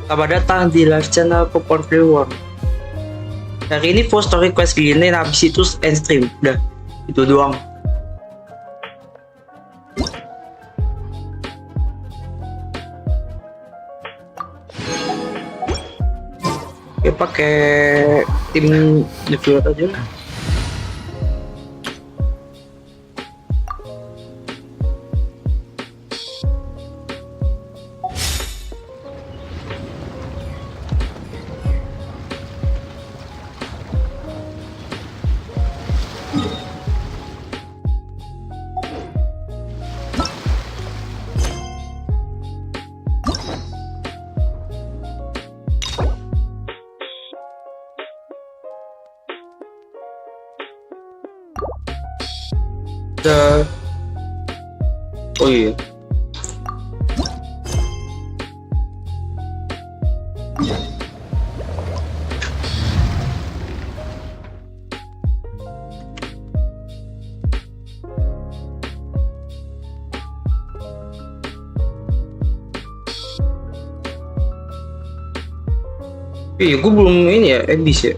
Selamat datang di live channel kleponkliwonyt. Hari ini post story quest gini, habis itu end stream. Udah, itu doang. Oke, pakai tim developer aja lah. Oh iya. Iya, gue belum ini ya, edis ya.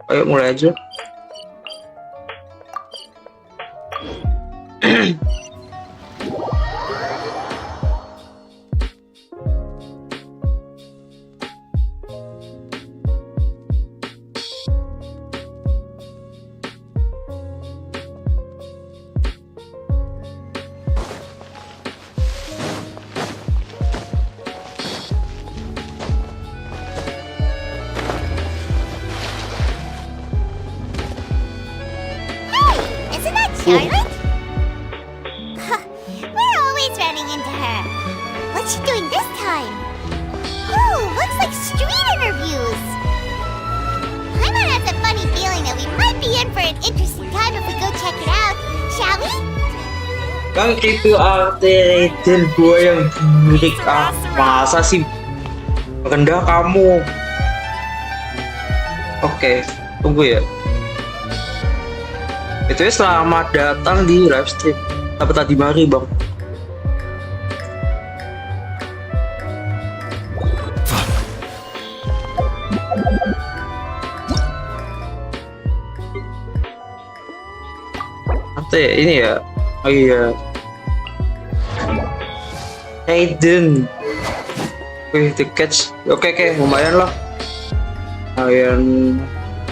Ayo mulai aja. Charlotte? We're always running into her. What's she doing this time? Oh, looks like street interviews. Paimon has a funny feeling that we might be in for an interesting time if we go check it out. Shall we? Kan itu artikel gue yang burik masa sih rendah kamu. Oke, tunggu ya. Itu ya, selamat datang di live stream. Apa tadi mari bang? Apa ya ini ya? Oh iya. Hayden. The catch. Oke, lumayan lah. Lumayan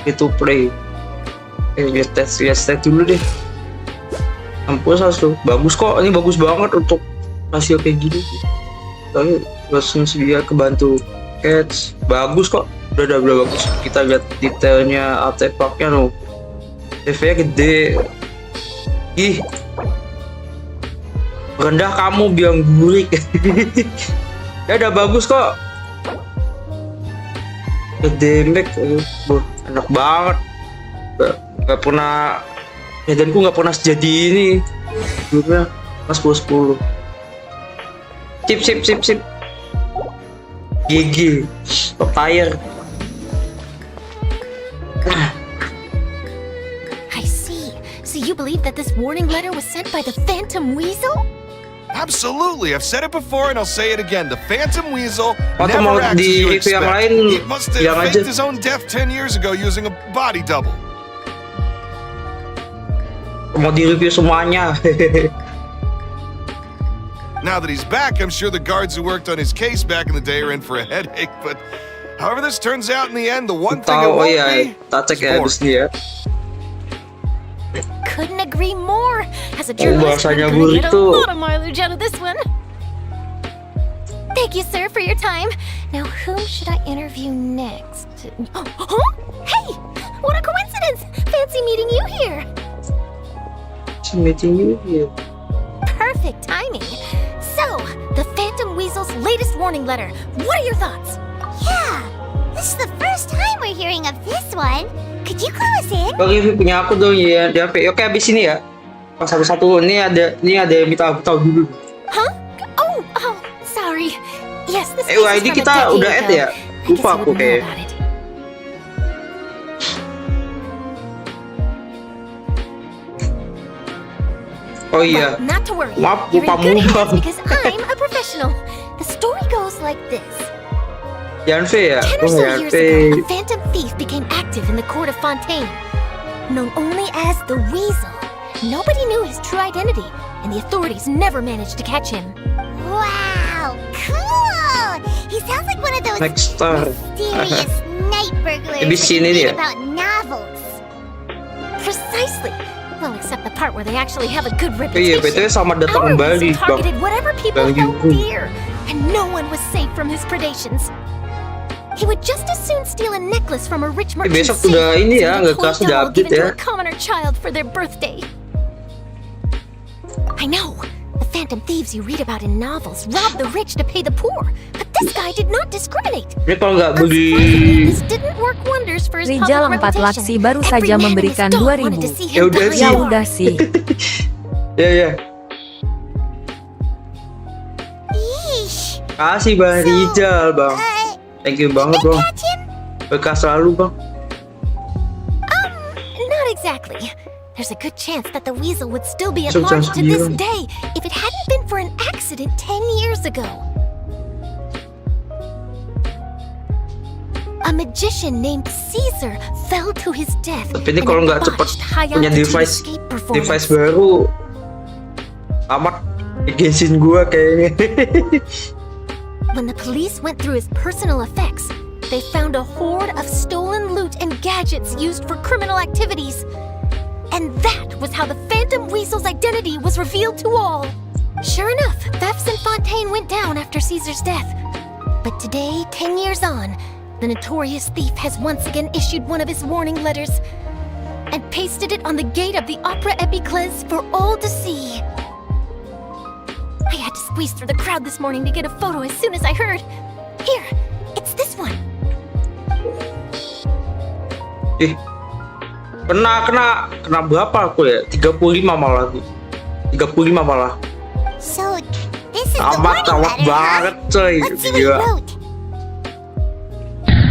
itu play. Lihat tes dulu deh. Ampun tuh, bagus kok, ini bagus banget untuk hasil kayak gini. Tapi langsung dia kebantu catch, bagus kok, udah bagus. Kita lihat detailnya artefaknya loh, TV-nya gede. Ih, rendah kamu biang burik. Ya udah bagus kok. Gede mek, enak banget. Gak pernah medanku nggak pernah sejadi ini dulunya pas 10 sip GG top tire. I see. So you believe that this warning letter was sent by the Phantom Weasel? Absolutely, I've said it before and I'll say it again. The Phantom Weasel Atau mau never acts as di you review yang expect. lain, He must have bilang aja. faked his own death 10 years ago using a body double. Mau di review semuanya. Now that he's back, I'm sure the guards who worked on his case back in the day are in for a headache, but however this turns out in the end, the one thing it Tahu, oh won't iya, be kita cek is ya boring. abis ini ya. Couldn't agree more. As a Oh, journalist, bahasanya I'm gonna get a burrito. lot of mileage out of this one. Thank you, sir, for your time. Now, whom should I interview next? Huh? Hey, what a coincidence! Fancy meeting you here. Meeting you here. Perfect timing. So, the Phantom Weasel's latest warning letter. What are your thoughts? Yeah, this is the first time we're hearing of this one. Could you clue us in? Bang review punya aku dong ya di HP. Oke, habis ini ya. Pas satu-satu ini ada yang minta aku tahu dulu. Huh? Oh, sorry. Yes, this ID kita udah add ya? Lupa aku kayak. Oh iya. Well, not to worry. Maaf, You're lupa in good mubang. hands because I'm a professional. The story goes like this. Yanfei ya? 10 Oh or so years ago, Yanfei. a phantom thief became active in the court of Fontaine. Known only as the Weasel, nobody knew his true identity, and the authorities never managed to catch him. Wow, cool! He sounds like one of those Next star. mysterious night burglars Habis that you sini read dia. about novels. Precisely. Well, except the part where they actually have a good Oh iya, reputation. BTW sama datang Our kembali, Weasel Bang. targeted whatever people Bang held Yuhu. dear, and no one was safe from his predations. He would just as soon steal a necklace from a rich merchant besok udah ini ya, nggak kelas udah update given to ya. a commoner child for their birthday. I know. The phantom thieves you read about in novels rob the rich to pay the poor, but this guy did not discriminate. Ini kalau nggak Unsurprisingly, beli, this didn't work wonders for his Rijal public 4 reputation. laksi baru Every saja man and memberikan his dog 2.000. wanted to see him Ya udah die sih. Ya hard. udah sih. ya. Yeesh. Kasih Bang Rijal, Bang. Thank you banget, Did they Bang. catch him? Bekas selalu, Bang. Not exactly. There's a good chance that the weasel would still be at So large just to this you. day if it hadn't been for an accident 10 years ago. A magician named Caesar fell to his death. Tapi ini in kalau a nggak cepet botched high punya altitude device escape performance. device baru, amat Genshin gua kayaknya. When the police went through his personal effects, they found a hoard of stolen loot and gadgets used for criminal activities. And that was how the Phantom Weasel's identity was revealed to all. Sure enough, thefts in Fontaine went down after Caesar's death. But today, 10 years on, the notorious thief has once again issued one of his warning letters and pasted it on the gate of the Opera Epiclese for all to see. I had to squeeze through the crowd this morning to get a photo as soon as I heard. Here, it's this one. Kena berapa aku ya? 35 malah. 35 malah. So, this is the Amat warning letter, banget, huh? coy. Let's see what he Gila. wrote.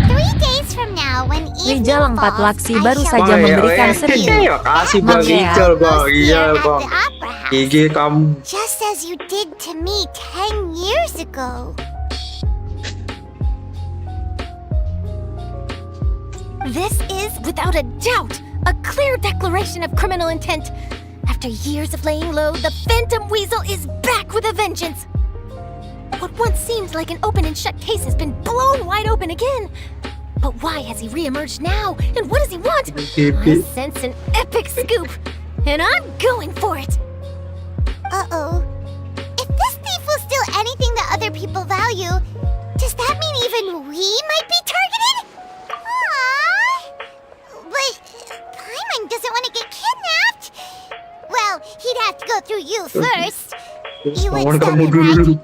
3 days from now, when evening Rijal 4 falls, laksi I baru shall saja Bang, memberikan ya, 1.000. Makasih Bang Bang, ya. Rijal, Bang. almost Iya, here at Bang. the Opera House. GG kamu. Just as you did to me 10 years ago. This is, without a doubt, a clear declaration of criminal intent. After years of laying low, the Phantom Weasel is back with a vengeance. What once seemed like an open and shut case has been blown wide open again. But why has he reemerged now? And what does he want? I sense an epic scoop, and I'm going for it. Uh-oh. If this thief will steal anything that other people value, does that mean even we might be targeted? Aww. But Paimon doesn't want to get kidnapped. Well, he'd have to go through you first. You would Mohon stop kamu him, right? dulu.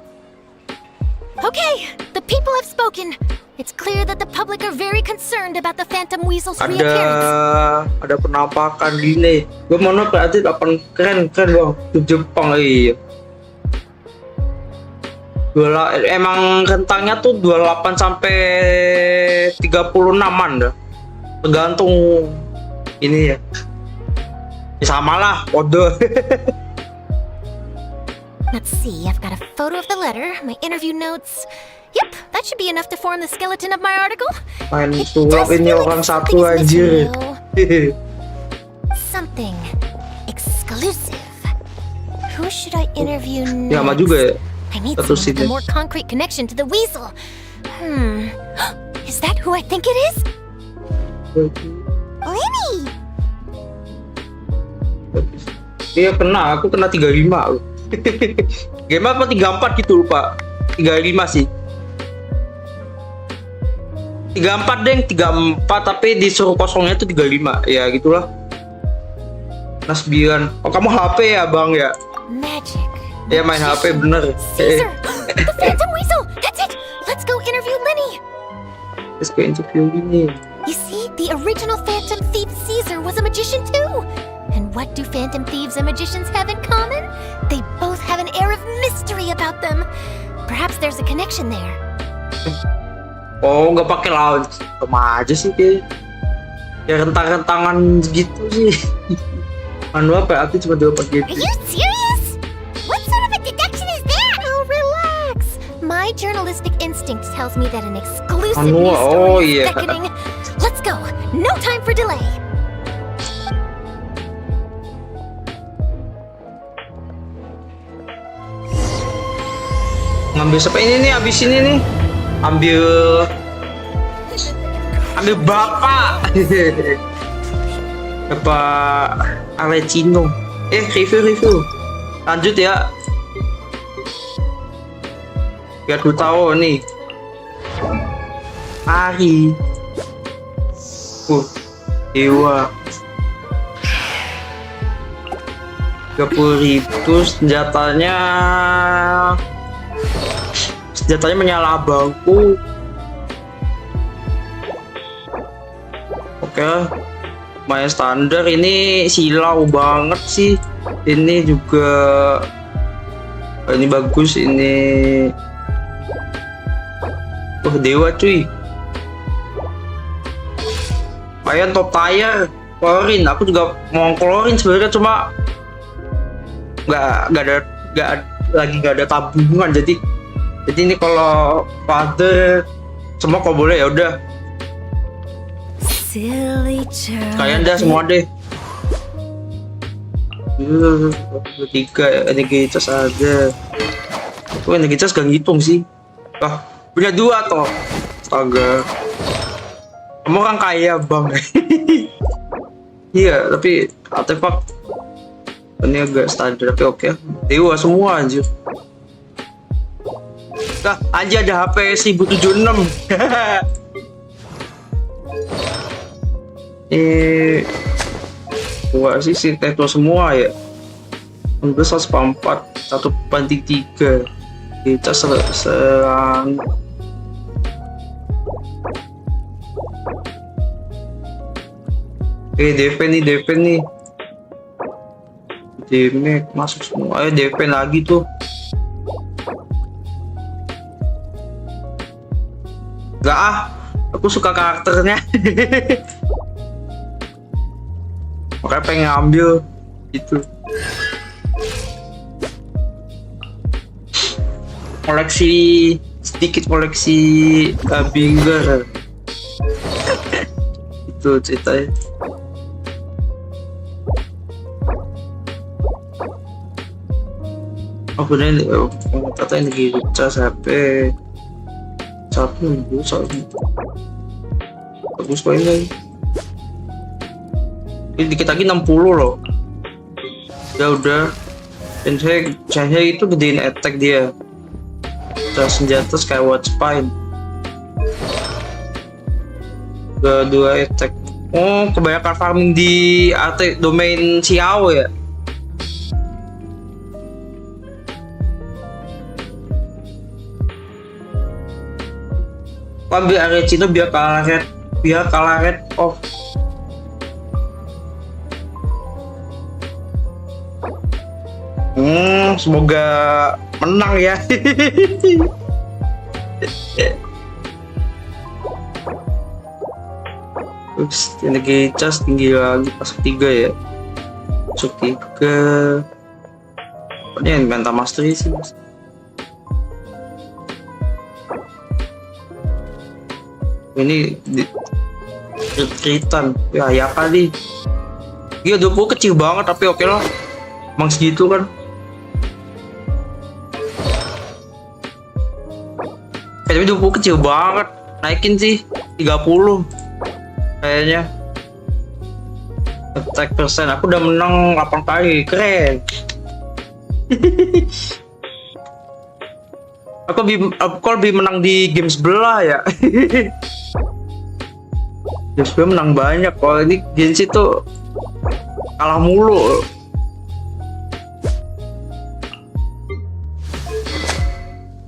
Okay, the people have spoken. It's clear that the public are very concerned about the Phantom Weasel's reappearance. Ada penampakan Lyney. Gue mau nonton berarti keren Bang. Di Jepang iya. Emang rentangnya tuh 28 sampai 36-an dah. Tergantung ini ya. Ya sama lah, kode. Let's see, I've got a photo of the letter, my interview notes. Yep, that should be enough to form the skeleton of my article. Main It sulap does ini feel like orang satu something is anjir. missing, though. Something exclusive. Who should I interview next? Ya, sama juga ya. I need Satu someone with a sini. more concrete connection to the weasel. Is that who I think it is? Lyney! Iya aku kena 35 loh. Game apa 34 gitu lupa. 35 sih. 34 deng, 34 tapi disuruh kosongnya tuh 35. Ya gitulah. Nasbian. Oh kamu HP ya bang ya? Magic. Ya main HP bener. Caesar! The Phantom Weasel! That's it! Let's go interview Lyney! Terus ke interview ini. You see, the original Phantom Thief Caesar was a magician too! And what do Phantom Thieves and magicians have in common? They both have an air of mystery about them. Perhaps there's a connection there. Oh nggak pakai lawan. Sama aja sih kayak. Ya rentang-rentangan gitu sih. Anu apa? Aku cuma 2 Are you serious? My journalistic instinct tells me that an exclusive Anu, news story oh, is iya. beckoning. Let's go. No time for delay. Ngambil siapa ini nih? Abis ini nih. Ambil bapak. Bapak Alecino. Review. Lanjut ya. Biar gue tahu nih. Ari. Dewa. 30.000 senjatanya menyala abangku. Oke, lumayan standar. Ini silau banget sih. Ini juga ini bagus. Ini dewa cuy. Lumayan top tier. Keluarin, aku juga mau keluarin sebenarnya, cuma nggak ada tabungan. Jadi ini kalau father semua kalau boleh ya udah. Kalian dah semua deh. Tiga energi cas ada. Energi cas gak ngitung sih. Punya 2 toh. Astaga. Kamu orang kaya bang. Iya, tapi artefak ini agak standar, tapi oke. Dewa semua anjir. Anjir ada HP 1076. Wah sih tekno semua ya. 144 1.3 kita serang. DP nih Demek masuk semua. Ayo DP lagi tuh. Gak aku suka karakternya. Makanya pengen ngambil gitu. Sedikit koleksi Binger. Itu ceritanya. Bener katanya lagi cas HP satu bagus kok ini dikit lagi 60 loh ya udah. Dan saya itu gedein attack dia, senjata Skyward Spine 2 attack. Kebanyakan farming di domain Xiao ya. Ambil Arecino biar kalah red off. Semoga menang ya. Ups, energi cas tinggi lagi pas 3 ya. Masuk 3. Ini yang Menta Mastery sih mas. Ini retreatan ya kali. Iya 20 kecil banget tapi oke lah. Emang segitu kan. Tapi 20 kecil banget. Naikin sih 30 kayaknya. Attack persen aku udah menang 8 kali. Keren. Aku lebih menang di game sebelah ya. Game sebelah menang banyak. Kalau ini Genshin tuh kalah mulu.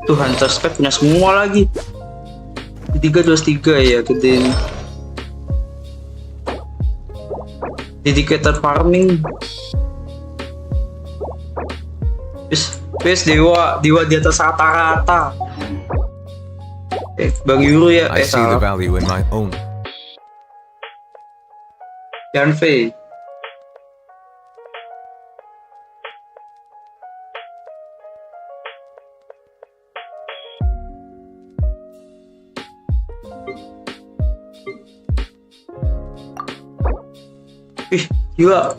Tuh Hunter Spec punya semua lagi. 323 ya gede ini. Dedicated farming. Wes dewa di atas rata-rata. Bang Yuru ya. I see the value in my own. Yanfei. Ih, gila.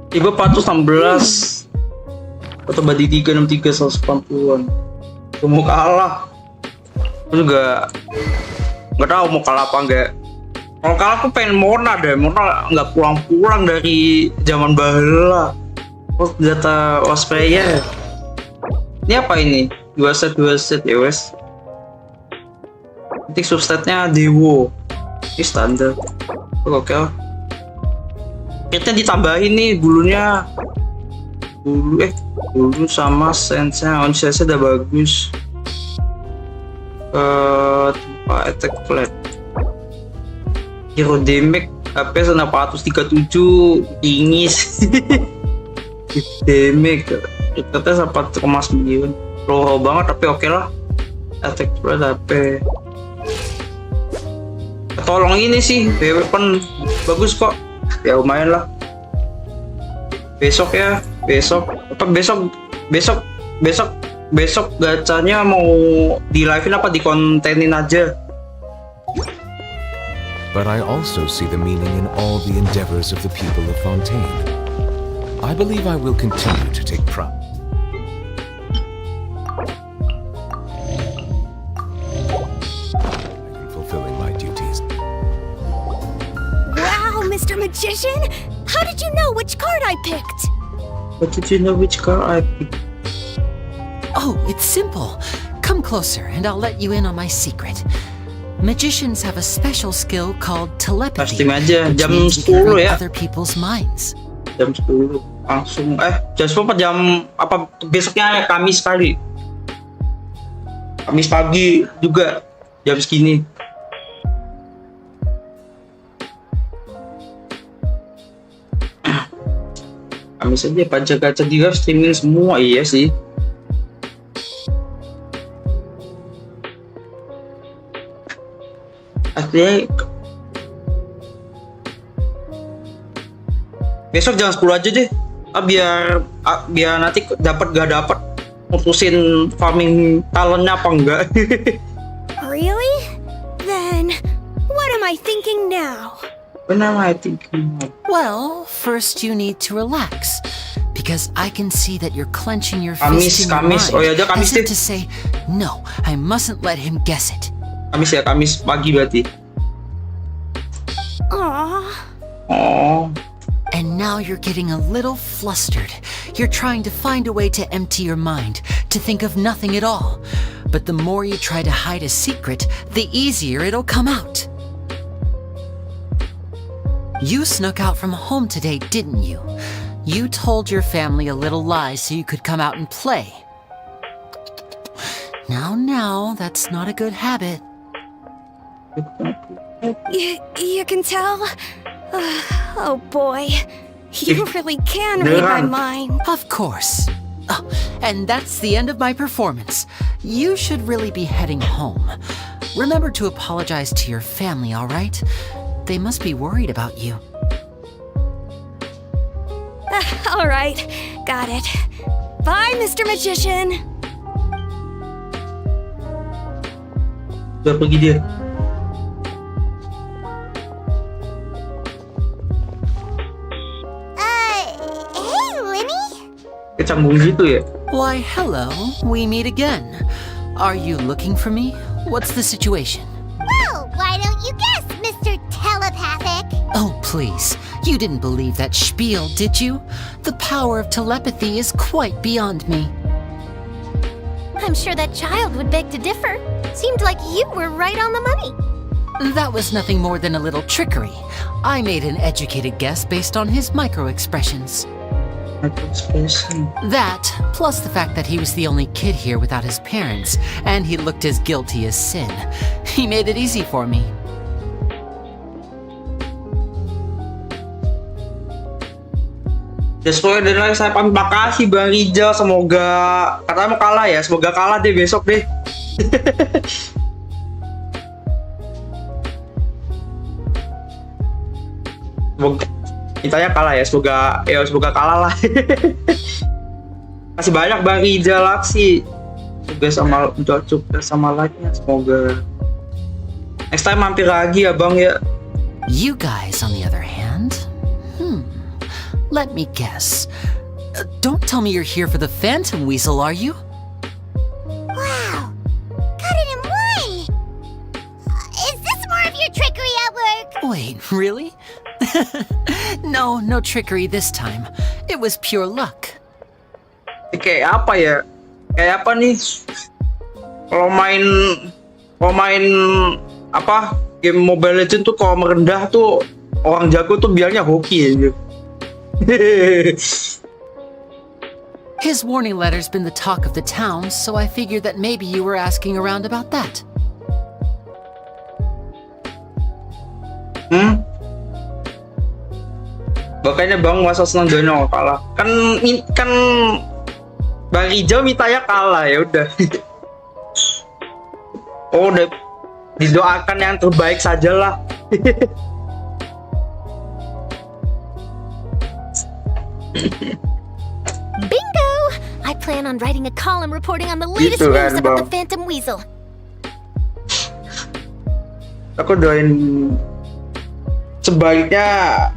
Tiba 416. Atau badi 363 180-an. Gue mau kalah. Gue juga nggak tahu mau kalah apa enggak. Kalau kalah aku pengen Mona deh. Mona nggak pulang-pulang dari zaman baheula. Oh, data Ospreya. Ini apa ini? 2 set ya wes. Nanti substatnya Dewo. Ini standar. Oke. Kitnya ditambahin nih bulunya. Bulu sama sense-nya. Sense-nya udah bagus. Tempat attack flat. Hero damage HP 437 tinggi sih. Damage kita 4,9 low banget tapi oke lah. Attack flat HP. Tolong ini sih weapon bagus kok. Ya lumayan lah. Besok gacanya mau di live-in apa di kontenin aja. But I also see the meaning in all the endeavors of the people of Fontaine. I believe I will continue to take pride. In fulfilling my duties. Wow, Mr. Magician! How did you know which card I picked? What did you know which car I picked? Oh, it's simple. Come closer and I'll let you in on my secret. Magicians have a special skill called telepathy, Pasti aja which jam means you can 10 read ya. other people's minds. Jam 10 langsung jam 10 apa jam apa besoknya Kamis kali. Kamis pagi juga jam segini. Kamis aja pajak-pajak di live streaming semua iya sih. Aslinya besok jam 10 aja deh. Biar nanti dapat gak dapat mutusin farming talentnya apa enggak. Really? Then, what am I thinking now? Benar I think. Well, first you need to relax. Because I can see that you're clenching your fist in your Kamis. mind, Oh ya, Kamis as if deh. to say, no, I mustn't let him guess it. Kamis pagi berarti. Aww. Oh. And now you're getting a little flustered. You're trying to find a way to empty your mind, to think of nothing at all. But the more you try to hide a secret, the easier it'll come out. You snuck out from home today, didn't you? You told your family a little lie so you could come out and play. Now, that's not a good habit. You can tell? Oh boy. You really can read my mind. Of course. Oh, and that's the end of my performance. You should really be heading home. Remember to apologize to your family, all right? They must be worried about you. All right. Got it. Bye, Mr. Magician. Udah pergi dia. Hey, Lyney? Kecambung gitu ya. Why, hello. We meet again. Are you looking for me? What's the situation? Well, why don't you guess, Mr. Telepathic? Oh, please. You didn't believe that spiel, did you? The power of telepathy is quite beyond me. I'm sure that child would beg to differ. Seemed like you were right on the money. That was nothing more than a little trickery. I made an educated guess based on his micro-expressions. That, plus the fact that he was the only kid here without his parents, and he looked as guilty as sin. He made it easy for me. Destroyer dan lain saya pamit, makasih Bang Rijal, semoga katanya mau kalah ya, semoga kalah deh besok deh. Semoga kitanya kalah ya, semoga kalah lah. Masih banyak Bang Rijal aksi. Juga sama like-nya, semoga next time mampir lagi ya Bang ya. You guys, on the other hand, let me guess. Don't tell me you're here for the Phantom Weasel, are you? Wow! Got it in one! Is this more of your trickery at work? Wait, really? No trickery this time. It was pure luck. Kayak apa ya? Kayak apa nih? Kalau main apa game Mobile Legends tuh kalau merendah tuh orang jago tuh bilangnya hoki ya. His warning letter's been the talk of the town, so I figured that maybe you were asking around about that. Makanya Bang masa senang Jurnal kalah. Kan Bang Rijal mintanya kalah ya udah. Oh, udah didoakan yang terbaik sajalah. Bingo! I plan on writing a column reporting on the latest Gitu news kan, about Bang. the Phantom Weasel. Aku doain sebaiknya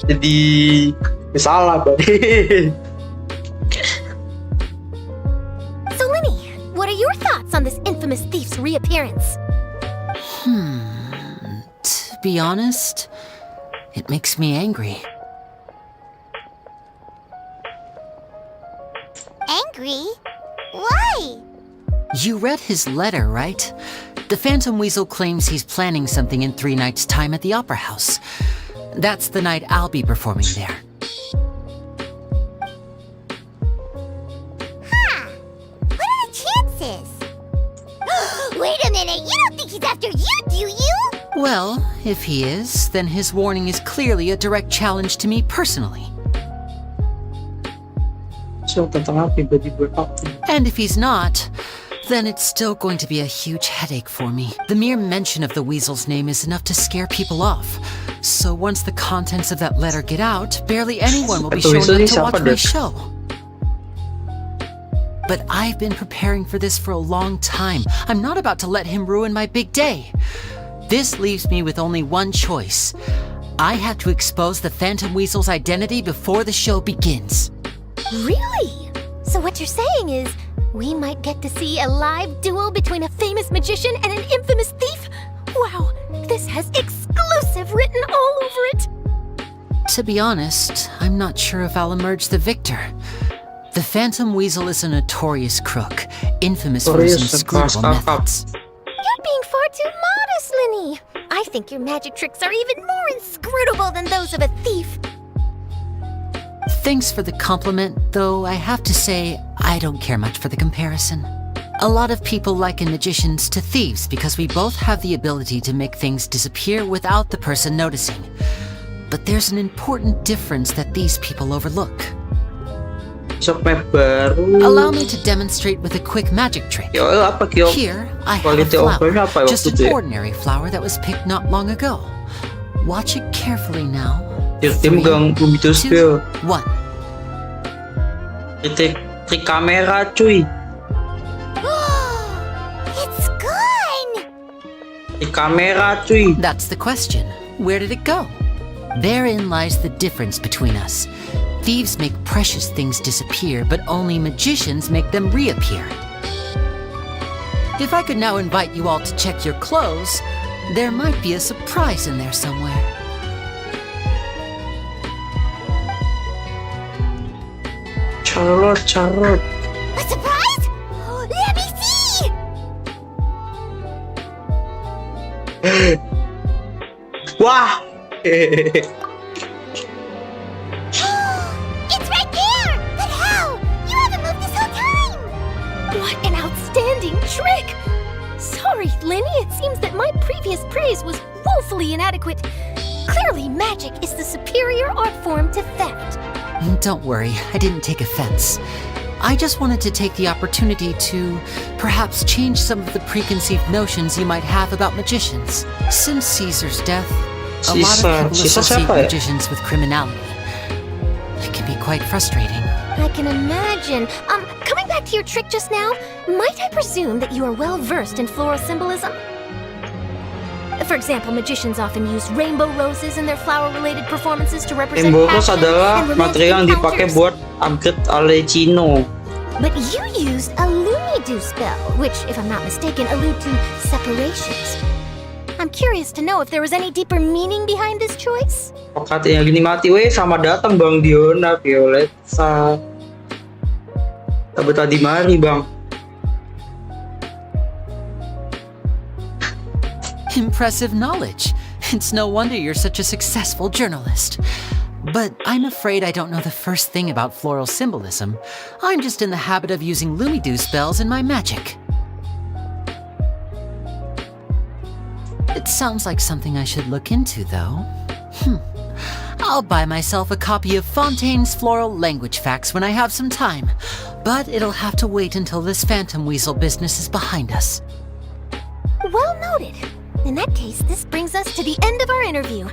jadi salah berarti. So, Lyney, what are your thoughts on this infamous thief's reappearance? To be honest, it makes me angry. Angry? Why? You read his letter, right? The Phantom Weasel claims he's planning something in 3 nights' time at the Opera House. That's the night I'll be performing there. What are the chances? Wait a minute, you don't think he's after you, do you? Well, if he is, then his warning is clearly a direct challenge to me personally. So tentang apa tiba-tiba apa? And if he's not, then it's still going to be a huge headache for me. The mere mention of the Weasel's name is enough to scare people off. So once the contents of that letter get out, barely anyone will be Atau showing Weasel up to watch ini siapa, my Dad? show. But I've been preparing for this for a long time. I'm not about to let him ruin my big day. This leaves me with only one choice. I have to expose the Phantom Weasel's identity before the show begins. Really? So what you're saying is, we might get to see a live duel between a famous magician and an infamous thief? Wow, this has exclusive written all over it! To be honest, I'm not sure if I'll emerge the victor. The Phantom Weasel is a notorious crook, infamous for his Notorious and inscrutable crossed up. methods. You're being far too modest, Lyney. I think your magic tricks are even more inscrutable than those of a thief. Thanks for the compliment, though I have to say, I don't care much for the comparison. A lot of people liken magicians to thieves because we both have the ability to make things disappear without the person noticing. But there's an important difference that these people overlook. Besok map baru. Allow me to demonstrate with a quick magic trick. Kyo apa Kyo? Here, I have a Quality overnya apa flower, ya just waktu an itu ya? ordinary flower that was picked not long ago. Watch it carefully now. Tim 3, gang begitu 2, spill. 1. Trik kamera cuy. It's gone! Trik kamera cuy. That's the question. Where did it go? Therein lies the difference between us. Thieves make precious things disappear, but only magicians make them reappear. If I could now invite you all to check your clothes, there might be a surprise in there somewhere. Charlotte. A surprise? Let me see! Wah. It's right there! But how? You haven't moved this whole time! What an outstanding trick! Sorry, Lyney, it seems that my previous praise was woefully inadequate. Clearly, magic is the superior art form to theft. Don't worry, I didn't take offense. I just wanted to take the opportunity to perhaps change some of the preconceived notions you might have about magicians. Since Caesar's death, a lot of people Caesar associate siapa ya? magicians with criminality. It can be quite frustrating. I can imagine. Coming back to your trick just now, might I presume that you are well versed in floral symbolism? For example, magicians often use rainbow roses in their flower-related performances to represent Rainbow Rose passion adalah and romantic material yang dipakai encounters. buat upgrade Alecino. But you used a Lunidu spell, which, if I'm not mistaken, allude to separations. I'm curious to know if there was any deeper meaning behind this choice. Katanya gini mati, weh sama datang Bang Diona, Violet, tadi mari Bang. Impressive knowledge. It's no wonder you're such a successful journalist. But I'm afraid I don't know the first thing about floral symbolism. I'm just in the habit of using Lumidu spells in my magic. It sounds like something I should look into, though. I'll buy myself a copy of Fontaine's Floral Language Facts when I have some time. But it'll have to wait until this phantom weasel business is behind us. Well noted. In that case, this brings us to the end of our interview.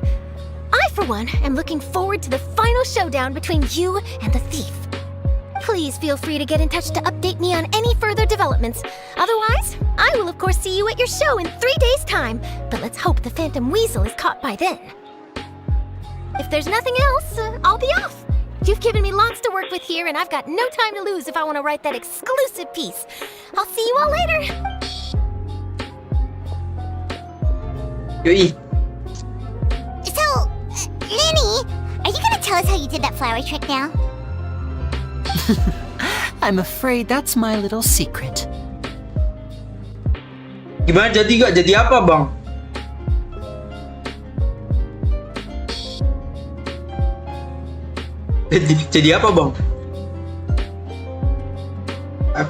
I, for one, am looking forward to the final showdown between you and the thief. Please feel free to get in touch to update me on any further developments. Otherwise, I will of course see you at your show in 3 days' time, but let's hope the Phantom Weasel is caught by then. If there's nothing else, I'll be off. You've given me lots to work with here, and I've got no time to lose if I want to write that exclusive piece. I'll see you all later. Yoi. So, Lyney, are you gonna tell us how you did that flower trick now? I'm afraid that's my little secret. Gimana jadi gak? Jadi apa Bang? Jadi apa Bang?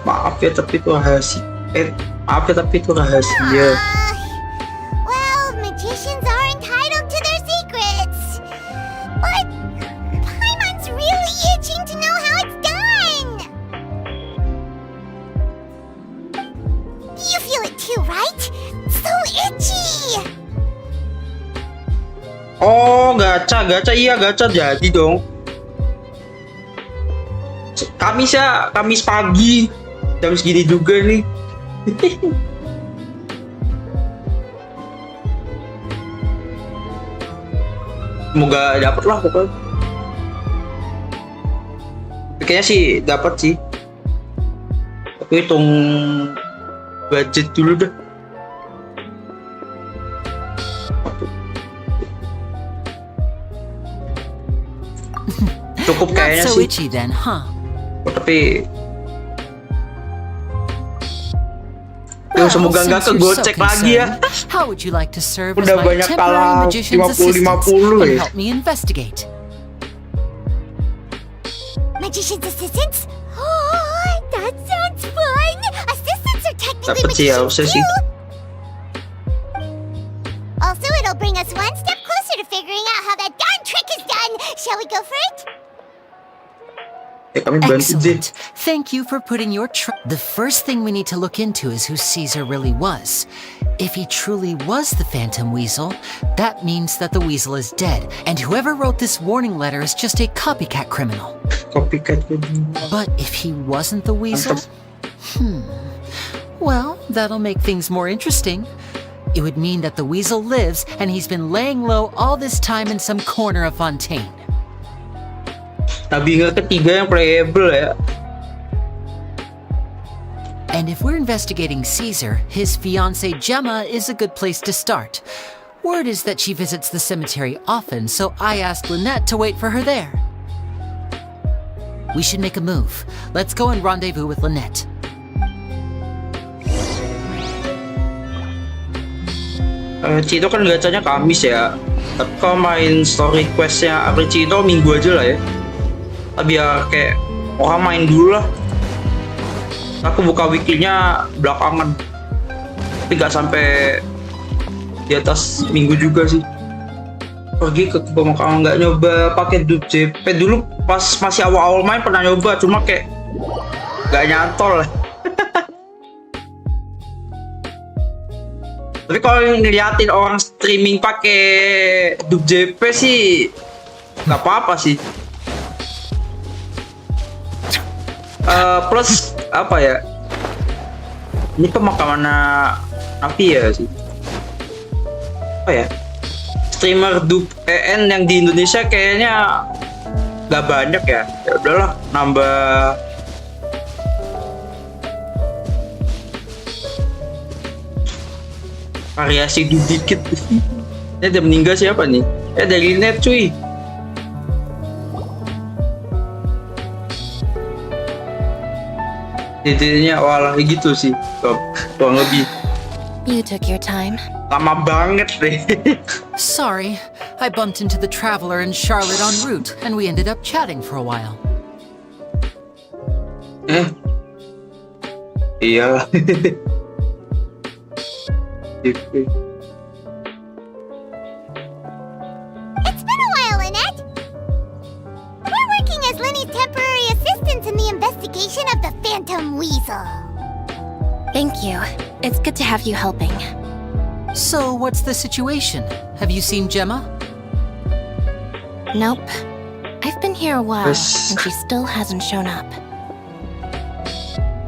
Maaf ya tapi itu rahasia. Maaf ya tapi itu rahasia. Well, magicians are entitled to their secrets. But Paimon's really itching to know how it's done. You feel it too, right? So itchy. Oh, gacha iya gacha jadi dong. Kamis pagi jam segini juga nih. Semoga dapat lah pokoknya. Kayaknya sih dapat sih. Tapi hitung budget dulu dah. Cukup Not kayaknya so sih. itchy then, huh? Tapi Well, semoga nggak since you're so kegocek lagi ya. concerned, how would you like to serve as Udah my banyak temporary kalah magician's 50-50 assistant and ya. help me investigate? Magician's assistants? Oh, that sounds fun! Assistants are technically Dapat sih ya, magicians harusnya sih. too. Also, it'll bring us one step closer to figuring out how that darn trick is done. Shall we go for it? Ya kami bantu deh. Excellent. Thank you for putting your The first thing we need to look into is who Caesar really was. If he truly was the Phantom Weasel, that means that the weasel is dead, and whoever wrote this warning letter is just a copycat criminal. Copycat. But if he wasn't the weasel? Well, that'll make things more interesting. It would mean that the weasel lives, and he's been laying low all this time in some corner of Fontaine. Nabi ketiga yang playable ya. And if we're investigating Caesar, his fiancée Gemma is a good place to start. Word is that she visits the cemetery often, so I asked Lynette to wait for her there. We should make a move. Let's go and rendezvous with Lynette. Cito kan gacanya Kamis ya. Tapi kalau main story questnya Cito Minggu aja lah ya. Biar kayak orang main dulu lah. Aku buka wiki-nya belakangan. Tapi gak sampai di atas minggu juga sih. Pergi ke pemakaman, nggak nyoba pakai dup JP dulu pas masih awal-awal main pernah nyoba, cuma kayak nggak nyantol lah. Tapi kalau ngeliatin orang streaming pakai dup JP sih nggak apa-apa sih. Plus apa ya? Ini pemakaman napi ya sih. apa ya, streamer dup EN yang di Indonesia kayaknya nggak banyak ya. Ya udahlah, nambah variasi dikit. Ini ada meninggal siapa nih? Dari net cuy. Detailnya walah gitu sih, kurang lebih. You took your time. Lama banget deh. Sorry, I bumped into the traveler and Charlotte en route, and we ended up chatting for a while. Iyalah. It's been a while, Lynette. We're working as Lyney's temporary assistants in the investigation of the Phantom Weasel. Thank you. It's good to have you helping. So, what's the situation? Have you seen Gemma? Nope. I've been here a while, Yes. and she still hasn't shown up.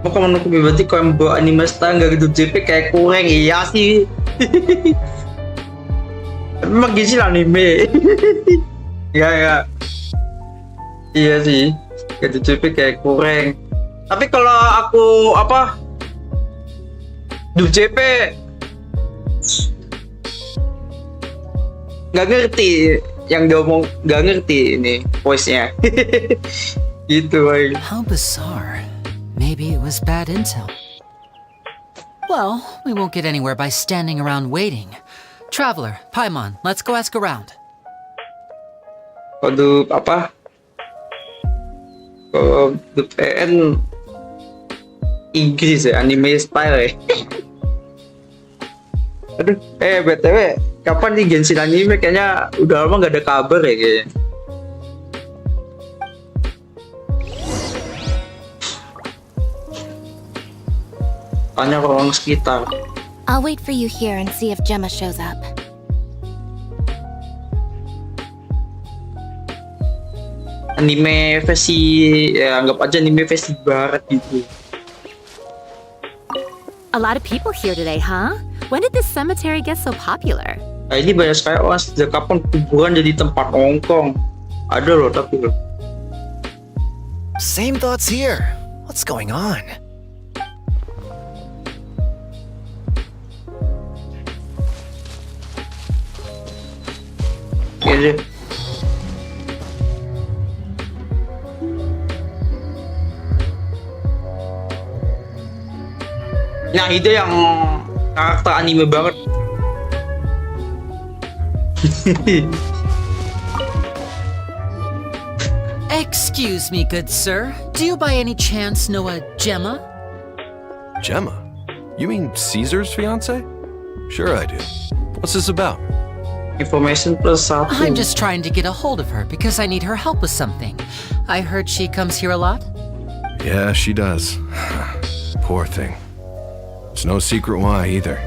Mau menurutku berarti kalau yang bawa anime setengah gitu JP kayak kurang. Iya sih. Memang Genshin anime. Ya. Iya sih. Gitu JP kayak kurang. Tapi kalau aku apa? JP nggak ngerti yang dia omong, nggak ngerti ini voice-nya. Gitu, woy. How bizarre. Maybe it was bad intel. Well, we won't get anywhere by standing around waiting. Traveler, Paimon, let's go ask around. Kode apa? Kode PN Inggris ya, anime style ya. Aduh, BTW, kapan nih Genshin anime? Kayaknya udah lama gak ada kabar ya kayaknya. Tanya ke orang sekitar. I'll wait for you here and see if Gemma shows up. Anime versi, ya anggap aja anime versi barat gitu. A lot of people here today, huh? When did this cemetery get so popular? Nah, ini banyak sekali orang, sejak kapan kuburan jadi tempat nongkrong? Ada loh tapi loh. Same thoughts here. What's going on? Gitu. Nah itu yang karakter anime banget. Excuse me, good sir. Do you by any chance know a Gemma? Gemma? You mean Caesar's fiance? Sure I do. What's this about? Information plus satu. I'm just trying to get a hold of her because I need her help with something. I heard she comes here a lot. Yeah, she does. Poor thing. It's no secret why either.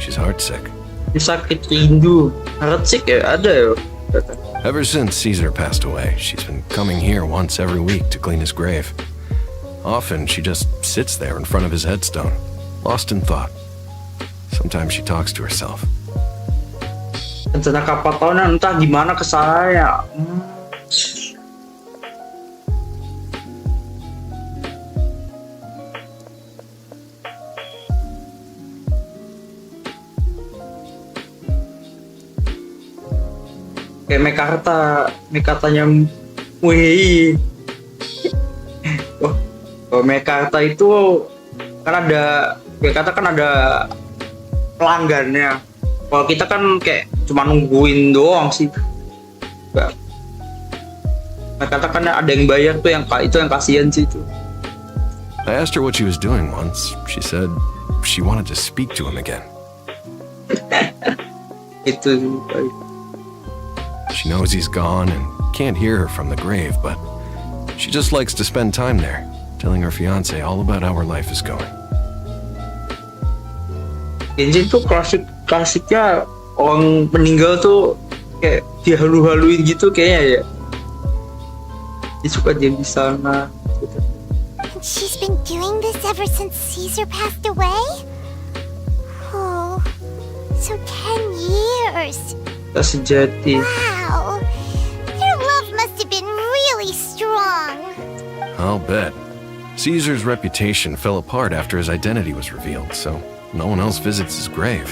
She's heartsick. Sakit rindu. Heartsick ya ada ya. Ever since Caesar passed away, she's been coming here once every week to clean his grave. Often she just sits there in front of his headstone, lost in thought. Sometimes she talks to herself. Rencana kapal tahunan entah gimana kesalahannya. Kayak Mekartanya wih. Oh, Mekarta itu kan ada Mekarta kan ada pelanggannya. Kalau kita kan kayak cuma nungguin doang sih. Mekarta kan ada yang bayar tuh, yang itu yang kasihan sih itu. I asked her what she was doing once. She said she wanted to speak to him again. Itu She knows he's gone and can't hear her from the grave, but she just likes to spend time there, telling her fiancé all about how her life is going. Genshin tuh klasiknya orang meninggal tuh kayak dihalu-haluin gitu kayaknya ya. Dia suka diam di sana. Gitu. And she's been doing this ever since Caesar passed away? Oh, So 10 years. Kita sejati. Wow. Their love must have been really strong. I'll bet. Caesar's reputation fell apart after his identity was revealed, so no one else visits his grave.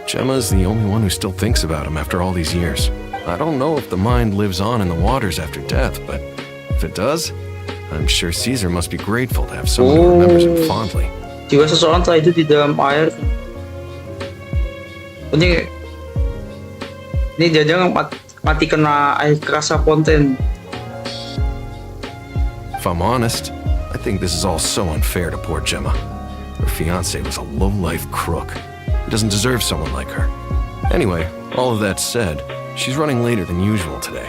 Gemma's the only one who still thinks about him after all these years. I don't know if the mind lives on in the waters after death, but if it does, I'm sure Caesar must be grateful to have someone who remembers him fondly. Jiwa seseorang telah hidup di dalam air. Ini jangan mati kena air kerasa fonten. If I'm honest, I think this is all so unfair to poor Gemma. Her fiancé was a low-life crook. He doesn't deserve someone like her. Anyway, all of that said, she's running later than usual today.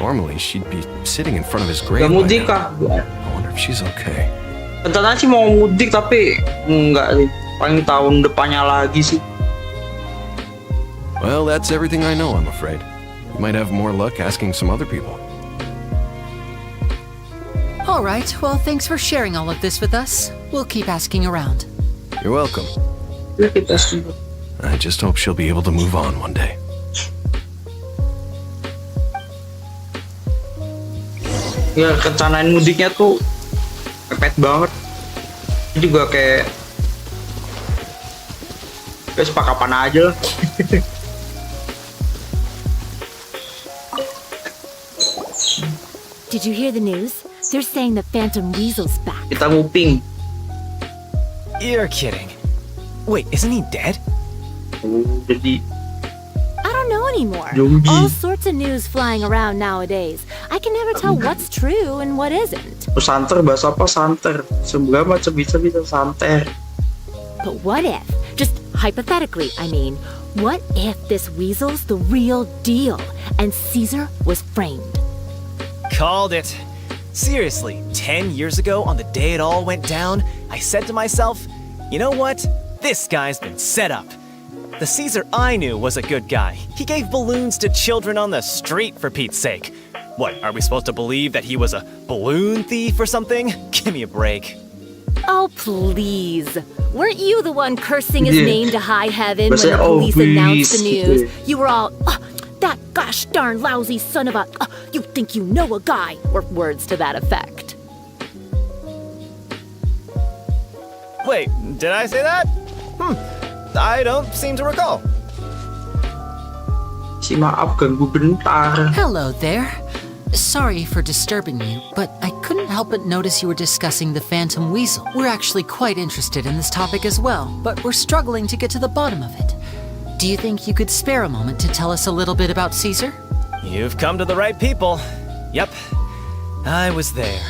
Normally, she'd be sitting in front of his grave Gak by mudik now. kah? I wonder if she's okay. Rencananya sih mau mudik tapi enggak sih. Paling tahun depannya lagi sih. Well, that's everything I know, I'm afraid. You might have more luck asking some other people. All right, well, thanks for sharing all of this with us. We'll keep asking around. You're welcome. Ya kita semua. I just hope she'll be able to move on one day. Ya rencanain mudiknya tuh pepet banget. Ini juga kayak guys pak kapan aja lah. Did you hear the news? They're saying the Phantom Weasel's back. Kita nguping. You're kidding. Wait, isn't he dead? Jadi I don't know anymore. Zombie. All sorts of news flying around nowadays. I can never tell what's true and what isn't. santer bahasa apa santer? Semoga macam bisa santer. But what if, just hypothetically, I mean, what if this weasel's the real deal and Caesar was framed? Called it. Seriously, 10 years ago on the day it all went down, I said to myself, you know what? This guy's been set up. The Caesar I knew was a good guy. He gave balloons to children on the street, for Pete's sake. What, are we supposed to believe that he was a balloon thief or something? Give me a break. Oh, please. Weren't you the one cursing his Yeah. name to high heaven when Masa, the oh, police announced the please. news? You were all, that gosh darn lousy son of a, you think you know a guy, or words to that effect. Wait, did I say that? I don't seem to recall. Si maaf ganggu bentar. Hello there. Sorry for disturbing you, but I couldn't help but notice you were discussing the Phantom Weasel. We're actually quite interested in this topic as well, but we're struggling to get to the bottom of it. Do you think you could spare a moment to tell us a little bit about Caesar? You've come to the right people. Yep, I was there.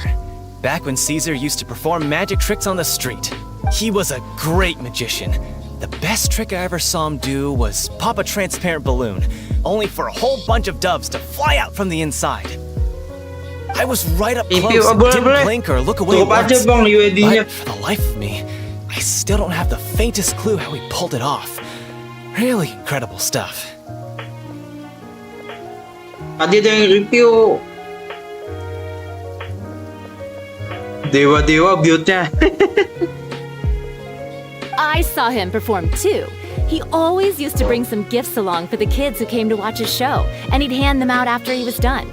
Back when Caesar used to perform magic tricks on the street. He was a great magician. The best trick I ever saw him do was pop a transparent balloon, only for a whole bunch of doves to fly out from the inside. I was right up Ipi, close and boleh, didn't boleh. blink or look away Tutup aja once. bang UID-nya. But for the life of me, I still don't have the faintest clue how he pulled it off. Really incredible stuff. Tadi ada yang review dewa-dewa build-nya. I saw him perform too. He always used to bring some gifts along for the kids who came to watch his show, and he'd hand them out after he was done.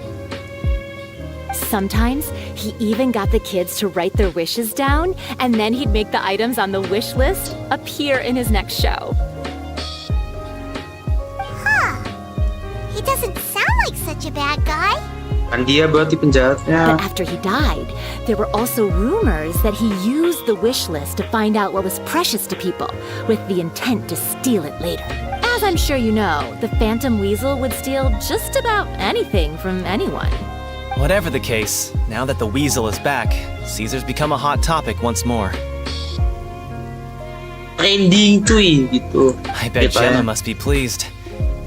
Sometimes, he even got the kids to write their wishes down, and then he'd make the items on the wish list appear in his next show. He doesn't sound like such a bad guy. Kan dia berarti penjahatnya. But after he died, there were also rumors that he used the wish list to find out what was precious to people, with the intent to steal it later. As I'm sure you know, the Phantom Weasel would steal just about anything from anyone. Whatever the case, now that the weasel is back, Caesar's become a hot topic once more. Trending cuy gitu. I bet Ceritanya. Gemma must be pleased.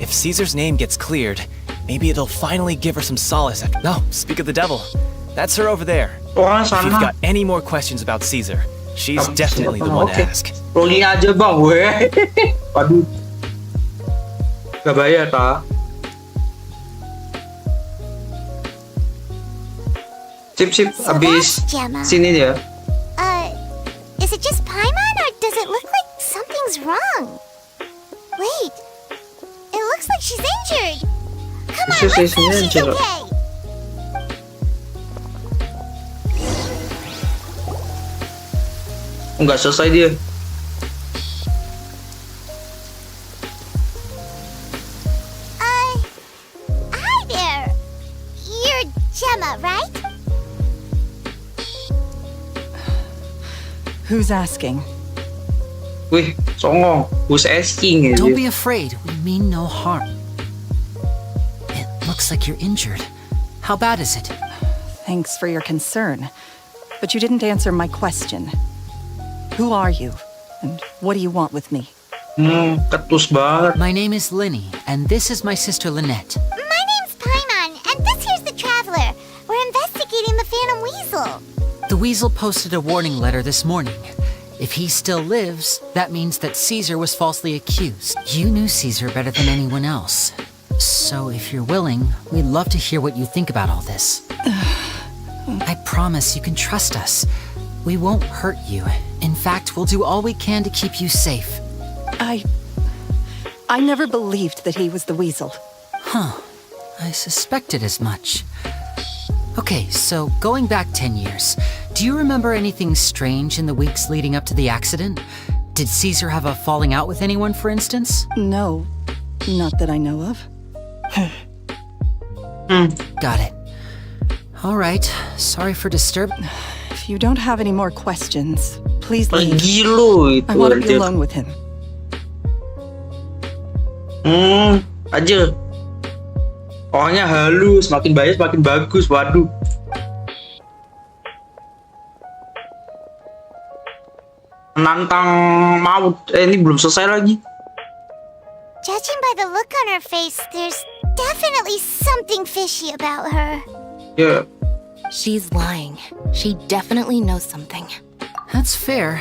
If Caesar's name gets cleared, maybe it'll finally give her some solace after— No, speak of the devil. That's her over there. Orang If you've sana. got any more questions about Caesar, she's definitely the one to Oke. ask. Rolling aja bang, weh. Waduh. Gak bayar ta? Sip sip, So habis that's Gemma. sini dia. Is it just Paimon or does it look like something's wrong? Wait, it looks like she's injured. Come on, She's let's see if she's injured. okay. Nggak selesai dia. Hi there. You're Gemma, right? Who's asking? Wih, songong. Who's asking Don't aja. be afraid. We mean no harm. It looks like you're injured. How bad is it? Thanks for your concern, but you didn't answer my question. Who are you, and what do you want with me? Ketus banget. My name is Lyney, and this is my sister Lynette. My name's Paimon, and this here's the Traveler. We're investigating the Phantom Weasel. The Weasel posted a warning letter this morning. If he still lives, that means that Caesar was falsely accused. You knew Caesar better than anyone else. So if you're willing, we'd love to hear what you think about all this. I promise you can trust us. We won't hurt you. In fact, we'll do all we can to keep you safe. I never believed that he was the Weasel. I suspected as much. Okay, so going back 10 years, do you remember anything strange in the weeks leading up to the accident? Did Caesar have a falling out with anyone, for instance? No, not that I know of. Got it. All right, sorry for disturbing. If you don't have any more questions, please leave. Pergi lu itu I want to be aja. alone with him. Aja. Orangnya halus, makin banyak makin bagus. Waduh. Menantang maut. Ini belum selesai lagi. Judging by the look on her face, there's definitely something fishy about her. Ya, She's lying. She definitely knows something. That's fair.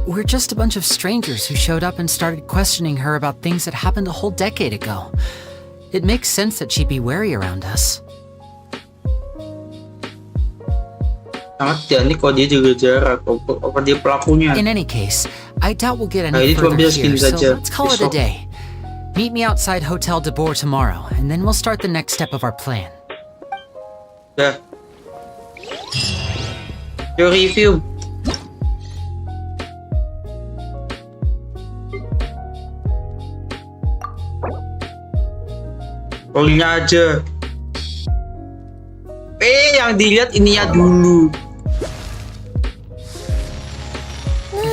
We're just a bunch of strangers who showed up and started questioning her about things that happened a whole decade ago. It makes sense that she'd be wary around us. sangat jadi kok dia jaga jarak. Apa dia pelakunya? In any case, I doubt we'll get Nah, any ini cuma further bisa segini here, so saja. let's call it a Besok. day. Meet me outside Hotel de Boer tomorrow, and then we'll start the next step of our plan. Ya. Your review. Rolling aja. Yang dilihat ininya dulu.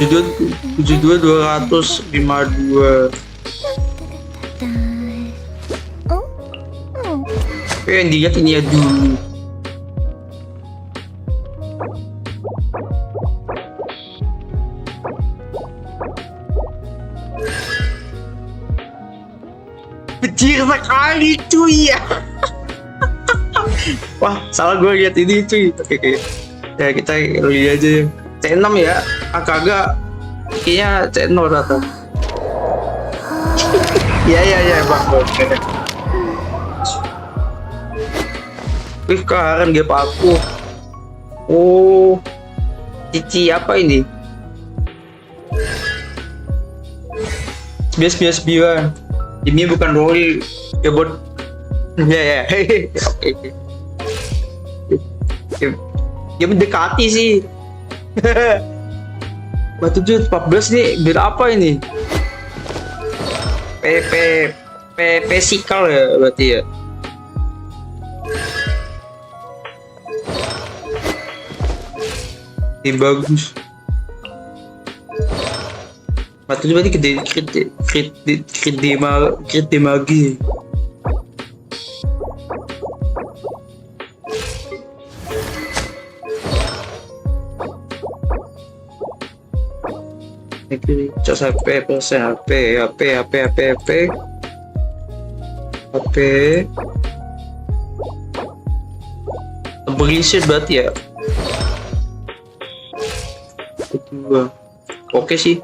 72 252. Yang dilihat ininya dulu. Kecil sekali cuy ya. Wah, salah gue lihat ini cuy. Oke. Ya kita lihat aja. C6 ya. Kagak. Kayaknya C0 atau. Ya bang. Wih, keren gap aku. Oh. Cici apa ini? Bias biar. Ini bukan Roy, ya bot. Ya. Oke. Dia mendekati sih. Batu 14 nih, biar apa ini? Pesikal ya berarti ya. Ini bagus. Batu berarti krit magi. Cas HP persen HP. Berisi berarti ya. Kedua. Oke sih.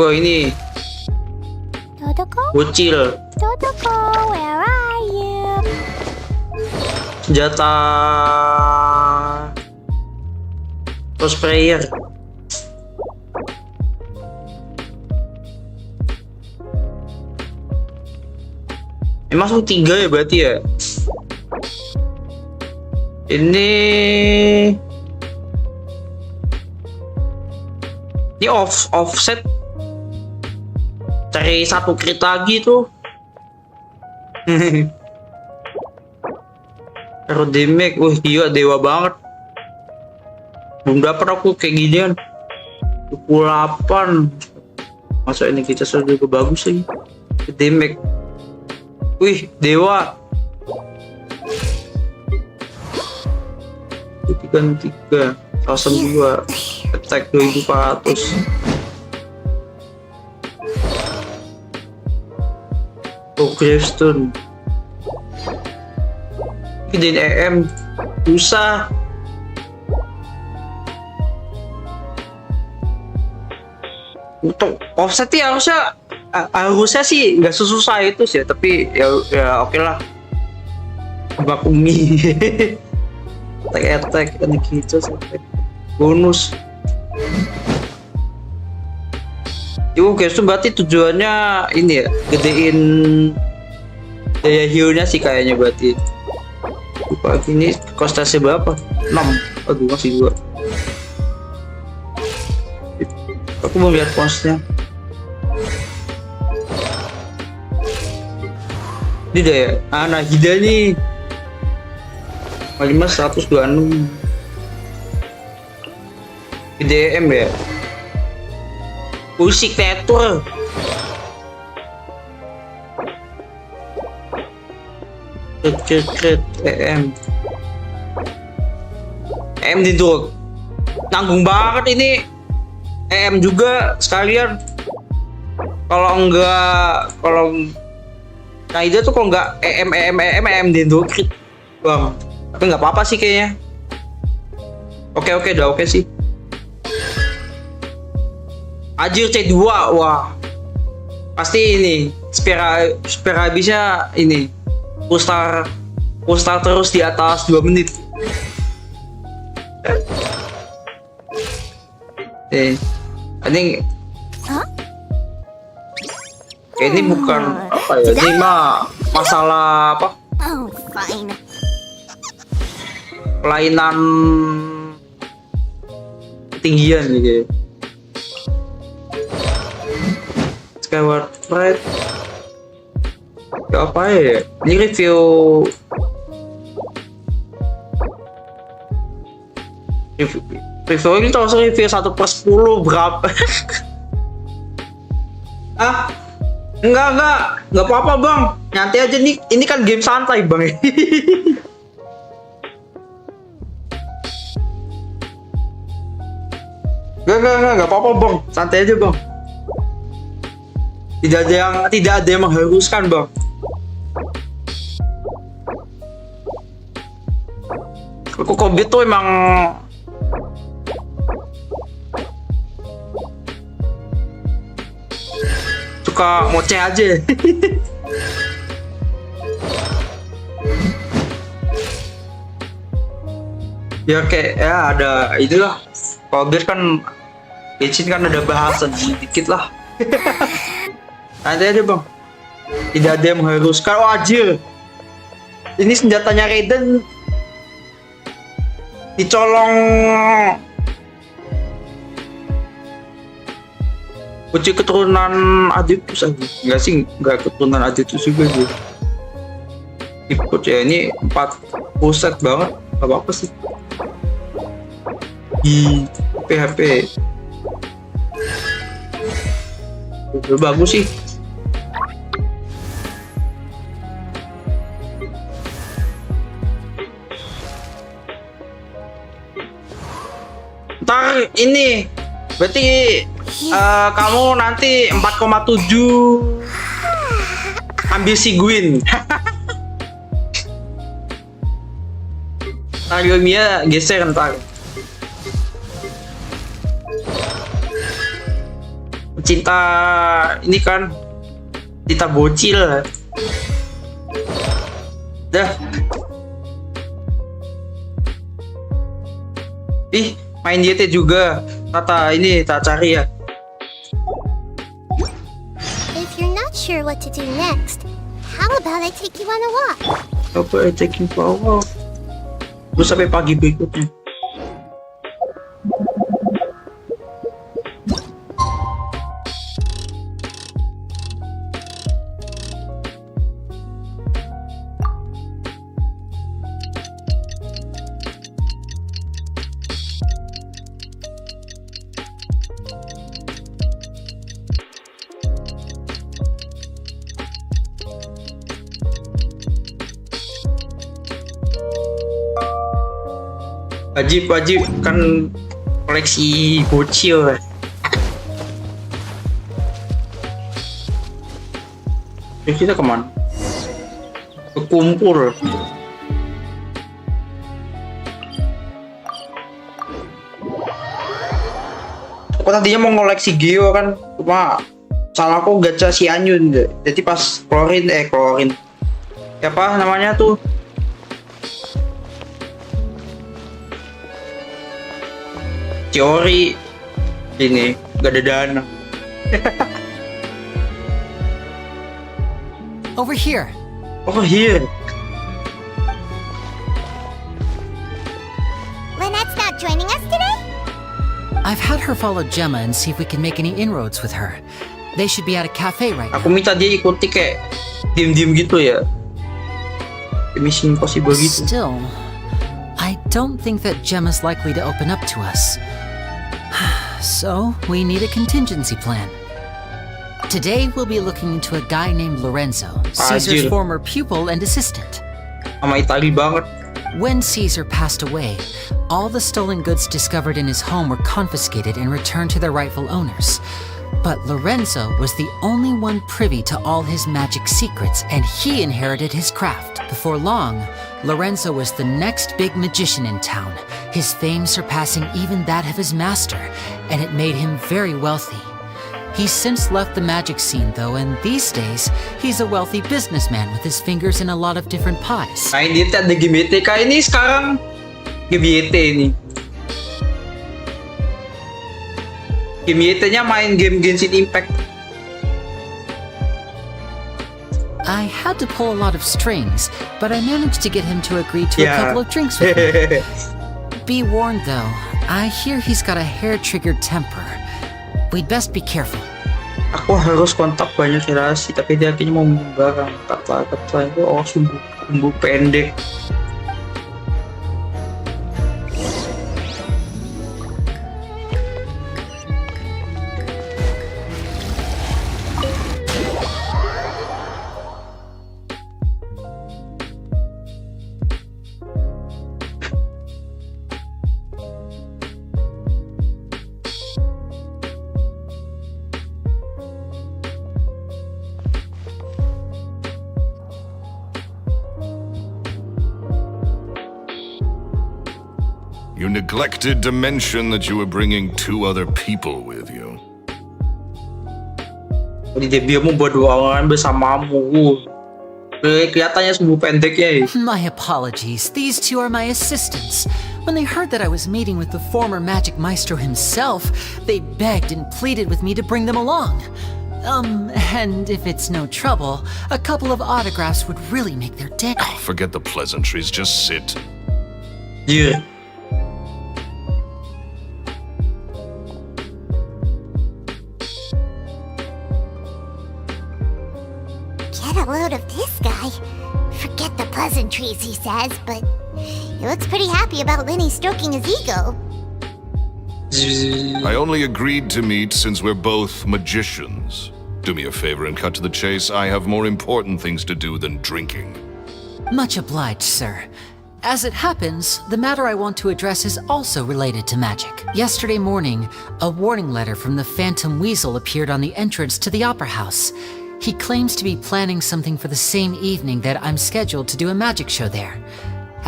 Wah ini Dodoko? bocil. Dodoko, where are you? Senjata cross prayer. Ini masuk 3 ya berarti ya. Ini offset. Cari 1 crit lagi tuh. Taruh damage. Wih gila, dewa banget. Belum dapet aku kayak ginian. 28. Masa ini kita sudah juga bagus lagi. Damage. Wih dewa. 33 102. Attack 2400. Oh, Gravestone. Gedein EM susah. Untuk offset ya harusnya sih nggak susah itu sih, tapi ya oke lah. Bakumi. attack kan gitu sampai bonus. Itu guys tuh berarti tujuannya ini ya, gedein daya healnya sih kayaknya berarti. Lupa ini kostasnya berapa? 6. Aduh masih 2. Aku mau lihat kosnya. Ini daya. Nah Hida nih 5 126. DM ya. Musik teater. Kret EM di drop. Nanggung banget ini. EM juga sekalian. Kalau nah itu tuh kalau enggak EM di drop crit. Bang. Tapi nggak apa-apa sih kayaknya. Oke udah oke sih. Ajir C2, wah pasti ini spare habisnya ini full star terus di atas 2 menit. Ini ini bukan apa ya, ini mah masalah apa? Oh, fine. Kelainan ketinggian gitu. Skyward Pride. Apa ya? Ini review ini terus review 1/10 berapa? Enggak apa-apa bang, nyantai aja nih, ini kan game santai bang. Enggak apa-apa bang, santai aja bang. Tidak ada yang mengharuskan bang. Aku COVID tuh emang suka ngoceh aja. Ya kayak ya ada itulah. COVID kan Genshin kan ada bahasan dikit lah. Nanti aja bang. Tidak ada yang mengharuskan. Oh anjir. Ini senjatanya Raiden dicolong uji keturunan Aditus aja. Enggak sih, enggak keturunan Aditus juga sih. Ikut ya, ini 4 set banget. Gak apa-apa sih. Di PHP udah bagus sih. Ntar ini berarti kamu nanti 4,7 ambil si Gwyn. Mia geser ntar. Cinta ini kan cinta bocil. Dah. Ih, main YT juga. Tata ini tak cari ya. If you're not sure what to do next, how How about I take you on a walk? Apa taking for a walk? Terus sampai pagi berikutnya. Wajib kan koleksi bocil. Terus kita kemana? Ke kumpul. Aku tadinya mau ngoleksi Geo kan, cuma salahku gacha si Anyun. Jadi pas klorin. Siapa namanya tuh? Teori ini gak ada dana. Over here. Oh here. Lynette's not joining us today? I've had her follow Gemma and see if we can make any inroads with her. They should be at a cafe right Aku now. minta dia ikuti kayak diem-diem gitu ya. Mission Impossible gitu. Still, I don't think that Gemma's likely to open up to us. So, we need a contingency plan. Today, we'll be looking into a guy named Lorenzo, Caesar's Anjir. former pupil and assistant. Sama Itali banget. When Caesar passed away, all the stolen goods discovered in his home were confiscated and returned to their rightful owners. But Lorenzo was the only one privy to all his magic secrets, and he inherited his craft. Before long, Lorenzo was the next big magician in town, his fame surpassing even that of his master, and it made him very wealthy. He's since left the magic scene though, and these days, he's a wealthy businessman with his fingers in a lot of different pies. Nah ini ada GBT kah ini sekarang GBT ini. GBT-nya main game Genshin Impact. I had to pull a lot of strings, but I managed to get him to agree to a couple of drinks with me. Be warned though, I hear he's got a hair-triggered temper. We'd best be careful. Aku harus kontak banyak relasi, tapi dia akhirnya mau membarang. Kata itu sumbu pendek. You neglected to mention that you were bringing 2 other people with you. Jadi dia mau buat 2 orang bersamamu. Kelihatannya sumbu pendeknya. My apologies. These 2 are my assistants. When they heard that I was meeting with the former magic maestro himself, they begged and pleaded with me to bring them along. And if it's no trouble, a couple of autographs would really make their day. Oh, forget the pleasantries, just sit. Yeah. Get a load of this guy. Forget the pleasantries, he says, but he looks pretty happy about Lyney stroking his ego. I only agreed to meet since we're both magicians. Do me a favor and cut to the chase. I have more important things to do than drinking. Much obliged, sir. As it happens, the matter I want to address is also related to magic. Yesterday morning, a warning letter from the Phantom Weasel appeared on the entrance to the Opera House. He claims to be planning something for the same evening that I'm scheduled to do a magic show there.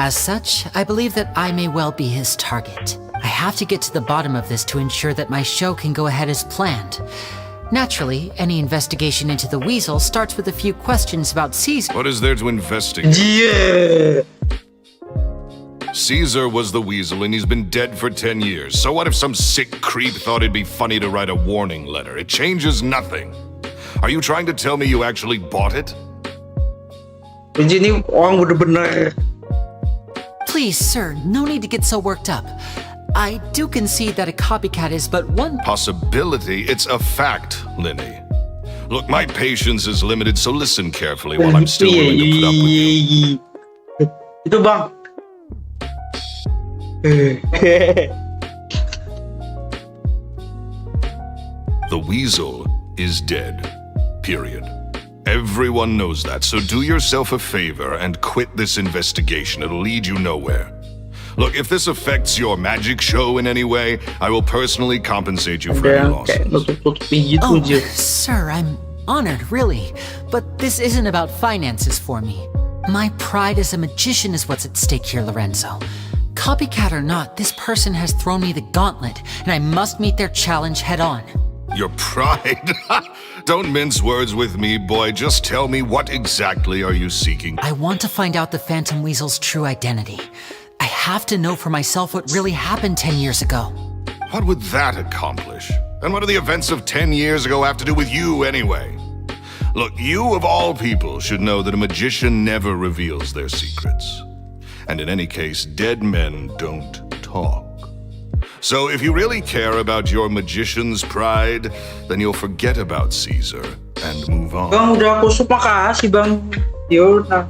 As such, I believe that I may well be his target. I have to get to the bottom of this to ensure that my show can go ahead as planned. Naturally, any investigation into the Weasel starts with a few questions about Caesar. What is there to investigate? Yeah. Caesar was the Weasel and he's been dead for 10 years. So what if some sick creep thought it'd be funny to write a warning letter? It changes nothing. Are you trying to tell me you actually bought it? Jadi ini orang bener-bener. Please, sir, no need to get so worked up. I do concede that a copycat is but one Possibility, it's a fact, Lyney. Look, my patience is limited, so listen carefully while I'm still willing to put up with you. Itu bang. The weasel is dead. Period. Everyone knows that, so do yourself a favor and quit this investigation. It'll lead you nowhere. Look, if this affects your magic show in any way, I will personally compensate you for Ada any yang kayak losses. nutup-nutupin gitu Oh, aja. sir, I'm honored, really. But this isn't about finances for me. My pride as a magician is what's at stake here, Lorenzo. Copycat or not, this person has thrown me the gauntlet, and I must meet their challenge head on. Your pride? Don't mince words with me, boy. Just tell me, what exactly are you seeking? I want to find out the Phantom Weasel's true identity. I have to know for myself what really happened 10 years ago. What would that accomplish? And what do the events of 10 years ago have to do with you, anyway? Look, you of all people should know that a magician never reveals their secrets. And in any case, dead men don't talk. So if you really care about your magician's pride, then you'll forget about Caesar and move on. Bang, udah aku sup, makasih bang. Yaudah.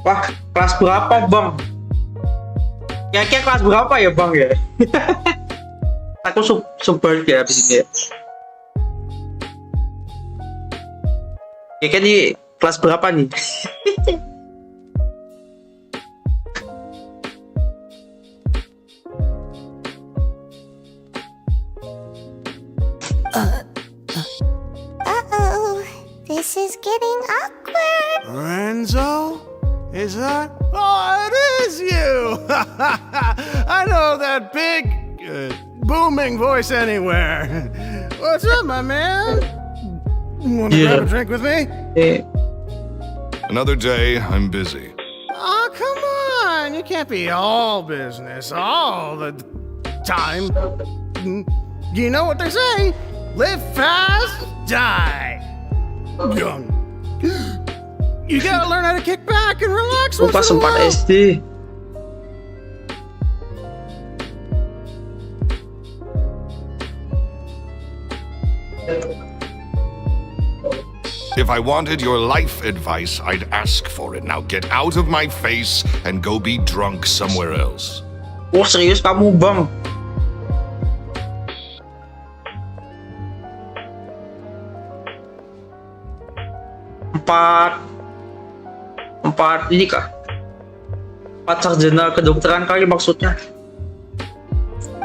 Wah, kelas berapa bang? Kira-kira kelas berapa ya bang ya? Aku super ya abis ini ya. Kira-kira nih kelas berapa nih? Uh-oh. This is getting awkward. Lorenzo? Is that? Oh, it is you! I know that big, booming voice anywhere. What's up, my man? Want to grab a drink with me? Another day, I'm busy. Oh, come on! You can't be all business all the time. You know what they say? Live fast, die young. You gotta learn how to kick back and relax once Lupa in a sempat while. SD. If I wanted your life advice, I'd ask for it. Now get out of my face and go be drunk somewhere else. Oh serius kamu bang? Empat ini kah? 4 sarjana kedokteran kali maksudnya.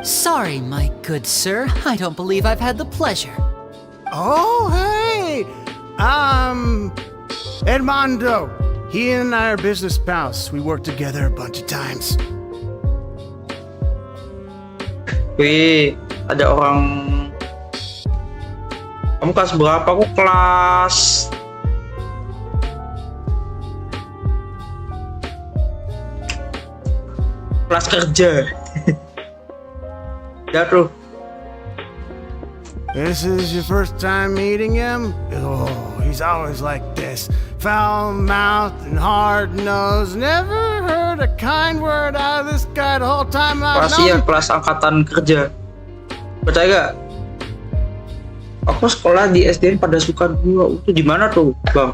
Sorry, my good sir. I don't believe I've had the pleasure. Oh, hey! Edmondo. He and I are business pals. We worked together a bunch of times. Wih, ada orang. Kamu kelas berapa? Aku kelas kerja. Ya tuh. This is your first time meeting him? Oh, he's always like this. Foul-mouthed and hard-nosed. Never heard a kind word out of this guy the whole time I've Kelas known iya, him. kelas angkatan kerja. Percaya gak? Aku sekolah di SDN pada suka gua. Itu di mana tuh, Bang?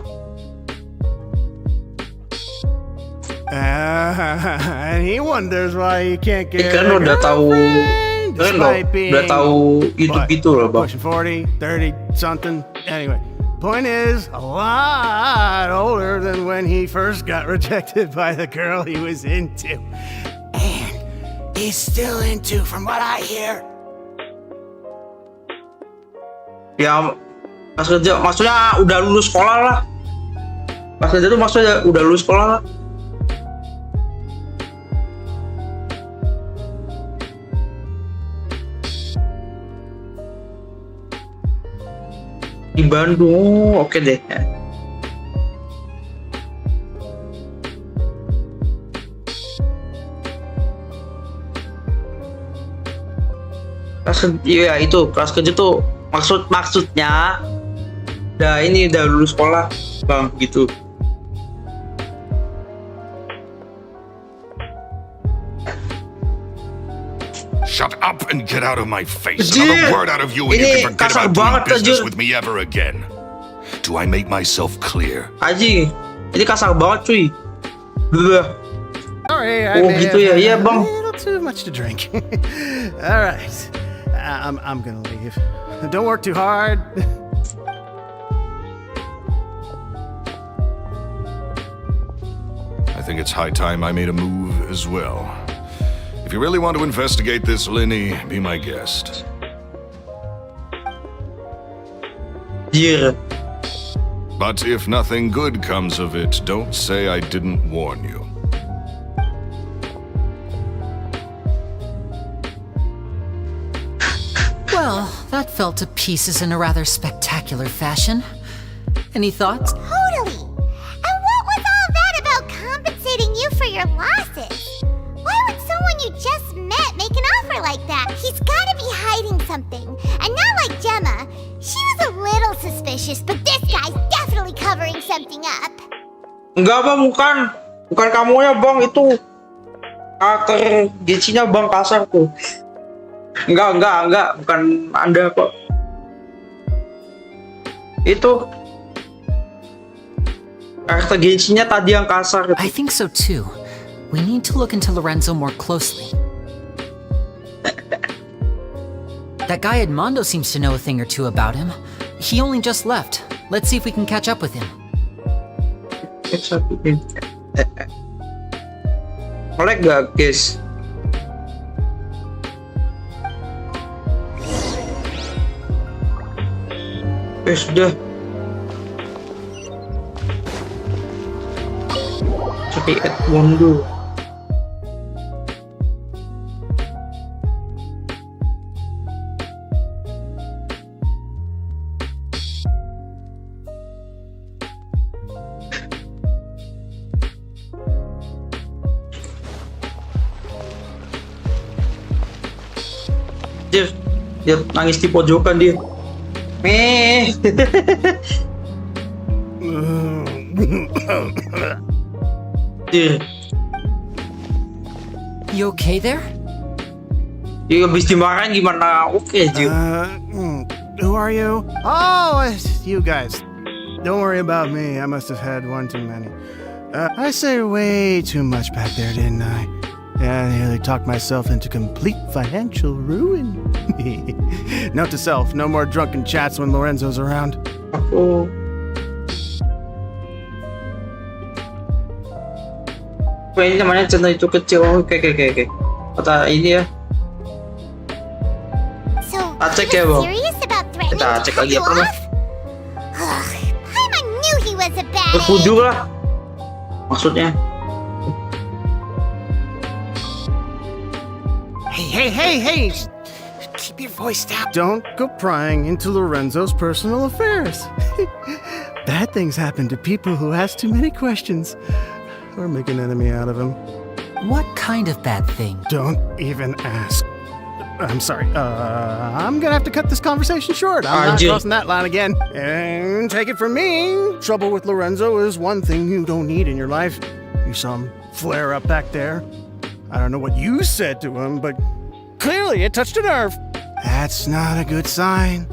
And he wonders why he can't get Kan a udah tahu, girlfriend, kan lo despite being, udah tahu hidup what, gitu loh, Bang. pushing 40, 30, something. Anyway, point is, a lot older than when he first got rejected by the girl he was into. And he's still into, from what I hear. Ya, pas kerja, maksudnya udah lulus sekolah lah. Pas kerja tuh maksudnya udah lulus sekolah lah. Di Bandung, oke deh. Iya itu kelas kerja tuh maksudnya udah lulus sekolah bang gitu. Shut up and get out of my face. Anjir, Another word out of you and you ini can forget kasar about doing banget, business anjir. with me ever again. Do I make myself clear? Aji, ini kasar banget cuy. Bleh. Sorry, I Oh, may gitu have ya. Iya, had Bang. a little too much to drink. All right, I'm gonna leave. Don't work too hard. I think it's high time I made a move as well. If you really want to investigate this, Lyney, be my guest. Anjir. But if nothing good comes of it, don't say I didn't warn you. Well, that fell to pieces in a rather spectacular fashion. Any thoughts? Totally. And what was all that about compensating you for your losses? Why would someone you just met make an offer like that? He's gotta be hiding something. And not like Gemma. She was a little suspicious, but this guy's definitely covering something up. Enggak bang, bukan kamunya bang, itu karakter Genshinnya bang kasar tuh. Enggak, bukan Anda kok. Itu karakter Genshinnya tadi yang kasar. I think so too. We need to look into Lorenzo more closely. That guy Edmondo seems to know a thing or two about him. He only just left. Let's see if we can catch up with him. Oleh gak guys? Sudah. Cari Edmondo. Dia nangis di pojokan dia. Meh. Dia You okay there? habis dimarahin gimana? Oke aja. Who are you? Oh, it's you guys. Don't worry about me. I must have had one too many. I said way too much back there, didn't I? Yeah, I nearly talked myself into complete financial ruin. Note to self, no more drunken chats when Lorenzo's around. Aku ini namanya channel itu kecil. Oke. Kata ini ya. So, Cek he ya, was Bang. serious about threatening Kita to cek cut lagi you apa namanya? off? Ugh, Paimon knew he was a bad egg. Berfudu lah. Maksudnya. Hey! Keep your voice down. Don't go prying into Lorenzo's personal affairs. Bad things happen to people who ask too many questions or make an enemy out of him. What kind of bad thing? Don't even ask. I'm sorry. I'm gonna have to cut this conversation short. I'm not Anjir. crossing that line again. And take it from me, trouble with Lorenzo is one thing you don't need in your life. You saw him flare up back there. I don't know what you said to him, but clearly it touched a nerve. That's not a good sign.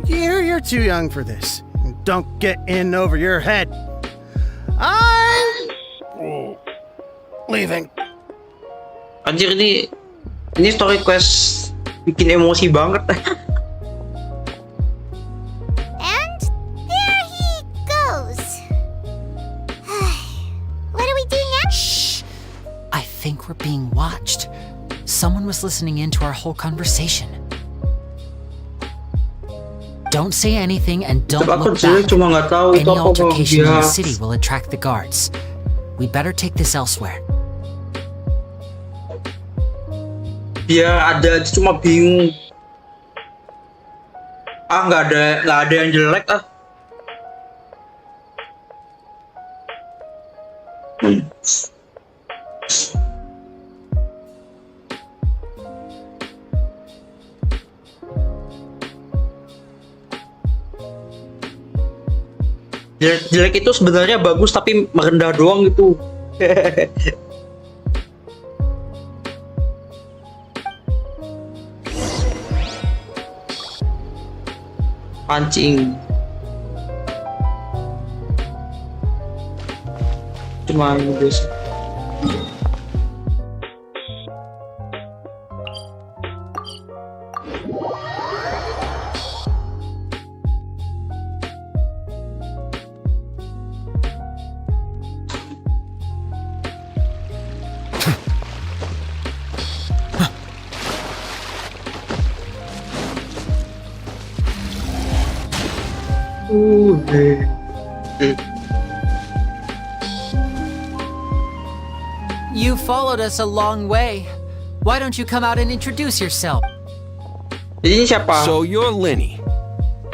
You're too young for this. Don't get in over your head. I'm leaving. Anjir ini story quest bikin emosi banget. And there he goes. What do we do next? Shh! I think we're being watched. Someone was listening in to our whole conversation. Don't say anything and don't Aku look sendiri back. cuma nggak tahu itu Any apa bang. altercation in the Ya. city will attract the guards. We better take this elsewhere. Biar ada, cuma bingung. Nggak ada yang jelek ah. Jelek itu sebenarnya bagus tapi merendah doang gitu. Pancing. Cuma ini biasa. You followed us a long way. Why don't you come out and introduce yourself? Jadi ini siapa? So you're Lyney.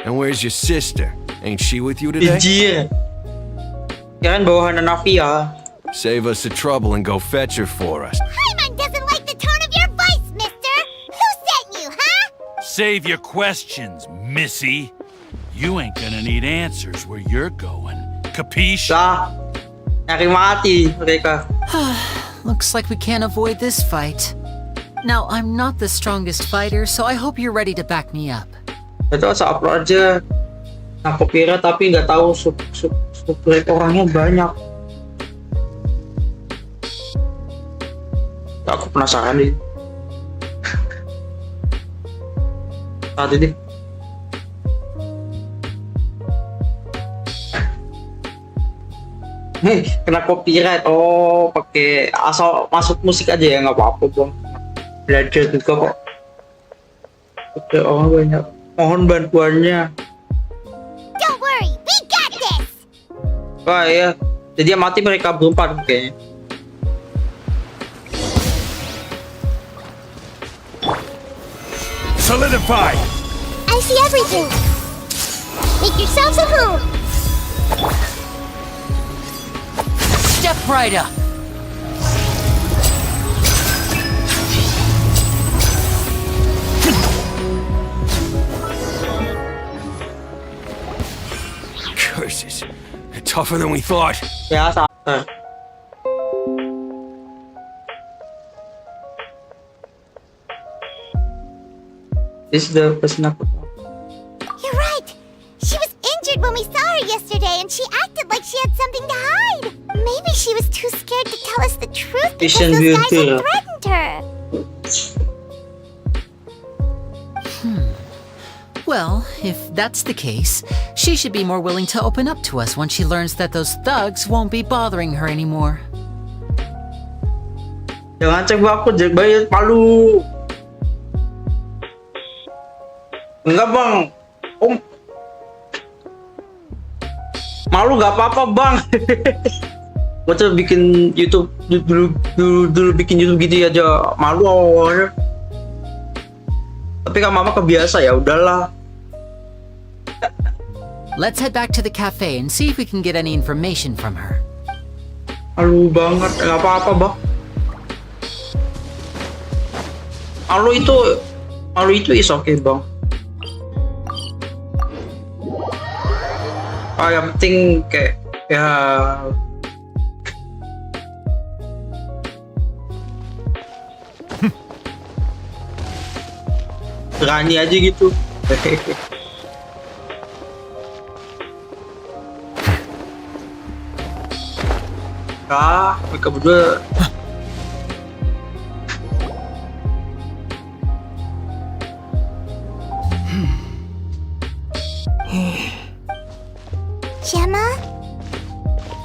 And where's your sister? Ain't she with you today? Anjir. Kirain bawahan Navia. Save us the trouble and go fetch her for us. Paimon doesn't like the tone of your voice, mister. Who sent you, huh? Save your questions, missy. You ain't gonna need answers where you're going. Capiche? Lah. Nyari mati mereka. Looks like we can't avoid this fight. Now, I'm not the strongest fighter, so I hope you're ready to back me up. Itu asal upload aja. Aku kira tapi nggak tahu subscribe orangnya banyak. Aku penasaran nih. Tadi deh. Kena copyright. Oh, pakai asal masuk musik aja ya, nggak apa-apa bang. Belajar juga kok. Oke, orang banyak. Mohon bantuannya. Don't worry, we got this. Wah ya, jadi yang mati mereka berempat kayaknya. Solidify! I see everything. Make yourselves at home. Step right up. Curses. They're tougher than we thought. Ya, sabar. This is the person aku. You're right. She was injured when we saw her yesterday, and she acted like she had something to hide. Maybe she was too scared to tell us the truth because Vision those guys beauty. had threatened her. Well, if that's the case, she should be more willing to open up to us once she learns that those thugs won't be bothering her anymore. Jangan coba aku bayar palu. Enggak bang, Om. Malu gak apa-apa bang. Gua tuh bikin YouTube dulu bikin YouTube gitu aja malu awalnya. Tapi kan mama kebiasa ya udahlah. Let's head back to the cafe and see if we can get any information from her. Malu banget, nggak apa-apa bang. Malu itu is okay bang. Yang penting kayak ya berani aja gitu. Mereka berdua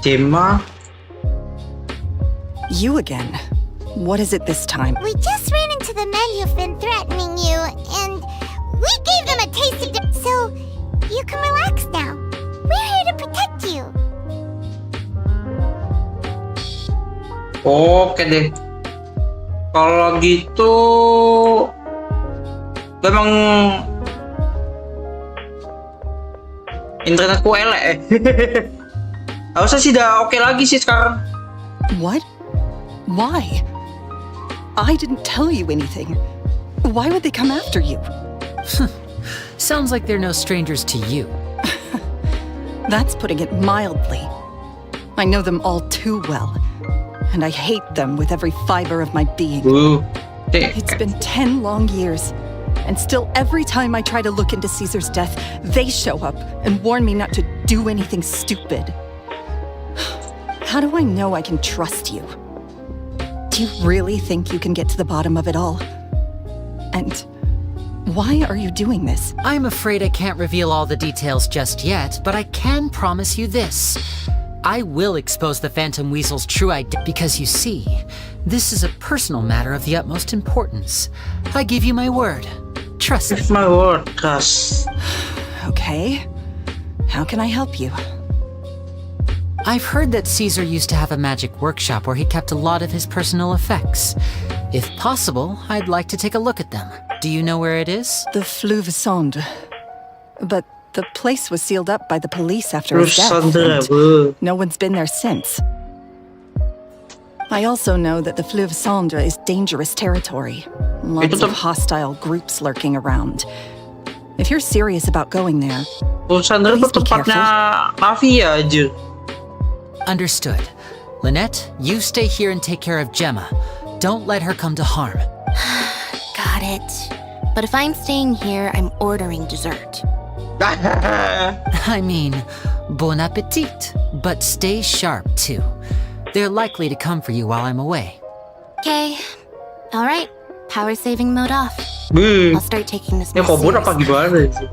Gemma? You again. What is it this time? We just ran into the men who've been threatening you, and we gave them a taste of it. So you can relax now. We're here to protect you. Oke deh. Kalau gitu memang internetku elek. Harusnya sih udah oke lagi sih sekarang. What? Why? I didn't tell you anything. Why would they come after you? Sounds like they're no strangers to you. That's putting it mildly. I know them all too well, and I hate them with every fiber of my being. It's been 10 long years, and still every time I try to look into Caesar's death, they show up and warn me not to do anything stupid. How do I know I can trust you? Do you really think you can get to the bottom of it all? And why are you doing this? I'm afraid I can't reveal all the details just yet, but I can promise you this. I will expose the Phantom Weasel's true identity because, you see, this is a personal matter of the utmost importance. I give you my word. Trust me. Give my word, trust. Okay. How can I help you? I've heard that Caesar used to have a magic workshop where he kept a lot of his personal effects. If possible, I'd like to take a look at them. Do you know where it is? The Fleuve Sonde. But the place was sealed up by the police after his death, and no one's been there since. I also know that the Fleuve Sonde is dangerous territory. Lots of hostile groups lurking around. If you're serious about going there, Sandra please tuh be careful. tempatnya mafia aja. Understood. Lynette, you stay here and take care of Gemma. Don't let her come to harm. Got it. But if I'm staying here, I'm ordering dessert. I mean, bon appetit. But stay sharp, too. They're likely to come for you while I'm away. Okay. All right. Power saving mode off. Beuh. I'll start taking this Ini more kabur apa seriously. gimana sih?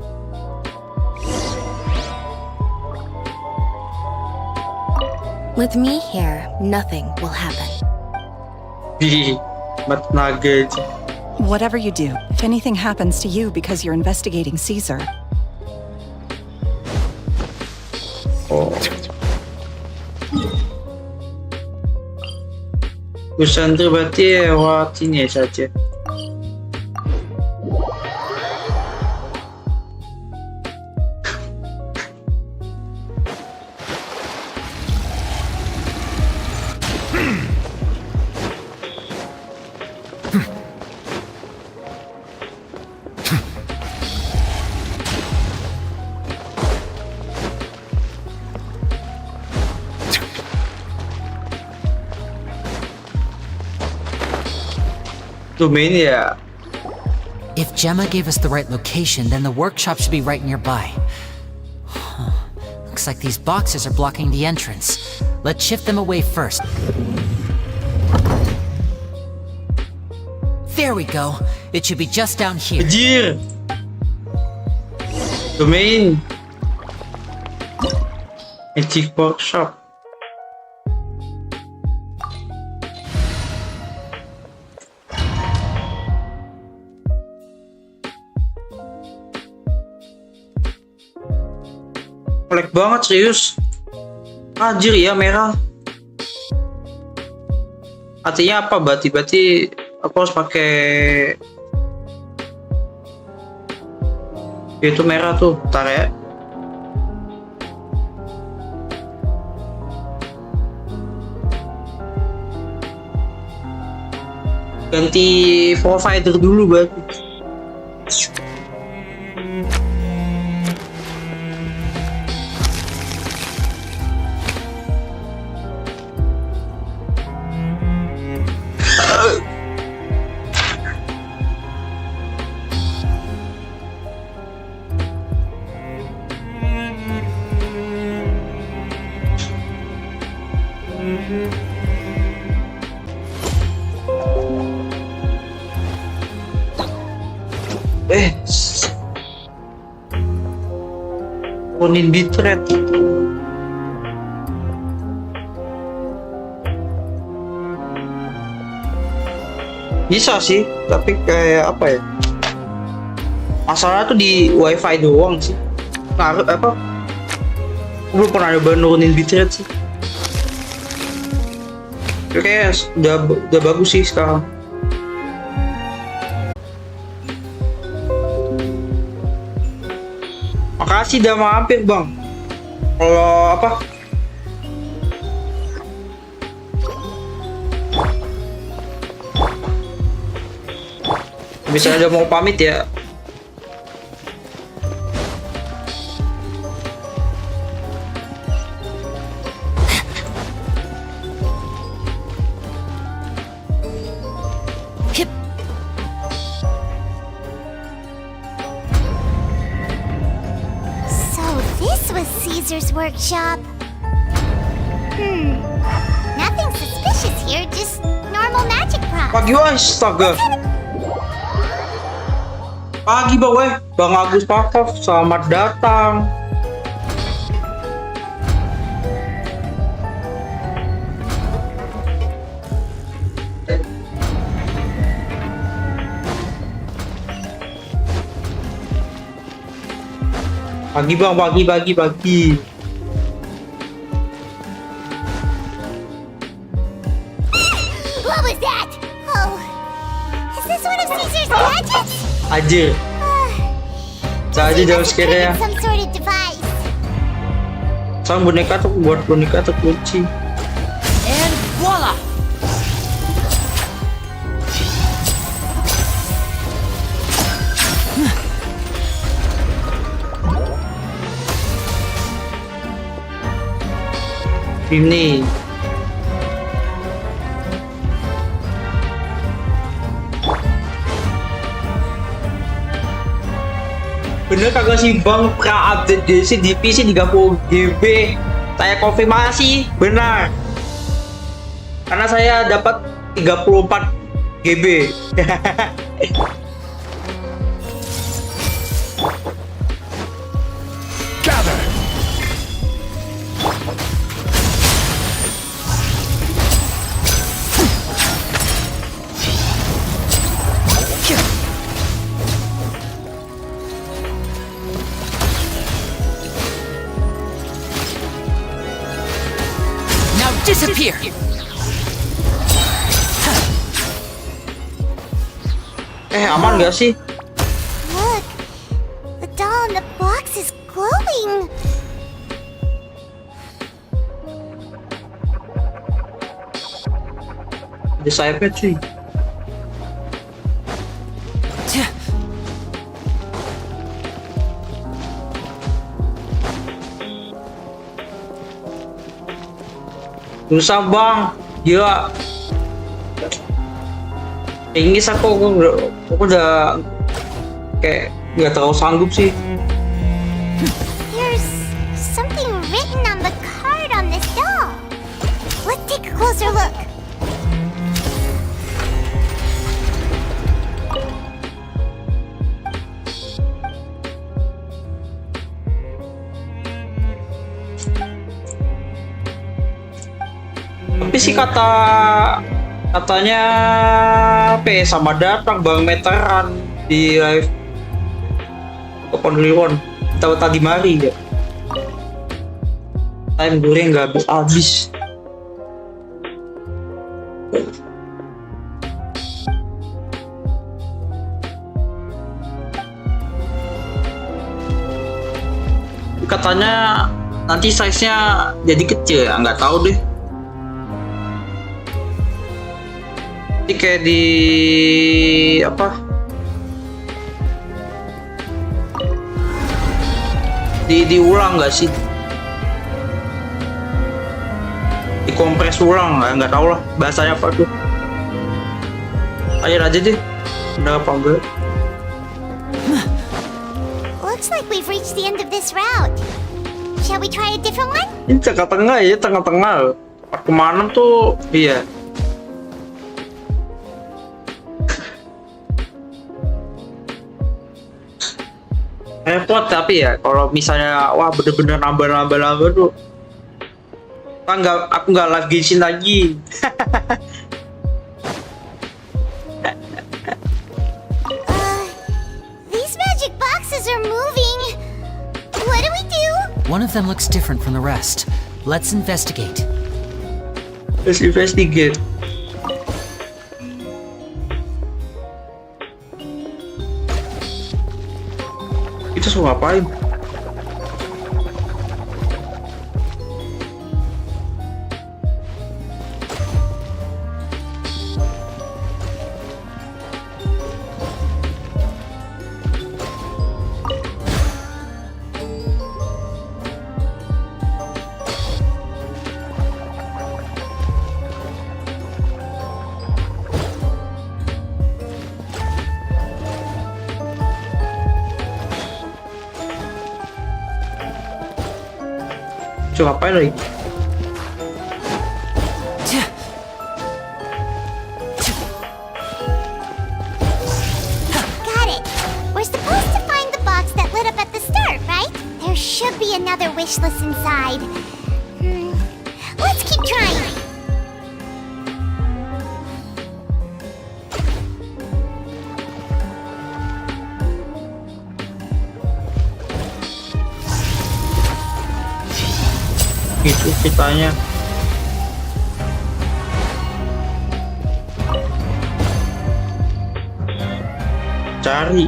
With me here, nothing will happen. Ih, mat naga aja. whatever you do, if anything happens to you because you're investigating Caesar, Sandra berarti lewat sini saja. Domain ya. If Gemma gave us the right location, then the workshop should be right nearby. Looks like these boxes are blocking the entrance. Let's shift them away first. There we go. It should be just down here. Anjir. Domain. Magic workshop. Pelek banget serius. Anjir ya merah. Artinya apa berarti aku harus pakai itu merah tuh, bentar ya. Ganti provider dulu berarti. Ponin bitrate. Bisa sih, tapi kayak apa ya? Masalah tuh di wifi doang sih. Ngaruh apa? Aku belum pernah nyoba nurunin bitrate sih. Oke, udah bagus sih sekarang. Makasih udah mampir bang. Kalau apa? Misalnya udah mau pamit ya. Caesar's workshop. Nothing suspicious here, just normal magic props. Pagi weh, astaga. Pagi ba weh, Bang Agus Pakov, selamat datang. Pagi bang, pagi. What was that? Oh, is this one of Caesar's gadgets? Aja. Aja jauh sekali ya. Some sort of device. Sang boneka tuh buat boneka terkunci. And voila! Ini bener kagak sih bang, pra-update Genshin di PC 30 GB. Saya konfirmasi benar karena saya dapat 34 GB. Disappear! Aman gak sih? Look, the doll in the box is glowing. Ada sayapnya cuy. Susah bang, gila. Inggris aku udah kayak nggak terlalu sanggup sih. There's something written on the card on this doll. Let's take a closer look. Tapi sih katanya sama datang bang meteran di live kleponkliwonyt tahu tadi mari ya. Time goreng nggak habis. Katanya nanti size-nya jadi kecil ya, nggak tahu deh. Ini kayak diulang nggak sih? Dikompres ulang nggak tahu lah bahasanya apa tuh. Ayo aja deh, udah apa enggak? Looks like we've reached the end of this route. Shall we try a different one? Ini tengah-tengah ya, tengah-tengah. Part kemana tuh? Iya. Repot tapi ya kalau misalnya wah bener-bener nambah tuh aku nggak live Genshin lagi. These magic boxes are moving. What do we do? One of them looks different from the rest. Let's investigate. Let's investigate. Kita suruh ngapain? Itu ngapain lagi? Got it. We're supposed to find the box that lit up at the start, right? There should be another wish list inside. Let's keep trying. Itu ceritanya. Cari.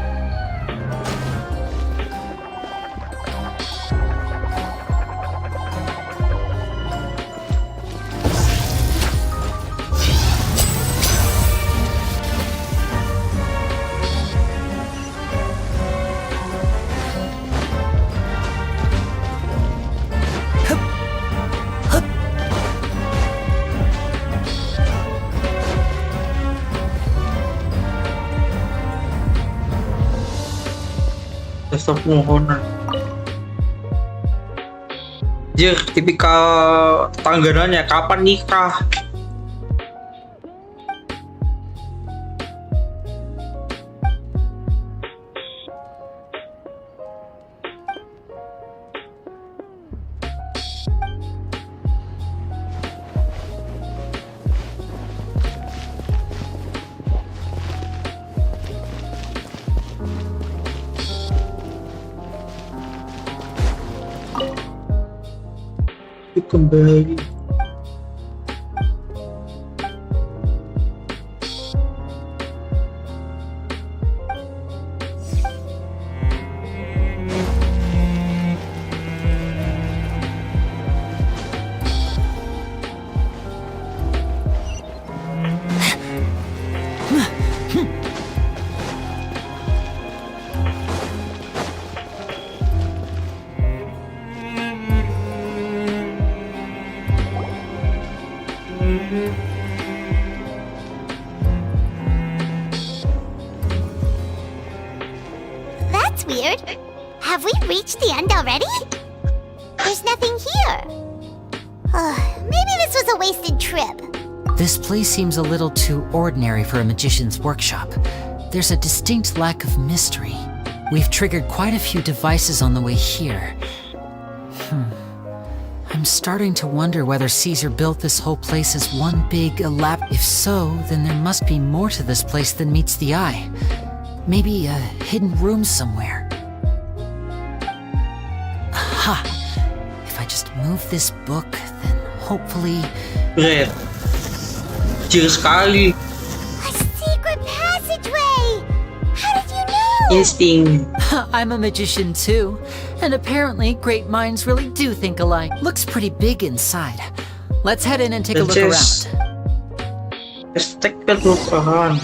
Dasar permohonan. Jir, tipikal tanggalannya kapan nikah? Kembali. That's weird. Have we reached the end already? There's nothing here. Maybe this was a wasted trip. This place seems a little too ordinary for a magician's workshop. There's a distinct lack of mystery. We've triggered quite a few devices on the way here. I'm starting to wonder whether Caesar built this whole place as one big If so, then there must be more to this place than meets the eye. Maybe a hidden room somewhere. Aha! If I just move this book, then hopefully... Red. Kecil sekali. A secret passageway! How did you know? Insting. I'm a magician too, and apparently great minds really do think alike. Looks pretty big inside. Let's head in and take a look around. Hashtag kelupahan.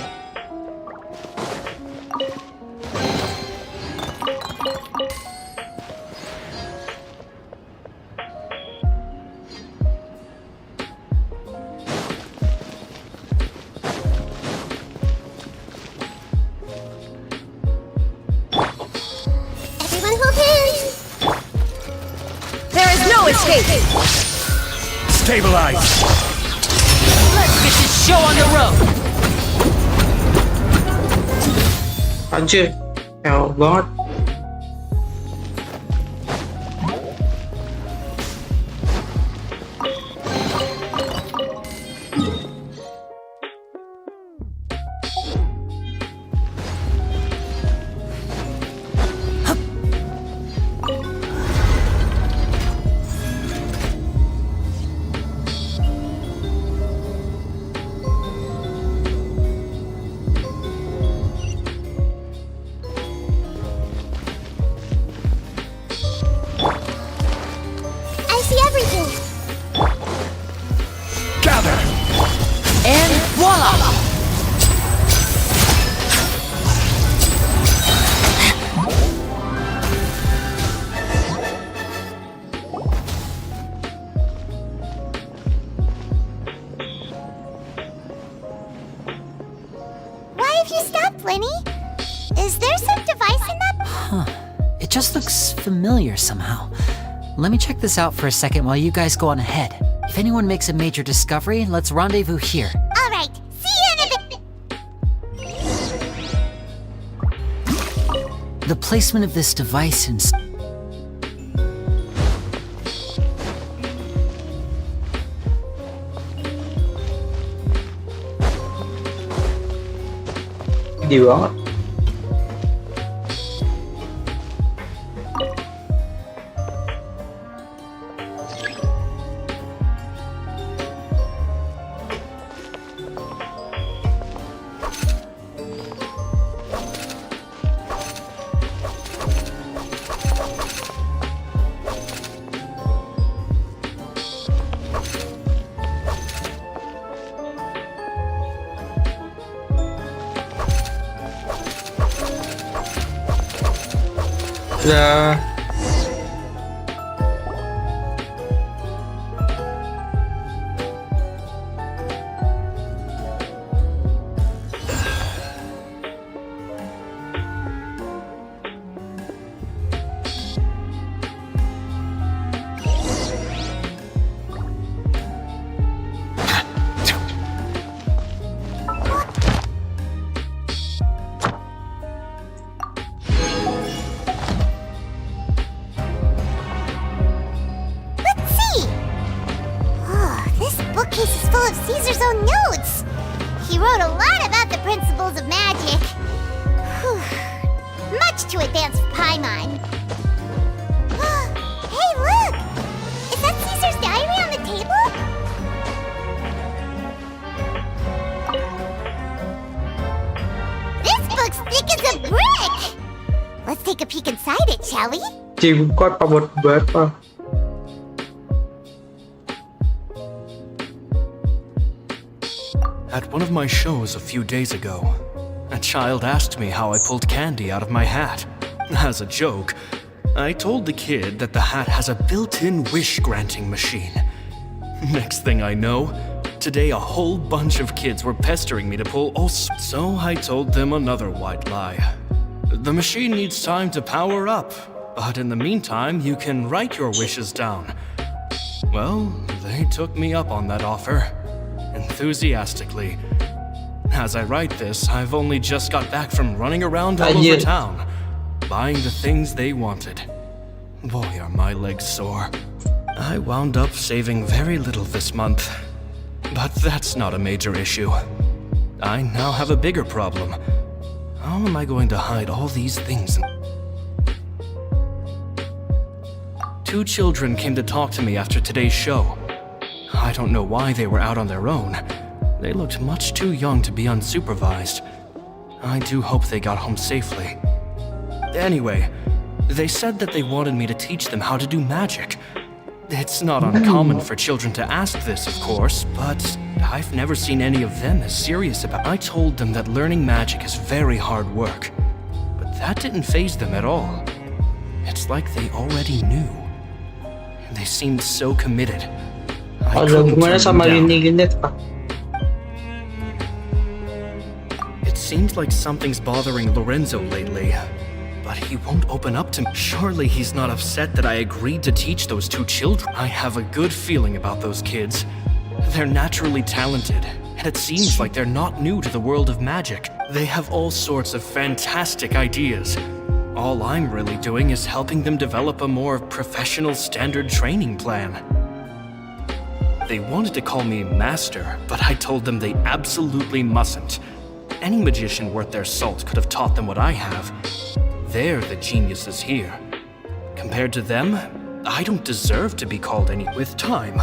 Everyone hold hands! There is no escape! Stabilize! Let's get this show on the road! Anjir, hell banget. I see everything! Gather! And voila! Why have you stopped, Lyney? Is there some device in that? It just looks familiar somehow. let me check this out for a second while you guys go on ahead. If anyone makes a major discovery, let's rendezvous here. All right, see you in a bit. The placement of this device in... Gede banget. Udah. Let's see. Oh, this bookcase is full of Caesar's own notes. He wrote a lot about the principles of magic. Whew. Much too advanced for Paimon. Hey, look! Is that Caesar's diary on the table? This book's thick as a brick! Let's take a peek inside it, shall we? Dibuka apa buat bapak? At one of my shows a few days ago, a child asked me how I pulled candy out of my hat. As a joke, I told the kid that the hat has a built-in wish-granting machine. Next thing I know, today a whole bunch of kids were pestering me to pull so I told them another white lie. The machine needs time to power up, but in the meantime, you can write your wishes down. Well, they took me up on that offer, enthusiastically. As I write this, I've only just got back from running around all over town, buying the things they wanted. Boy, are my legs sore. I wound up saving very little this month, but that's not a major issue. I now have a bigger problem. How am I going to hide all these things? Two children came to talk to me after today's show. I don't know why they were out on their own. They looked much too young to be unsupervised. I do hope they got home safely. Anyway, they said that they wanted me to teach them how to do magic. It's not uncommon for children to ask this, of course, but I've never seen any of them as serious about it. I told them that learning magic is very hard work, but that didn't faze them at all. It's like they already knew. They seemed so committed. I couldn't turn them down. It seems like something's bothering Lorenzo lately, but he won't open up to me. Surely he's not upset that I agreed to teach those two children. I have a good feeling about those kids. They're naturally talented, and it seems like they're not new to the world of magic. They have all sorts of fantastic ideas. All I'm really doing is helping them develop a more professional standard training plan. They wanted to call me Master, but I told them they absolutely mustn't. Any magician worth their salt could have taught them what I have. They're the geniuses here. Compared to them, I don't deserve to be called any. With time,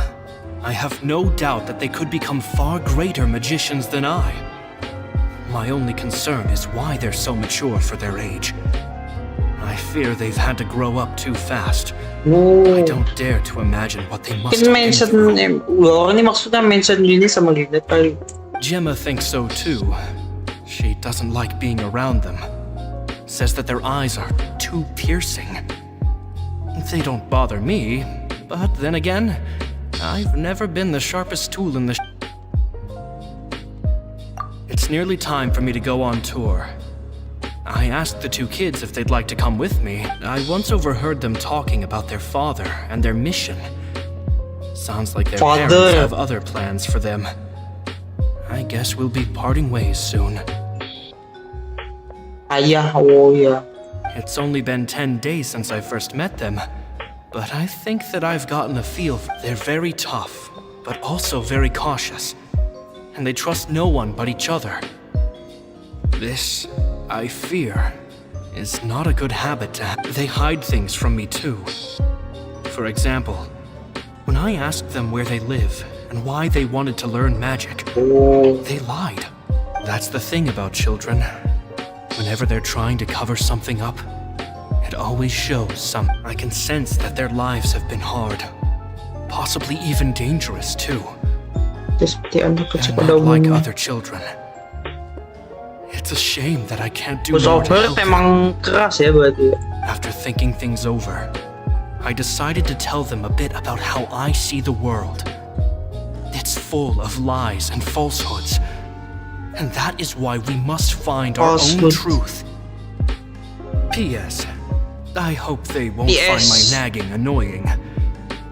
I have no doubt that they could become far greater magicians than I. My only concern is why they're so mature for their age. I fear they've had to grow up too fast. I don't dare to imagine what they must have been through. Gemma thinks so too. She doesn't like being around them. Says that their eyes are too piercing. They don't bother me, but then again, I've never been the sharpest tool in the It's nearly time for me to go on tour. I asked the two kids if they'd like to come with me. I once overheard them talking about their father and their mission. Sounds like their parents have other plans for them. I guess we'll be parting ways soon. Ayah, oh yeah. It's only been 10 days since I first met them, but I think that I've gotten a feel. They're very tough, but also very cautious, and they trust no one but each other. This, I fear, is not a good habit to have. They hide things from me too. For example, when I asked them where they live and why they wanted to learn magic, they lied. That's the thing about children. Whenever they're trying to cover something up, it always shows some. I can sense that their lives have been hard, possibly even dangerous too. And not like other children. It's a shame that I can't do more to help emang keras ya berarti. After thinking things over, I decided to tell them a bit about how I see the world. It's full of lies and falsehoods. And that is why we must find our own truth. P.S. I hope they won't find my nagging annoying.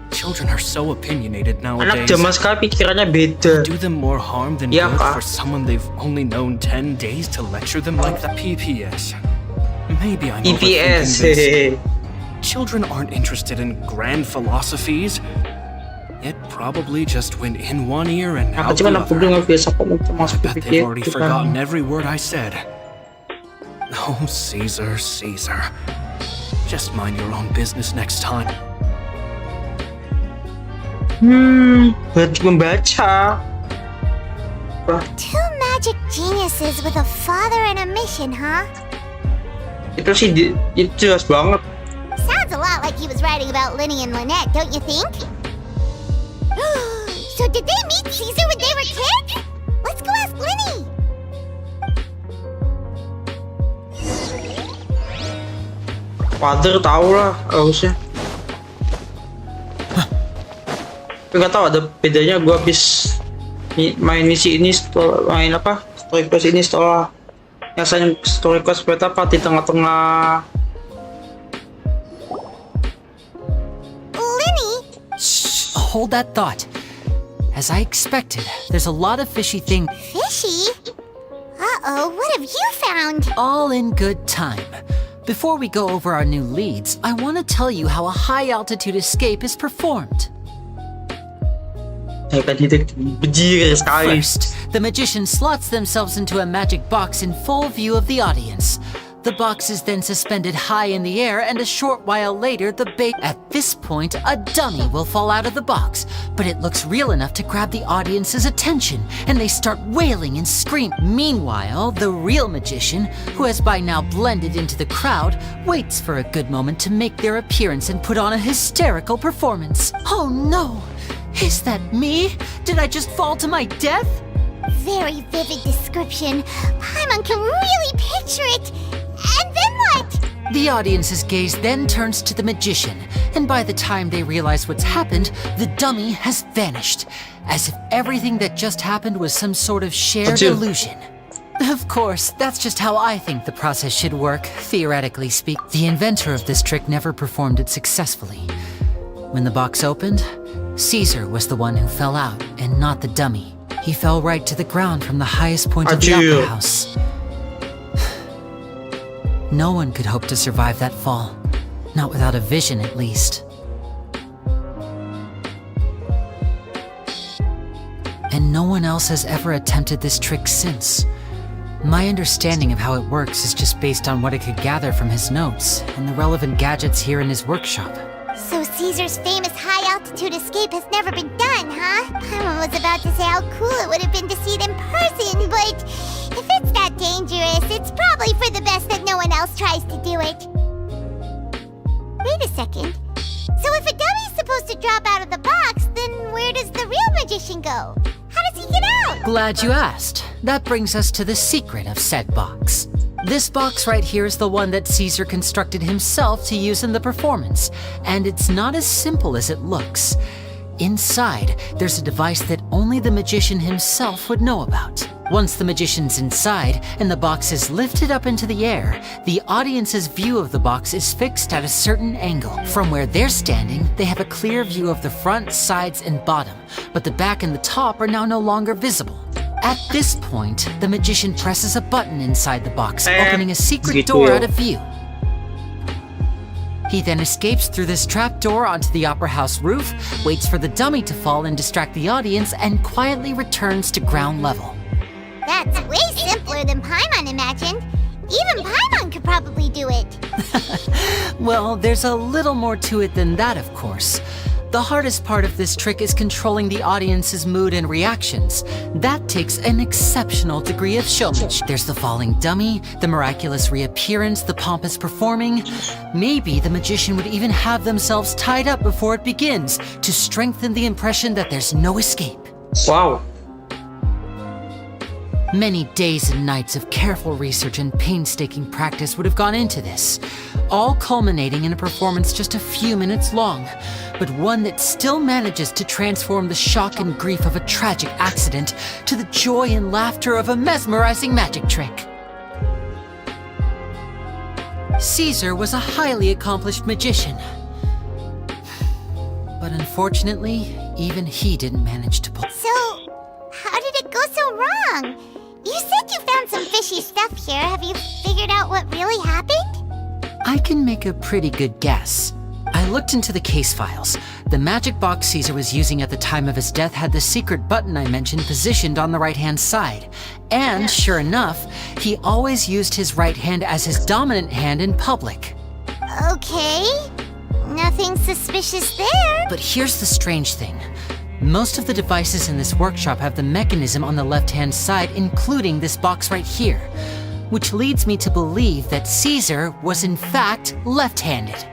Children are so opinionated nowadays. Anak zaman sekarang pikirannya beda. Do them more harm than good for someone they've only known 10 days to lecture them like that. P.P.S. Maybe I'm overthinking this. Children aren't interested in grand philosophies. It probably just went in one ear and out the other. I bet they've already forgotten every word I said. Oh, Caesar, Caesar. Just mind your own business next time. Berarti membaca. Two magic geniuses with a father and a mission, huh? Itu sih itu jelas banget. Sounds a lot like he was writing about Lyney and Lynette, don't you think? So did they meet Caesar when they were kids? Let's go ask Lyney. Father tahu lah harusnya. Tapi nggak tahu ada bedanya. Gue habis main misi ini setelah main apa story quest ini setelah nyelesain story quest apa di tengah-tengah. Lyney. Shh, hold that thought. As I expected, there's a lot of fishy things. Fishy? Uh-oh, what have you found? All in good time. Before we go over our new leads, I want to tell you how a high-altitude escape is performed. First, the magician slots themselves into a magic box in full view of the audience. The box is then suspended high in the air, and a short while later, At this point, a dummy will fall out of the box, but it looks real enough to grab the audience's attention, and they start wailing and screaming. Meanwhile, the real magician, who has by now blended into the crowd, waits for a good moment to make their appearance and put on a hysterical performance. Oh no! Is that me? Did I just fall to my death? Very vivid description. Paimon can really picture it. And then what? The audience's gaze then turns to the magician, and by the time they realize what's happened, the dummy has vanished, as if everything that just happened was some sort of shared illusion. Of course, that's just how I think the process should work, theoretically speaking. The inventor of this trick never performed it successfully. When the box opened, Caesar was the one who fell out, and not the dummy. He fell right to the ground from the highest point of the opera house. No one could hope to survive that fall. Not without a vision, at least. And no one else has ever attempted this trick since. My understanding of how it works is just based on what I could gather from his notes and the relevant gadgets here in his workshop. So Caesar's famous high-altitude escape has never been done, huh? Paimon was about to say how cool it would have been to see it in person, but if it's that dangerous, it's probably for the best that no one else tries to do it. Wait a second. So if a dummy's supposed to drop out of the box, then where does the real magician go? How does he get out? Glad you asked. That brings us to the secret of said box. This box right here is the one that Caesar constructed himself to use in the performance, and it's not as simple as it looks. Inside, there's a device that only the magician himself would know about. Once the magician's inside and the box is lifted up into the air, the audience's view of the box is fixed at a certain angle. From where they're standing, they have a clear view of the front, sides, and bottom, but the back and the top are now no longer visible. At this point, the magician presses a button inside the box, opening a secret door out of view. He then escapes through this trap door onto the opera house roof, waits for the dummy to fall and distract the audience, and quietly returns to ground level. That's way simpler than Paimon imagined. Even Paimon could probably do it. Well, there's a little more to it than that, of course. The hardest part of this trick is controlling the audience's mood and reactions. That takes an exceptional degree of showmanship. There's the falling dummy, the miraculous reappearance, the pompous performing. Maybe the magician would even have themselves tied up before it begins to strengthen the impression that there's no escape. Wow. Many days and nights of careful research and painstaking practice would have gone into this, all culminating in a performance just a few minutes long, but one that still manages to transform the shock and grief of a tragic accident to the joy and laughter of a mesmerizing magic trick. Caesar was a highly accomplished magician, but unfortunately, even he didn't manage to pull. So, how did it go so wrong? You said you found some fishy stuff here. Have you figured out what really happened? I can make a pretty good guess. I looked into the case files. The magic box Caesar was using at the time of his death had the secret button I mentioned positioned on the right-hand side. And sure enough, he always used his right hand as his dominant hand in public. Okay. Nothing suspicious there. But here's the strange thing. Most of the devices in this workshop have the mechanism on the left-hand side, including this box right here, which leads me to believe that Caesar was in fact left-handed.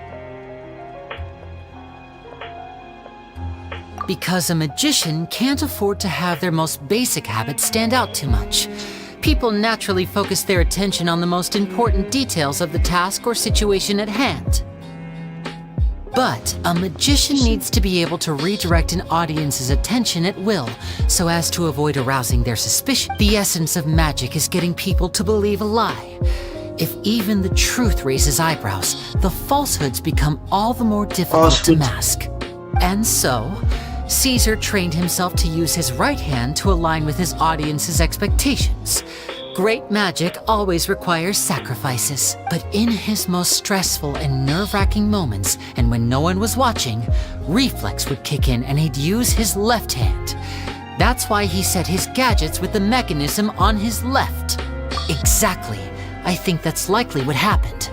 Because a magician can't afford to have their most basic habits stand out too much. People naturally focus their attention on the most important details of the task or situation at hand. But a magician needs to be able to redirect an audience's attention at will, so as to avoid arousing their suspicion. The essence of magic is getting people to believe a lie. If even the truth raises eyebrows, the falsehoods become all the more difficult to mask. And so, Caesar trained himself to use his right hand to align with his audience's expectations. Great magic always requires sacrifices, but in his most stressful and nerve-wracking moments, and when no one was watching, reflex would kick in and he'd use his left hand. That's why he set his gadgets with the mechanism on his left. Exactly. I think that's likely what happened.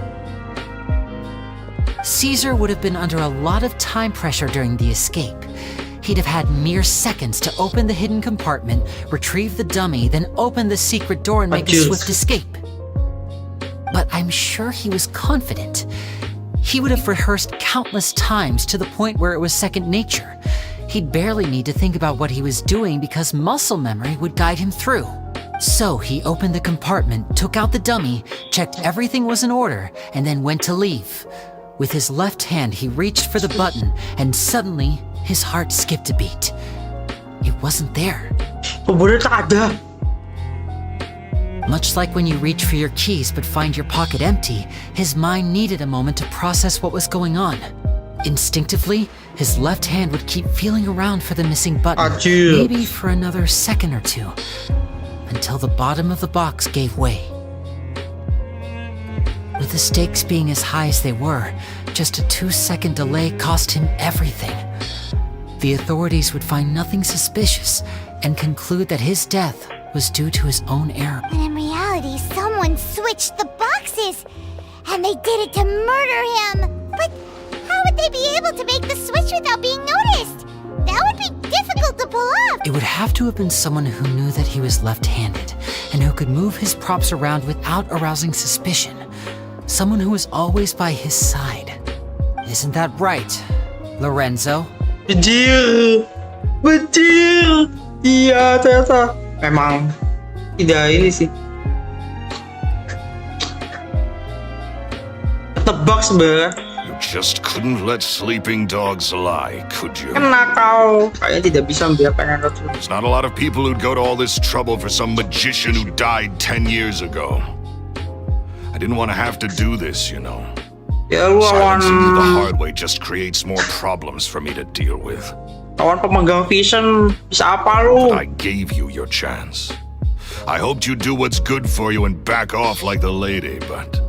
Caesar would have been under a lot of time pressure during the escape. He'd have had mere seconds to open the hidden compartment, retrieve the dummy, then open the secret door and make a swift escape. But I'm sure he was confident. He would have rehearsed countless times to the point where it was second nature. He'd barely need to think about what he was doing because muscle memory would guide him through. So he opened the compartment, took out the dummy, checked everything was in order, and then went to leave. With his left hand, he reached for the button, and suddenly, his heart skipped a beat. It wasn't there. Much like when you reach for your keys but find your pocket empty, his mind needed a moment to process what was going on. Instinctively, his left hand would keep feeling around for the missing button, maybe for another second or two, until the bottom of the box gave way. With the stakes being as high as they were, just a 2-second delay cost him everything. The authorities would find nothing suspicious and conclude that his death was due to his own error. When in reality, someone switched the boxes, and they did it to murder him. But how would they be able to make the switch without being noticed? That would be difficult to pull off. It would have to have been someone who knew that he was left-handed and who could move his props around without arousing suspicion. Someone who was always by his side. Isn't that right, Lorenzo? Betul, iya ternyata memang tidak ini sih. Tebak sebenarnya. You just couldn't let sleeping dogs lie, could you? Kena kau. Kayaknya tidak bisa membiarkan anak itu. There's not a lot of people who'd go to all this trouble for some magician who died 10 years ago. I didn't want to have to do this, you know. Ya lu lawan Silencing you the hard way just creates more problems for me to deal with. pemegang vision bisa apa lu? But I gave you your chance. I hoped you'd do what's good for you and back off like the lady, but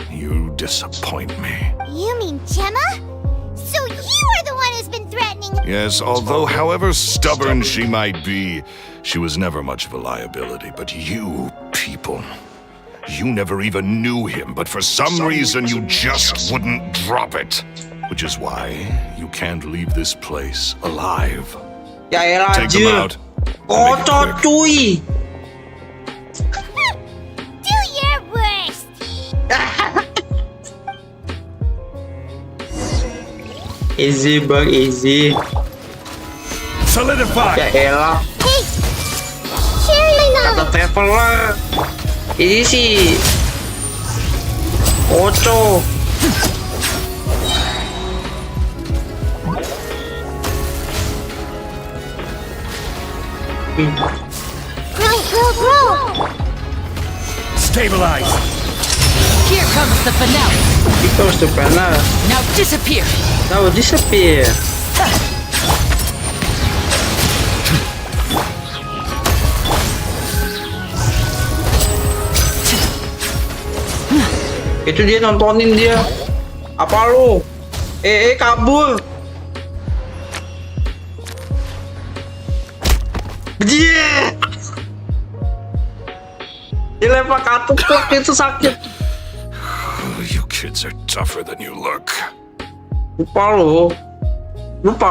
you disappoint me. You mean Gemma? So you are the one who's been threatening. Yes, although however stubborn she might be, she was never much of a liability. But you people, you never even knew him, but for some reason you just wouldn't drop it. Which is why you can't leave this place alive. Ya elah Take them anjir. out. Kocok cuy. Do your worst. Easy bang, easy. Solidify. Ya elah. Hey, surely Kata not. traveler. Ini sih. Kocok. Grow. Stabilize. Here comes the finale. It goes to Banner. Now disappear. Now disappear. Itu dia nontonin dia. Apa lu? Kabur. Dia. Dia lempar kartu klak itu sakit. You kids are tougher than you look. Lupa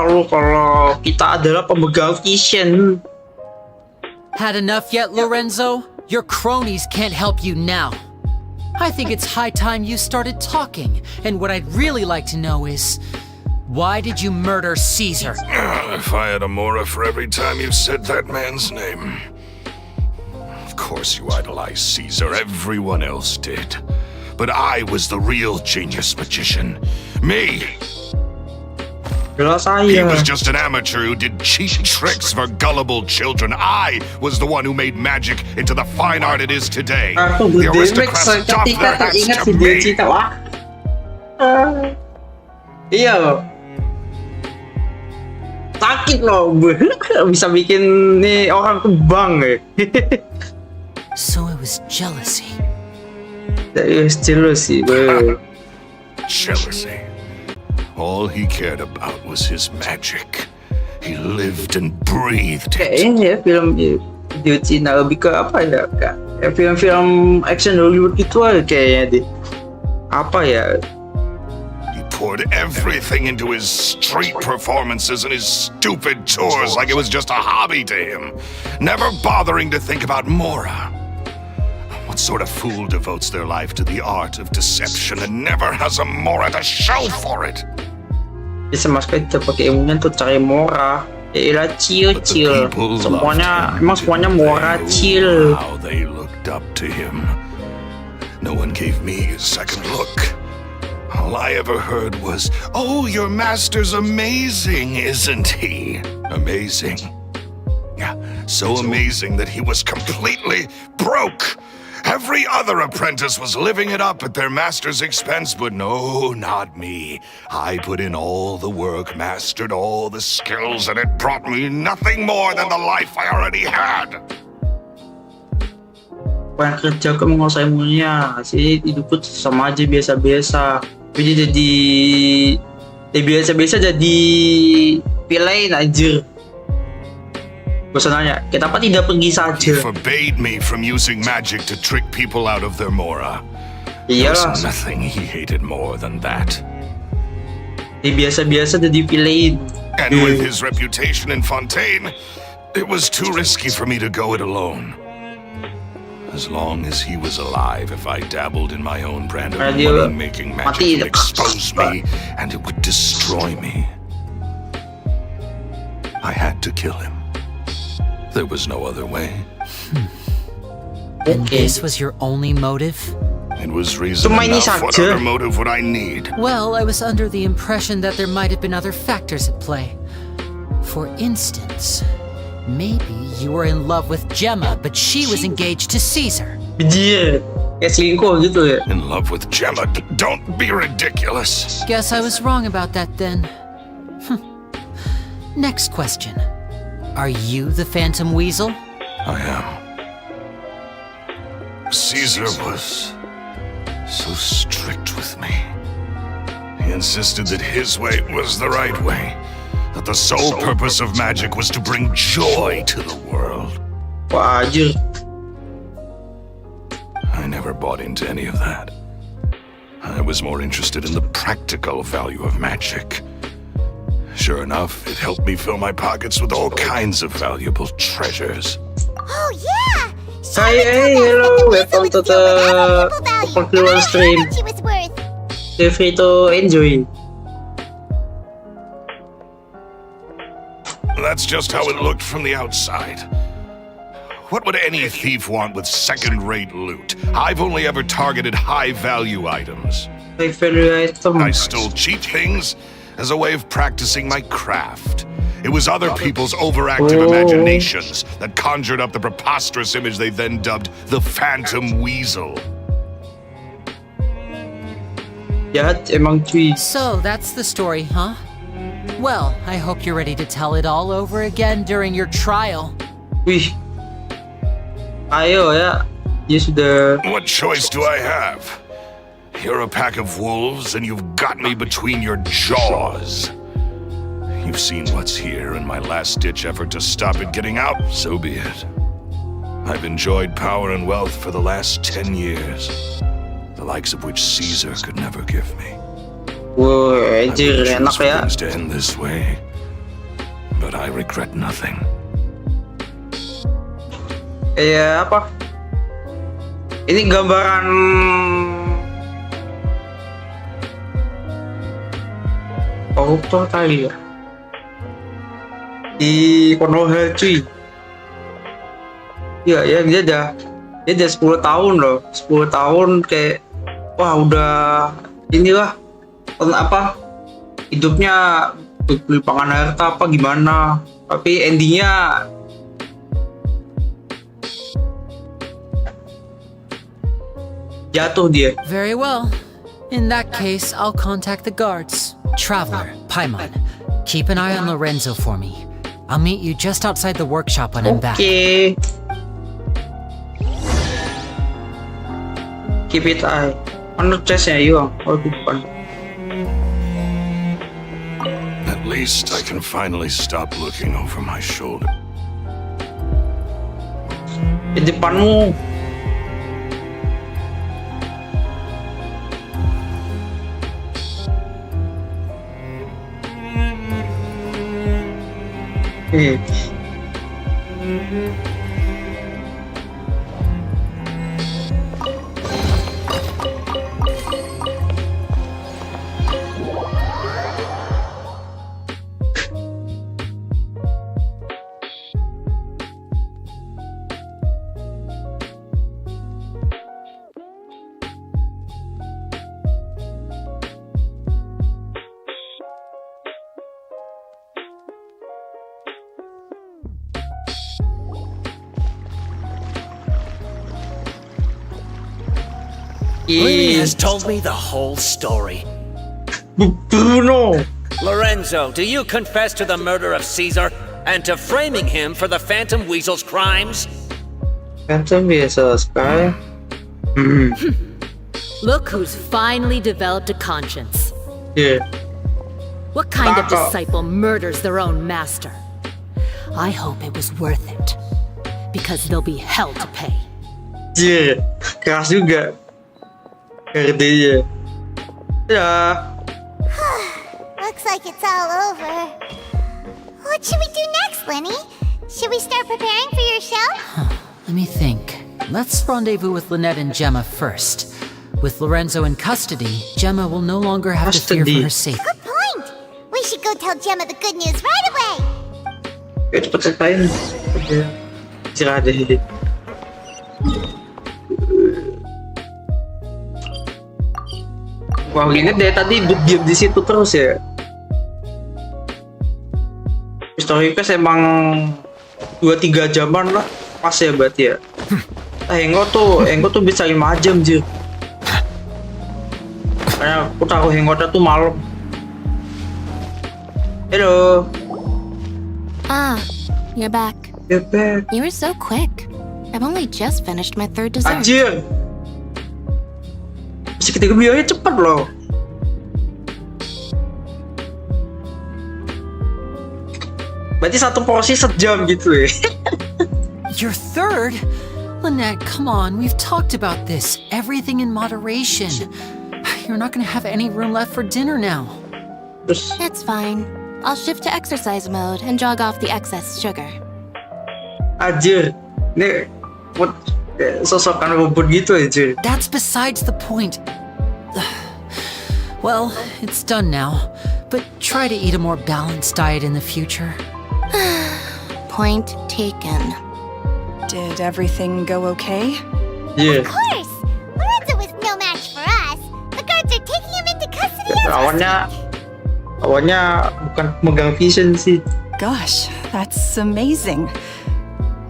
lu kalau kita adalah pemegang vision. Had enough yet, Lorenzo? Your cronies can't help you now. I think it's high time you started talking, and what I'd really like to know is, why did you murder Caesar? If I had a Mora for every time you said that man's name. Of course you idolized Caesar, everyone else did. But I was the real genius magician. Me! Jelas He saya. was just an amateur who did cheap tricks for gullible children. I was the one who made magic into the fine art it is today. Aku The berdemik aristocrats doffed seketika their hats teringat to si dia me. cerita wah. Iya loh. Sakit loh, bisa bikin nih orang kebang ya. So it was jealousy. That is jealousy, bro. Jealousy. All he cared about was his magic. He lived and breathed it. Kayaknya ya film video Cina lebih ke apa ya kak? Ya, film-film action Hollywood gitu aja kayaknya deh. Apa ya? He poured everything into his street performances and his stupid tours like it was just a hobby to him, never bothering to think about Mora. What sort of fool devotes their life to the art of deception and never has a Mora to show for it? Bisa masuk kita pakai ilmunya tuh cari Mora. Ya chill. Semuanya emang semuanya Mora chill. How they looked up to him. No one gave me a second look. All I ever heard was, "Oh, your master's amazing, isn't he?" Amazing. Yeah, so amazing that he was completely broke. Every other apprentice was living it up at their master's expense, but no, not me. I put in all the work, mastered all the skills, and it brought me nothing more than the life I already had. Yang kerja ke menguasai ilmunya sih hidupku sama aja biasa-biasa. Tapi dia jadi biasa-biasa jadi villain anjir. Gua nanya, kenapa tidak pergi He saja? forbade me from using magic to trick people out of their Mora. There Iyalah, was nothing he hated more than that. dia biasa-biasa jadi villain. And with his reputation in Fontaine, it was too risky for me to go it alone. As long as he was alive, if I dabbled in my own brand of money-making magic, it would expose me and it would destroy me. I had to kill him. There was no other way. And this was your only motive? It was reason Cuma ini enough. What saja. other motive would I need? Well, I was under the impression that there might have been other factors at play. For instance, maybe you were in love with Gemma, but she was engaged to Caesar. Dia kayak selingkuh gitu ya. In love with Gemma? Don't be ridiculous. Guess I was wrong about that then. Next question. Are you the Phantom Weasel? I am. Caesar was so strict with me. He insisted that his way was the right way, that the sole purpose of magic was to bring joy to the world. Wah, anjir. I never bought into any of that. I was more interested in the practical value of magic. Sure enough, it helped me fill my pockets with all kinds of valuable treasures. Oh, yeah! Hey, hello, welcome to the Kleponkliwonyt stream. She was worth. Feel free to enjoy. That's just how it looked from the outside. What would any thief want with second-rate loot? I've only ever targeted high-value items. High value item. I stole cheap things as a way of practicing my craft. It was other people's overactive imaginations that conjured up the preposterous image they then dubbed the Phantom Weasel. Jahat emang cuy. So that's the story, huh? Well, I hope you're ready to tell it all over again during your trial. Wih. Ayo ya. Dia sudah. What choice do I have? You're a pack of wolves and you've got me between your jaws. You've seen what's here in my last-ditch effort to stop it getting out, so be it. I've enjoyed power and wealth for the last 10 years, the likes of which Caesar could never give me. Wah, I anjir, would choose enak for ya. things to end this way, but I regret nothing. Kayak apa? Ini gambaran koruptor kali ya. Di Konoha cuy. Iya ya, dia udah 10 tahun loh. 10 tahun kayak wah udah inilah apa hidupnya beli pangan harta apa gimana, tapi endingnya jatuh dia. Very well. In that case, I'll contact the guards. Traveler, Paimon, keep an eye on Lorenzo for me. I'll meet you just outside the workshop when I'm back. Oke. Keep it eye. Mana chestnya yuk? Oh bukan. At least I can finally stop looking over my shoulder. Di depanmu. Lyney has told me the whole story. Bruno. Lorenzo, do you confess to the murder of Caesar and to framing him for the Phantom Weasel's crimes? Phantom Weasel Sky. Look who's finally developed a conscience. Yeah. What kind of Back up. disciple murders their own master? I hope it was worth it. Because there'll be hell to pay. Yeah. Keras juga. Kerjanya. Ya. Looks like it's all over. What should we do next, Lyney? Should we start preparing for your show? Let me think. Let's rendezvous with Lynette and Gemma first. With Lorenzo in custody, Gemma will no longer have to fear for her safety. Good point. We should go tell Gemma the good news right away. Yuk cepet ceritain. Istirahat deh. Wah, inget deh tadi diam di situ terus ya. Story Quest emang 2-3 jaman lah pas ya berarti ya. Hangout tuh bisa 5 jam Jir. Karena aku taruh hangoutnya tuh malam. Hello. Ah, you're back. You're back. You were so quick. I've only just finished my third dessert. Anjir. Si ketiga beliaunya cepet loh. Berarti satu porsi sejam gitu ya. Your third? Lynette, come on, we've talked about this. Everything in moderation. You're not gonna have any room left for dinner now. Terus It's fine. I'll shift to exercise mode and jog off the excess sugar. anjir. Nih sosokan robot gitu anjir. That's besides the point. Well, it's done now, but try to eat a more balanced diet in the future. Point taken. Did everything go okay? Iya. Of course! Lorenzo was no match for us. The guards are taking him into custody as Awalnya bukan megang vision sih. Gosh, that's amazing.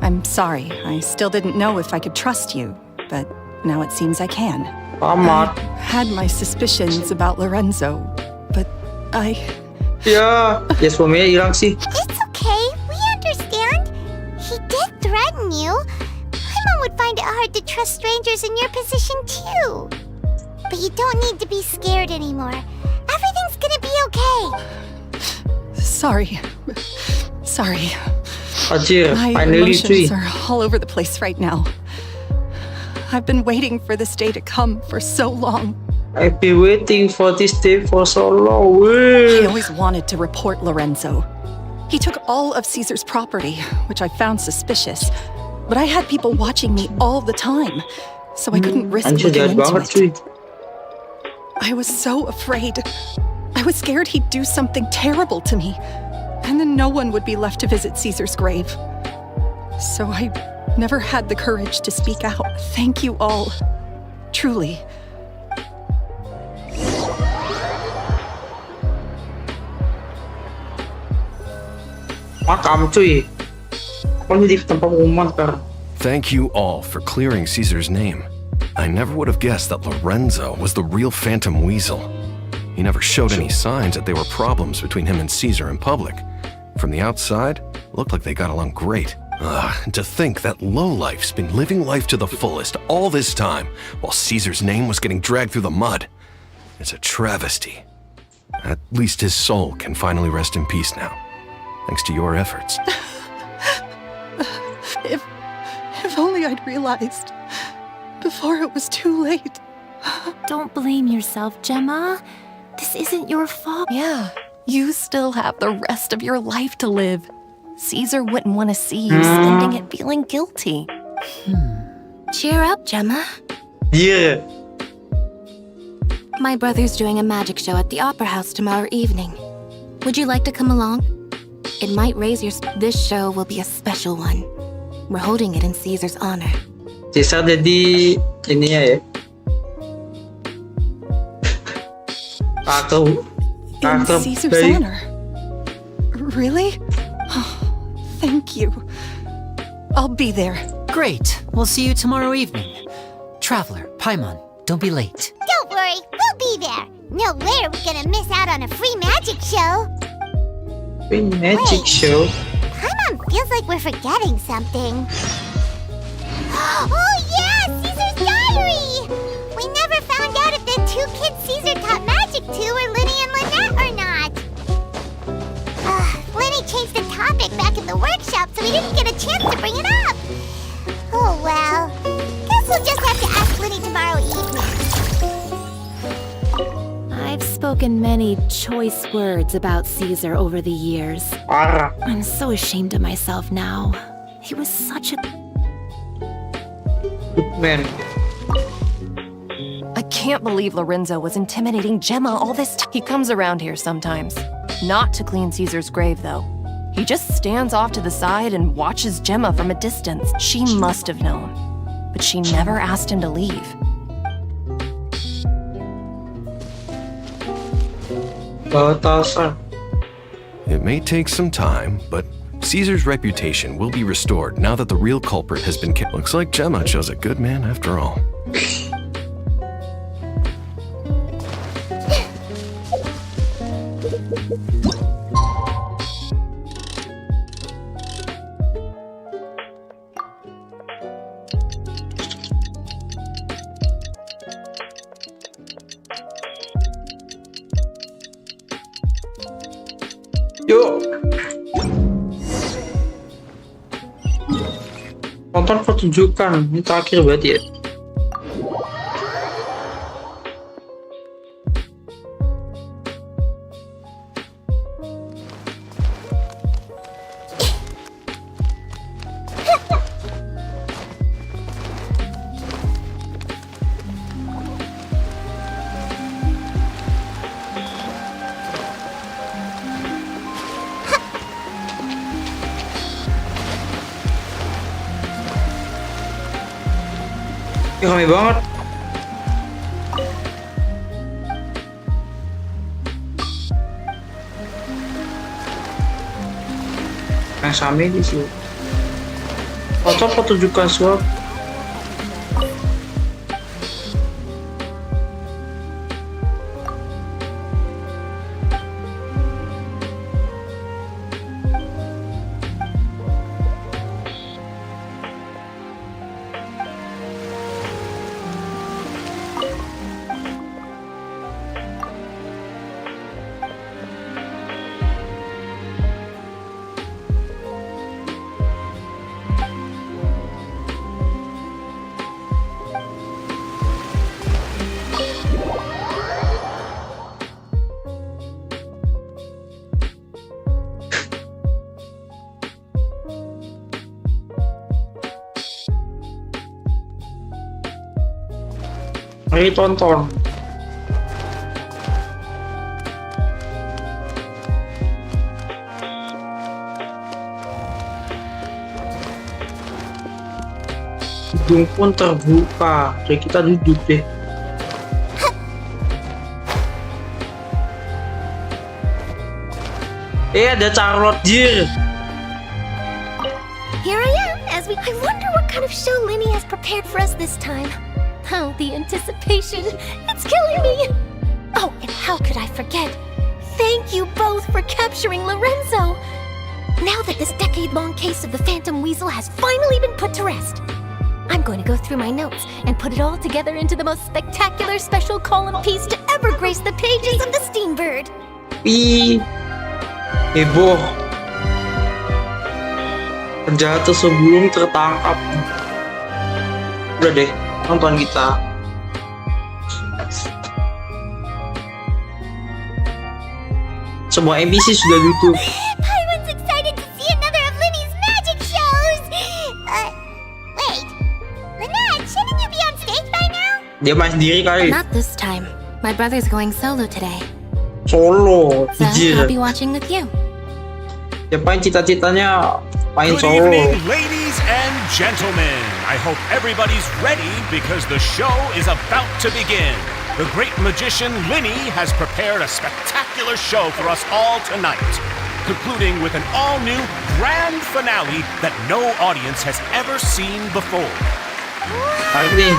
I'm sorry, I still didn't know if I could trust you, but now it seems I can. Amat. Had my suspicions about Lorenzo, but Ya suaminya hilang sih. It's okay. We understand. He did threaten you. My mom would find it hard to trust strangers in your position too. But you don't need to be scared anymore. Everything's gonna be okay. sorry. Anjir, My finally cuy. emotions are all over the place right now. I've been waiting for this day to come for so long. I've been waiting for this day for so long. I Weh. always wanted to report Lorenzo. He took all of Caesar's property, which I found suspicious. But I had people watching me all the time, so I couldn't risk Anjir, looking jahat banget into cuy. it. I was so afraid. I was scared he'd do something terrible to me, and then no one would be left to visit Caesar's grave. So I never had the courage to speak out. Thank you all. Truly. Makam cuy. Aku jadi tempat pengumuman sekarang. Thank you all for clearing Caesar's name. I never would have guessed that Lorenzo was the real Phantom Weasel. He never showed any signs that there were problems between him and Caesar in public. From the outside, it looked like they got along great. And to think that lowlife's been living life to the fullest all this time, while Caesar's name was getting dragged through the mud. It's a travesty. At least his soul can finally rest in peace now, thanks to your efforts. If only I'd realized before it was too late. Don't blame yourself, Gemma. This isn't your fault. Yeah, you still have the rest of your life to live. Caesar wouldn't want to see you spending it feeling guilty. Cheer up, Gemma. Iya. My brother's doing a magic show at the Opera House tomorrow evening. Would you like to come along? It might raise your... This show will be a special one. We're holding it in Caesar's honor. Caesar jadi ininya ya. In Karakter Caesar's baik. honor? Really? Thank you. I'll be there. Great. We'll see you tomorrow evening. Traveler, Paimon, don't be late. Don't worry, we'll be there. No way are we gonna miss out on a free magic show. Magic Wait. show. Paimon feels like we're forgetting something. Oh yeah, Caesar's diary! We never found out if the two kids Caesar taught magic to were Lyney and Lynette or not. Lyney changed the topic back in the workshop, so we didn't get a chance to bring it up. Oh well. Guess we'll just have to ask Lyney tomorrow evening. I've spoken many choice words about Caesar over the years. Parah. I'm so ashamed of myself now. He was such a... Man. I can't believe Lorenzo was intimidating Gemma all this time. He comes around here sometimes. Not to clean Caesar's grave, though. He just stands off to the side and watches Gemma from a distance. She must have known. But she never asked him to leave. Batasan. It may take some time, but Caesar's reputation will be restored now that the real culprit has been killed. Looks like Gemma chose a good man after all. Yuk. Nonton pertunjukan. Ini terakhir berarti ya. Ya, rame banget. Yang sama di sini. Foto pertunjukan swap. Mari tonton. Gedung pun terbuka. Jadi kita duduk deh. Ada Charlotte Deer. Here I am, as we. I wonder what kind of show Lyney has prepared for us this time. Oh, the anticipation. It's killing me. Oh, and how could I forget? Thank you both for capturing Lorenzo. Now that this decade-long case of the Phantom Weasel has finally been put to rest, I'm going to go through my notes and put it all together into the most spectacular special column piece to ever grace the pages of the Steambird. Heboh. Penjahat sebelum tertangkap. Udah deh, nonton kita. Semua NPC sudah duduk. Everyone's excited to see another of Lyney's magic shows. Wait, Lynette, shouldn't you be on stage by now? Dia main sendiri kali. Not this time. My brother's going solo today. Solo, So anjir. I'll be watching with you. Dia main cita-citanya main Good solo. evening, ladies and gentlemen. I hope everybody's ready because the show is about to begin. The great magician Lyney has prepared a spectacular show for us all tonight, concluding with an all-new grand finale that no audience has ever seen before. Ini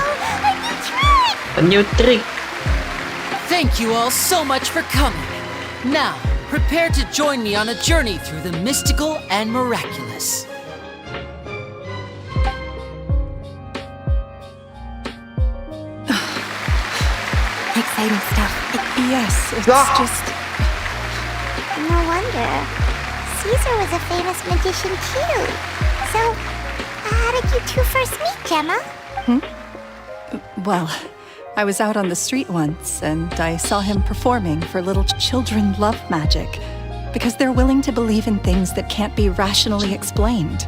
a new trick. Thank you all so much for coming. Now, prepare to join me on a journey through the mystical and miraculous. Exciting stuff. Yes, it's just... No wonder. Caesar was a famous magician too. So, how did you two first meet, Gemma? Well, I was out on the street once, and I saw him performing for little children love magic, because they're willing to believe in things that can't be rationally explained.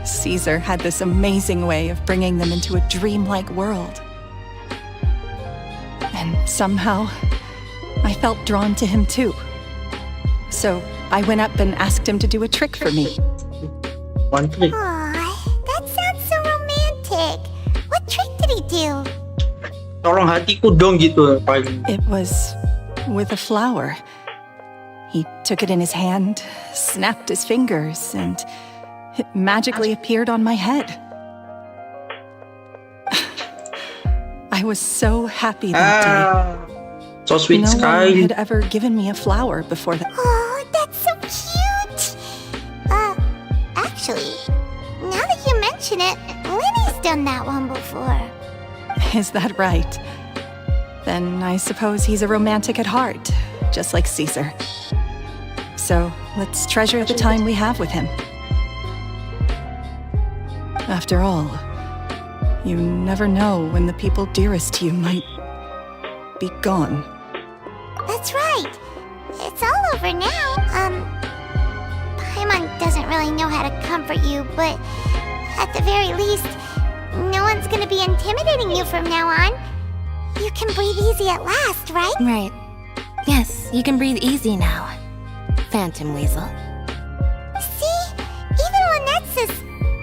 Caesar had this amazing way of bringing them into a dreamlike world. And somehow, I felt drawn to him too. So I went up and asked him to do a trick for me. One trick. Aw, that sounds so romantic. What trick did he do? Tolong hatiku dong gitu paling. It was with a flower. took it in his hand, snapped his fingers, and it magically appeared on my head. I was so happy that day. So sweet, No Sky. one had ever given me a flower before that. Oh, that's so cute! Actually, now that you mention it, Lyney's done that one before. Is that right? Then I suppose he's a romantic at heart, just like Caesar. So let's treasure the time we have with him. After all, you never know when the people dearest to you might be gone. That's right. It's all over now. Paimon doesn't really know how to comfort you, but at the very least, no one's gonna be intimidating you from now on. You can breathe easy at last, right? Right. Yes, you can breathe easy now, Phantom Weasel. See? Even Lynette says...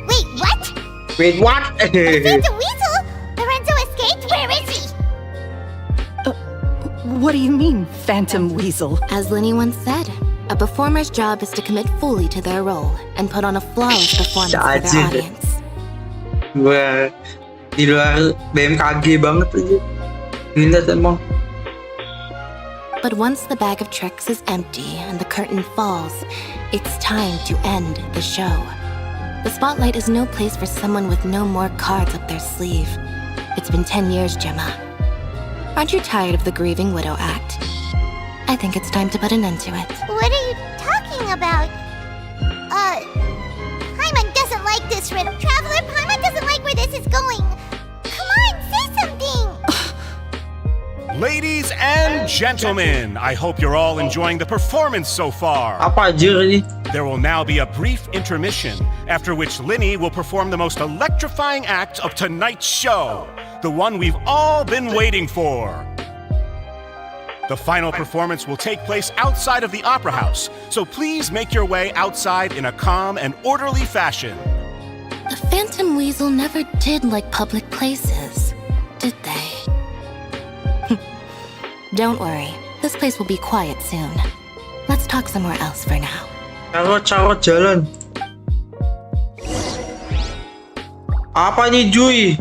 Wait, what? Wait, what? Phantom Weasel? Lorenzo escaped? Where is he? What do you mean, Phantom Weasel? As Lyney once said, a performer's job is to commit fully to their role and put on a flawless performance for their audience. Gue di luar BMKG banget aja. Minat emang. But once the bag of tricks is empty and the curtain falls, it's time to end the show. The spotlight is no place for someone with no more cards up their sleeve. It's been 10 years, Gemma. Aren't you tired of the grieving widow act? I think it's time to put an end to it. What are you talking about? Paimon doesn't like this riddle. Traveler, Paimon doesn't like where this is going. Come on, say something! Ladies and gentlemen, I hope you're all enjoying the performance so far. Apa aja ini? There will now be a brief intermission, after which Lyney will perform the most electrifying act of tonight's show, the one we've all been waiting for. The final performance will take place outside of the Opera House, so please make your way outside in a calm and orderly fashion. The Phantom Weasel never did like public places, did they? Don't worry, this place will be quiet soon. Let's talk somewhere else for now. Carot jalan. Apa nih, Juy?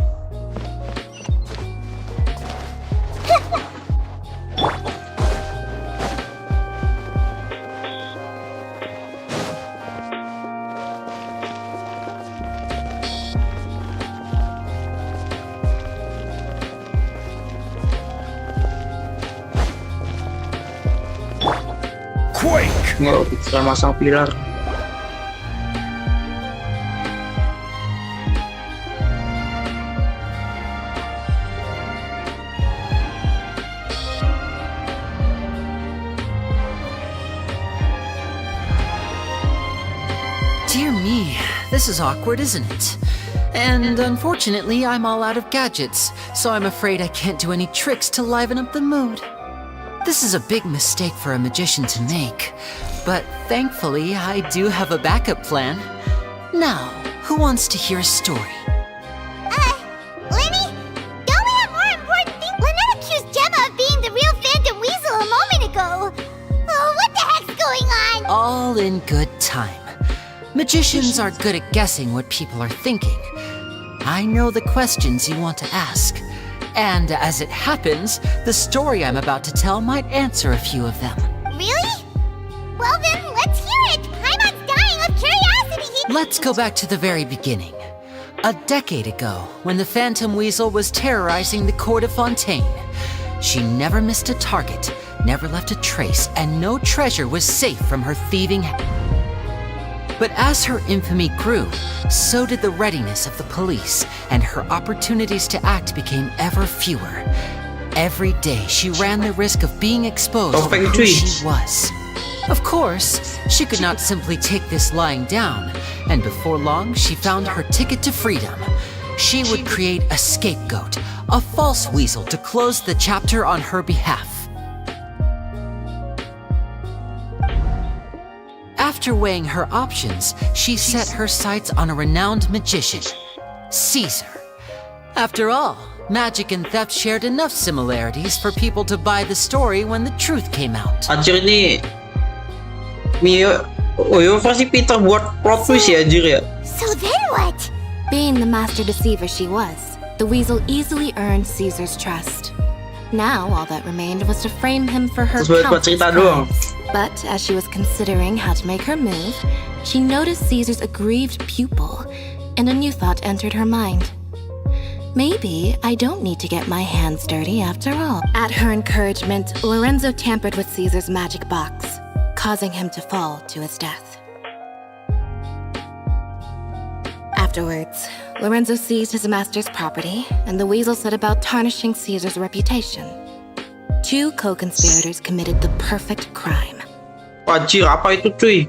Nggak bisa masang pilar. Dear me, this is awkward, isn't it? And unfortunately, I'm all out of gadgets, so I'm afraid I can't do any tricks to liven up the mood. This is a big mistake for a magician to make, but thankfully I do have a backup plan. Now, who wants to hear a story? Lyney, don't we have more important things? Lynette accused Gemma of being the real Phantom Weasel a moment ago. Oh, what the heck's going on? All in good time. Magicians are good at guessing what people are thinking. I know the questions you want to ask. And as it happens, the story I'm about to tell might answer a few of them. Really? Well then, let's hear it! Paimon's dying of curiosity! Let's go back to the very beginning. A decade ago, when the Phantom Weasel was terrorizing the court of Fontaine, she never missed a target, never left a trace, and no treasure was safe from her thieving hand. But as her infamy grew, so did the readiness of the police, and her opportunities to act became ever fewer. Every day, she ran the risk of being exposed for who she was. Of course, she could not simply take this lying down, and before long, she found her ticket to freedom. She would create a scapegoat, a false weasel to close the chapter on her behalf. After weighing her options, she set her sights on a renowned magician, Caesar. After all, magic and theft shared enough similarities for people to buy the story when the truth came out. Anjir ini Mio, oh yo versi Peter buat plot twist ya anjir ya. So then what? Being the master deceiver she was, the weasel easily earned Caesar's trust. Now, all that remained was to frame him for her Terus buat countless cerita doang. crimes. But as she was considering how to make her move, she noticed Caesar's aggrieved pupil, and a new thought entered her mind. Maybe I don't need to get my hands dirty after all. At her encouragement, Lorenzo tampered with Caesar's magic box, causing him to fall to his death. Afterwards, Lorenzo seized his master's property, and the weasel set about tarnishing Caesar's reputation. Two co-conspirators committed the perfect crime. Anjir, apa itu cuy?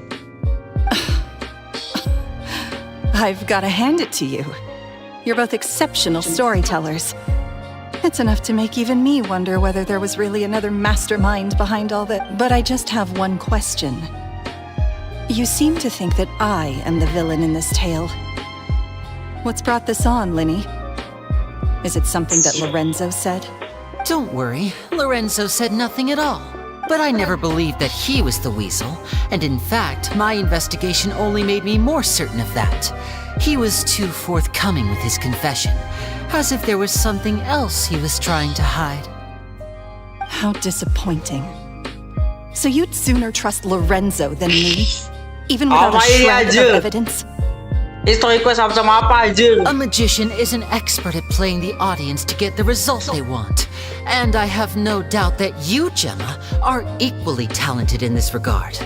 I've got to hand it to you. You're both exceptional storytellers. It's enough to make even me wonder whether there was really another mastermind behind all that. But I just have one question. You seem to think that I am the villain in this tale. What's brought this on, Lyney? Is it something that Lorenzo said? Don't worry, Lorenzo said nothing at all. But I never believed that he was the weasel, and in fact, my investigation only made me more certain of that. He was too forthcoming with his confession, as if there was something else he was trying to hide. How disappointing. So you'd sooner trust Lorenzo than me? Even without a shred of evidence? Historiku sama-sama apa anjir? A magician is an expert at playing the audience to get the result they want. And I have no doubt that you, Gemma, are equally talented in this regard.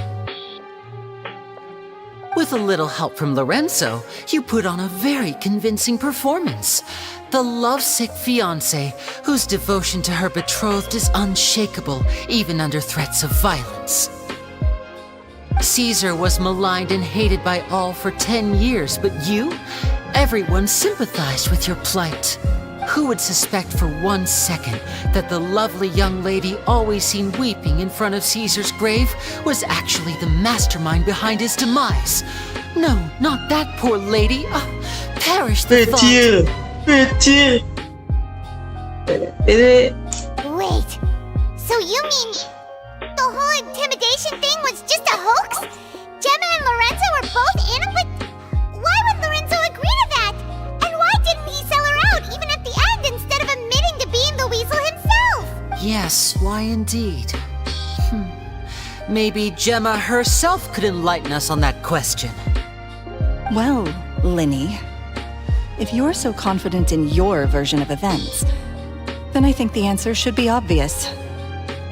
With a little help from Lorenzo, you put on a very convincing performance. The lovesick fiancé, whose devotion to her betrothed is unshakable, even under threats of violence. Caesar was maligned and hated by all for 10 years, but you? Everyone sympathized with your plight. Who would suspect for 1 second that the lovely young lady always seen weeping in front of Caesar's grave was actually the mastermind behind his demise? No, not that poor lady. Perish the thought. Kecil. Ini Wait, so you mean the whole intimidation thing was just a hoax? Gemma and Lorenzo were both in it, but why would Lorenzo agree to that? And why didn't he sell her out even at the end instead of admitting to being the weasel himself? Yes, why indeed? Maybe Gemma herself could enlighten us on that question. Well, Lyney, if you're so confident in your version of events, then I think the answer should be obvious.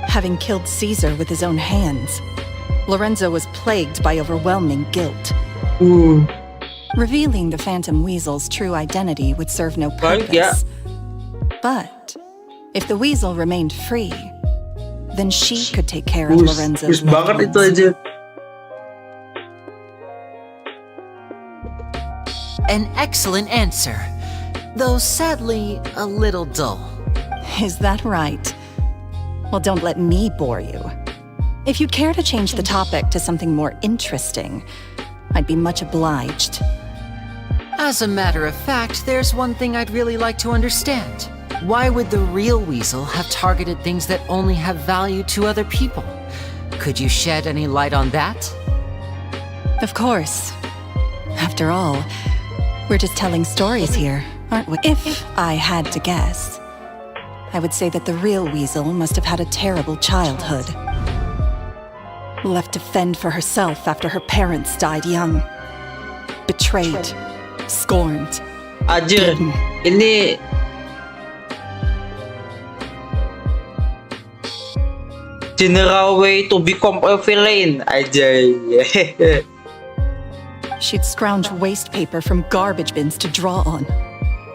Having killed Caesar with his own hands, Lorenzo was plagued by overwhelming guilt. Revealing the Phantom Weasel's true identity would serve no purpose. But if the weasel remained free, then she could take care of Lorenzo's loved ones. An excellent answer, though sadly a little dull. Is that right? Well, don't let me bore you. If you'd care to change the topic to something more interesting, I'd be much obliged. As a matter of fact, there's one thing I'd really like to understand. Why would the real weasel have targeted things that only have value to other people? Could you shed any light on that? Of course. After all, we're just telling stories here, aren't we? If I had to guess, I would say that the real weasel must have had a terrible childhood. Left to fend for herself after her parents died young. Betrayed, scorned, Anjir, ini general way to become a villain aja. She'd scrounge waste paper from garbage bins to draw on,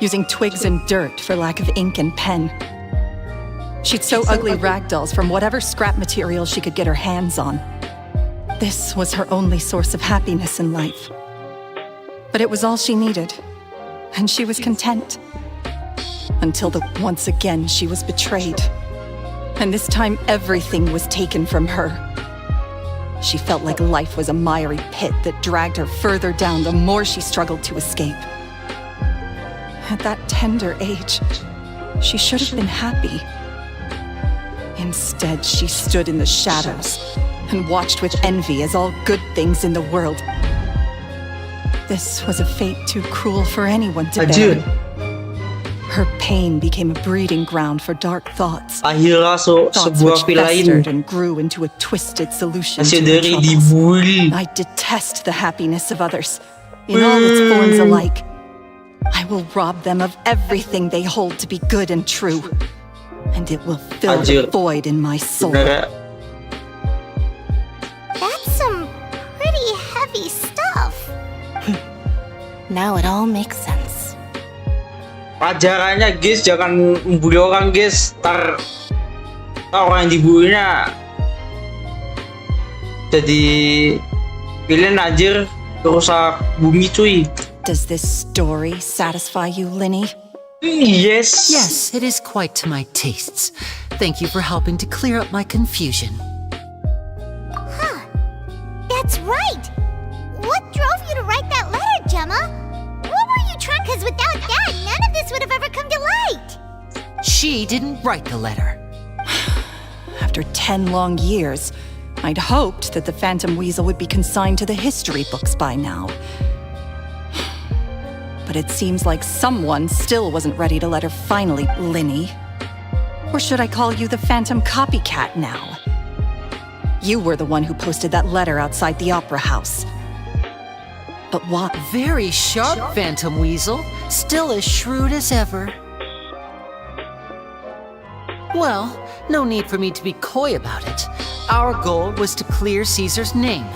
using twigs and dirt for lack of ink and pen. She'd sew ugly rag dolls from whatever scrap material she could get her hands on. This was her only source of happiness in life. But it was all she needed, and she was content. Until once again she was betrayed. And this time everything was taken from her. She felt like life was a miry pit that dragged her further down the more she struggled to escape. At that tender age, she should have been happy. Instead, she stood in the shadows, and watched with envy as all good things in the world. This was a fate too cruel for anyone to Anjir. bear. Her pain became a breeding ground for dark thoughts. Akhirnya Thoughts sebuah which villain festered and grew into a twisted solution to hasil her dari troubles. dibully. I detest the happiness of others, in all its forms alike. I will rob them of everything they hold to be good and true, and it will fill the Anjir. void in my soul. Bener ya? That's some pretty heavy stuff. Now it all makes sense. Pelajarannya guys, jangan membuli orang guys. Ntar orang yang dibulinya jadi villain anjir, rusak bumi cuy. Does this story satisfy you, Lyney? Yes. Yes, it is quite to my tastes. Thank you for helping to clear up my confusion. That's right. What drove you to write that letter, Gemma? What were you trying? Because without that, none of this would have ever come to light. She didn't write the letter. After 10 long years, I'd hoped that the Phantom Weasel would be consigned to the history books by now. But it seems like someone still wasn't ready to let her finally, Lyney. Or should I call you the Phantom Copycat now? You were the one who posted that letter outside the Opera House. But what? Very sharp, Phantom Weasel. Still as shrewd as ever. Well, no need for me to be coy about it. Our goal was to clear Caesar's name.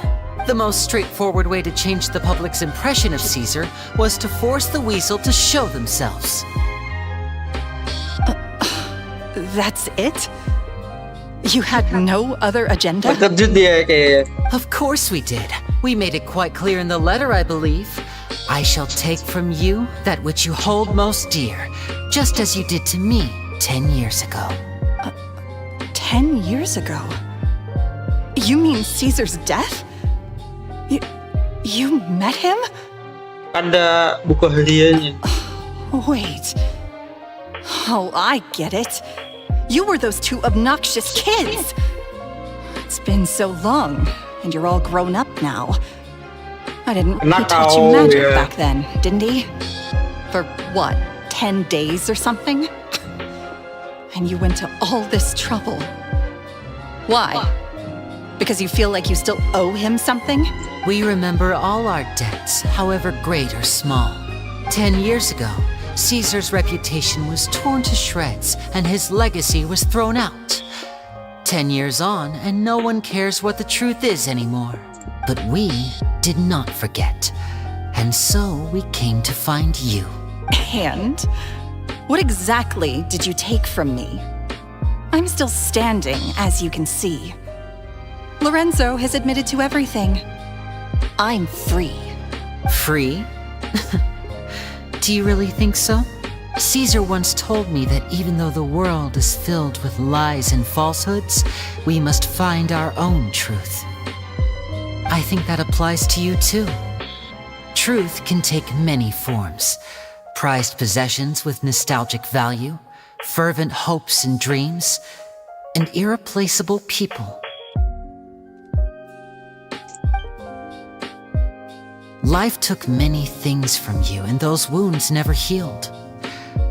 The most straightforward way to change the public's impression of Caesar was to force the Weasel to show themselves. That's it? You had no other agenda? Terkejut dia kayaknya. Of course we did. We made it quite clear in the letter, I believe. I shall take from you that which you hold most dear, just as you did to me 10 years ago. 10 years ago? You mean Caesar's death? You met him? Ada buku hariannya. Wait. Oh, I get it. You were those two obnoxious kids. It's been so long, and you're all grown up now. I didn't he taught you magic back then, didn't he? For what, 10 days or something? And you went to all this trouble. Why? Because you feel like you still owe him something? We remember all our debts, however great or small. 10 years ago, Caesar's reputation was torn to shreds and his legacy was thrown out. 10 years on, and no one cares what the truth is anymore. But we did not forget, and so we came to find you. And? What exactly did you take from me? I'm still standing, as you can see. Lorenzo has admitted to everything. I'm free. Free? Do you really think so? Caesar once told me that even though the world is filled with lies and falsehoods, we must find our own truth. I think that applies to you too. Truth can take many forms. Prized possessions with nostalgic value, fervent hopes and dreams, and irreplaceable people. Life took many things from you, and those wounds never healed.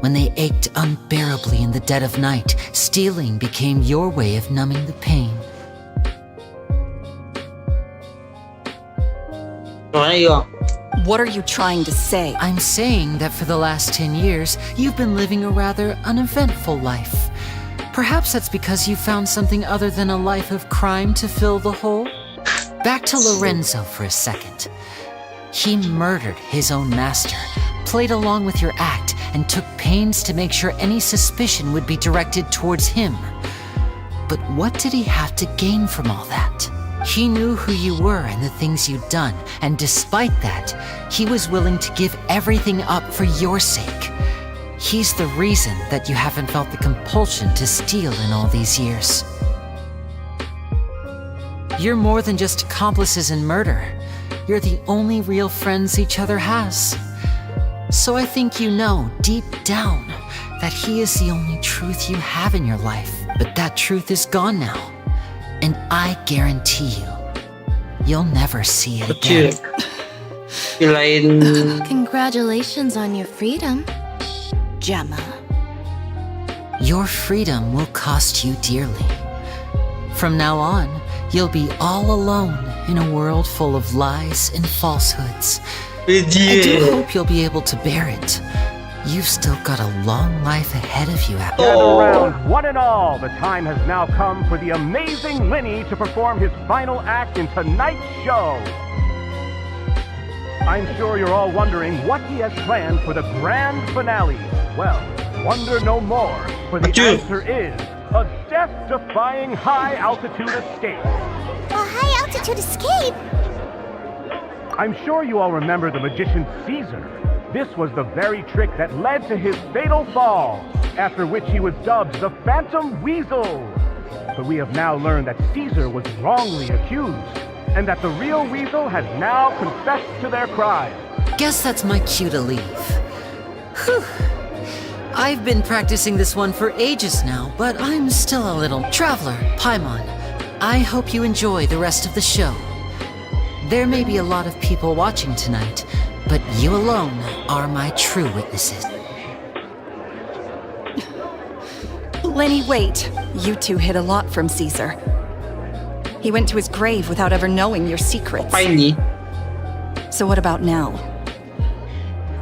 When they ached unbearably in the dead of night, stealing became your way of numbing the pain. What are you trying to say? I'm saying that for the last 10 years, you've been living a rather uneventful life. Perhaps that's because you found something other than a life of crime to fill the hole? Back to Lorenzo for a second. He murdered his own master, played along with your act, and took pains to make sure any suspicion would be directed towards him. But what did he have to gain from all that? He knew who you were and the things you'd done, and despite that, he was willing to give everything up for your sake. He's the reason that you haven't felt the compulsion to steal in all these years. You're more than just accomplices in murder. You're the only real friends each other has. So I think you know, deep down, that he is the only truth you have in your life. But that truth is gone now. And I guarantee you, you'll never see it Kecil. again. Kirain Congratulations on your freedom, Gemma. Your freedom will cost you dearly. From now on, you'll be all alone in a world full of lies and falsehoods. I do hope you'll be able to bear it. You've still got a long life ahead of you. Gather round, one and all. The time has now come for the amazing Lyney to perform his final act in tonight's show. I'm sure you're all wondering what he has planned for the grand finale. Well, wonder no more, for the answer is a death-defying high-altitude escape. A high-altitude escape? I'm sure you all remember the magician Caesar. This was the very trick that led to his fatal fall, after which he was dubbed the Phantom Weasel. But we have now learned that Caesar was wrongly accused, and that the real Weasel has now confessed to their crime. Guess that's my cue to leave. Whew. I've been practicing this one for ages now, but I'm still a little... Traveler, Paimon, I hope you enjoy the rest of the show. There may be a lot of people watching tonight, but you alone are my true witnesses. Lyney, wait. You two hid a lot from Caesar. He went to his grave without ever knowing your secrets. Ini. So what about now?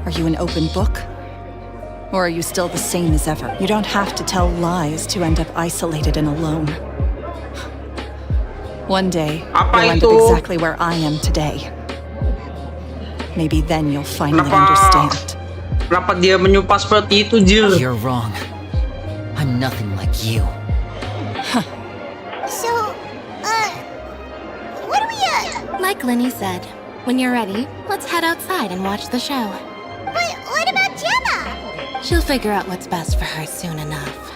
Are you an open book? Or are you still the same as ever? You don't have to tell lies to end up isolated and alone. One day, you'll end up exactly where I am today. Maybe then you'll finally understand. Kenapa dia menyumpah seperti itu, Jill? You're wrong. I'm nothing like you. So, what do we, Like Lyney said, when you're ready, let's head outside and watch the show. But what about Gemma? She'll figure out what's best for her soon enough.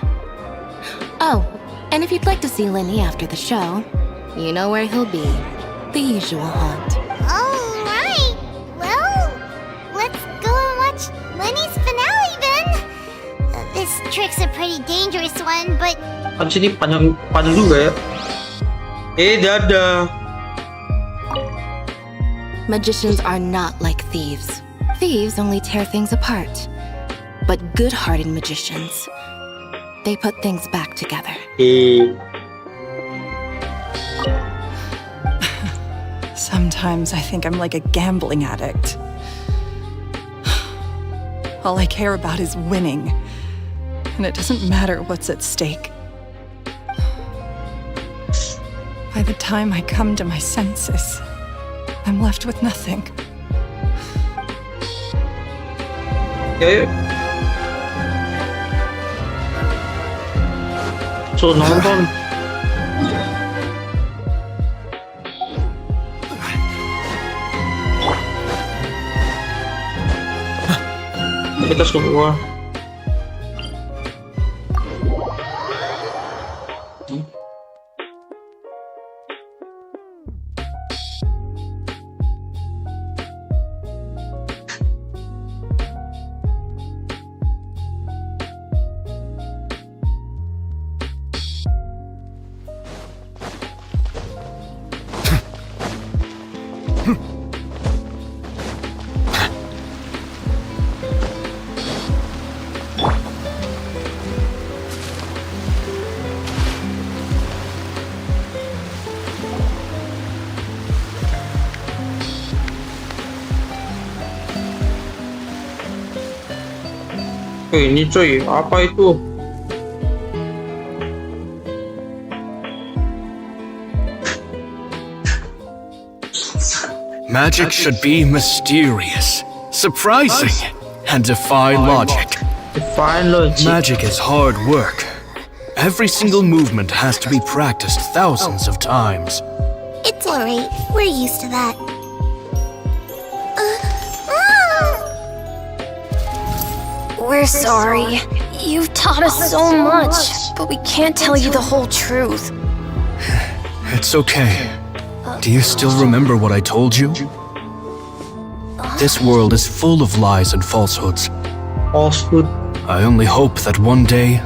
Oh, and if you'd like to see Lyney after the show, you know where he'll be. The usual haunt. Alright. Well, let's go and watch Lyney's finale then. This trick's a pretty dangerous one, but... Kan sini panjang juga ya. Dadah. Magicians are not like thieves. Thieves only tear things apart. But good-hearted magicians, they put things back together. Sometimes I think I'm like a gambling addict. All I care about is winning. And it doesn't matter what's at stake. By the time I come to my senses, I'm left with nothing. Yuk. So nonton. Kita semua. Ini cuy, apa itu? Magic should be mysterious, surprising, and defy logic. Defy logic. Magic is hard work. Every single movement has to be practiced thousands of times. It's alright. We're used to that. We're sorry. You've taught us so much, but we can't tell you the whole truth. It's okay. Do you still remember what I told you? This world is full of lies and falsehoods. Falsehood. I only hope that one day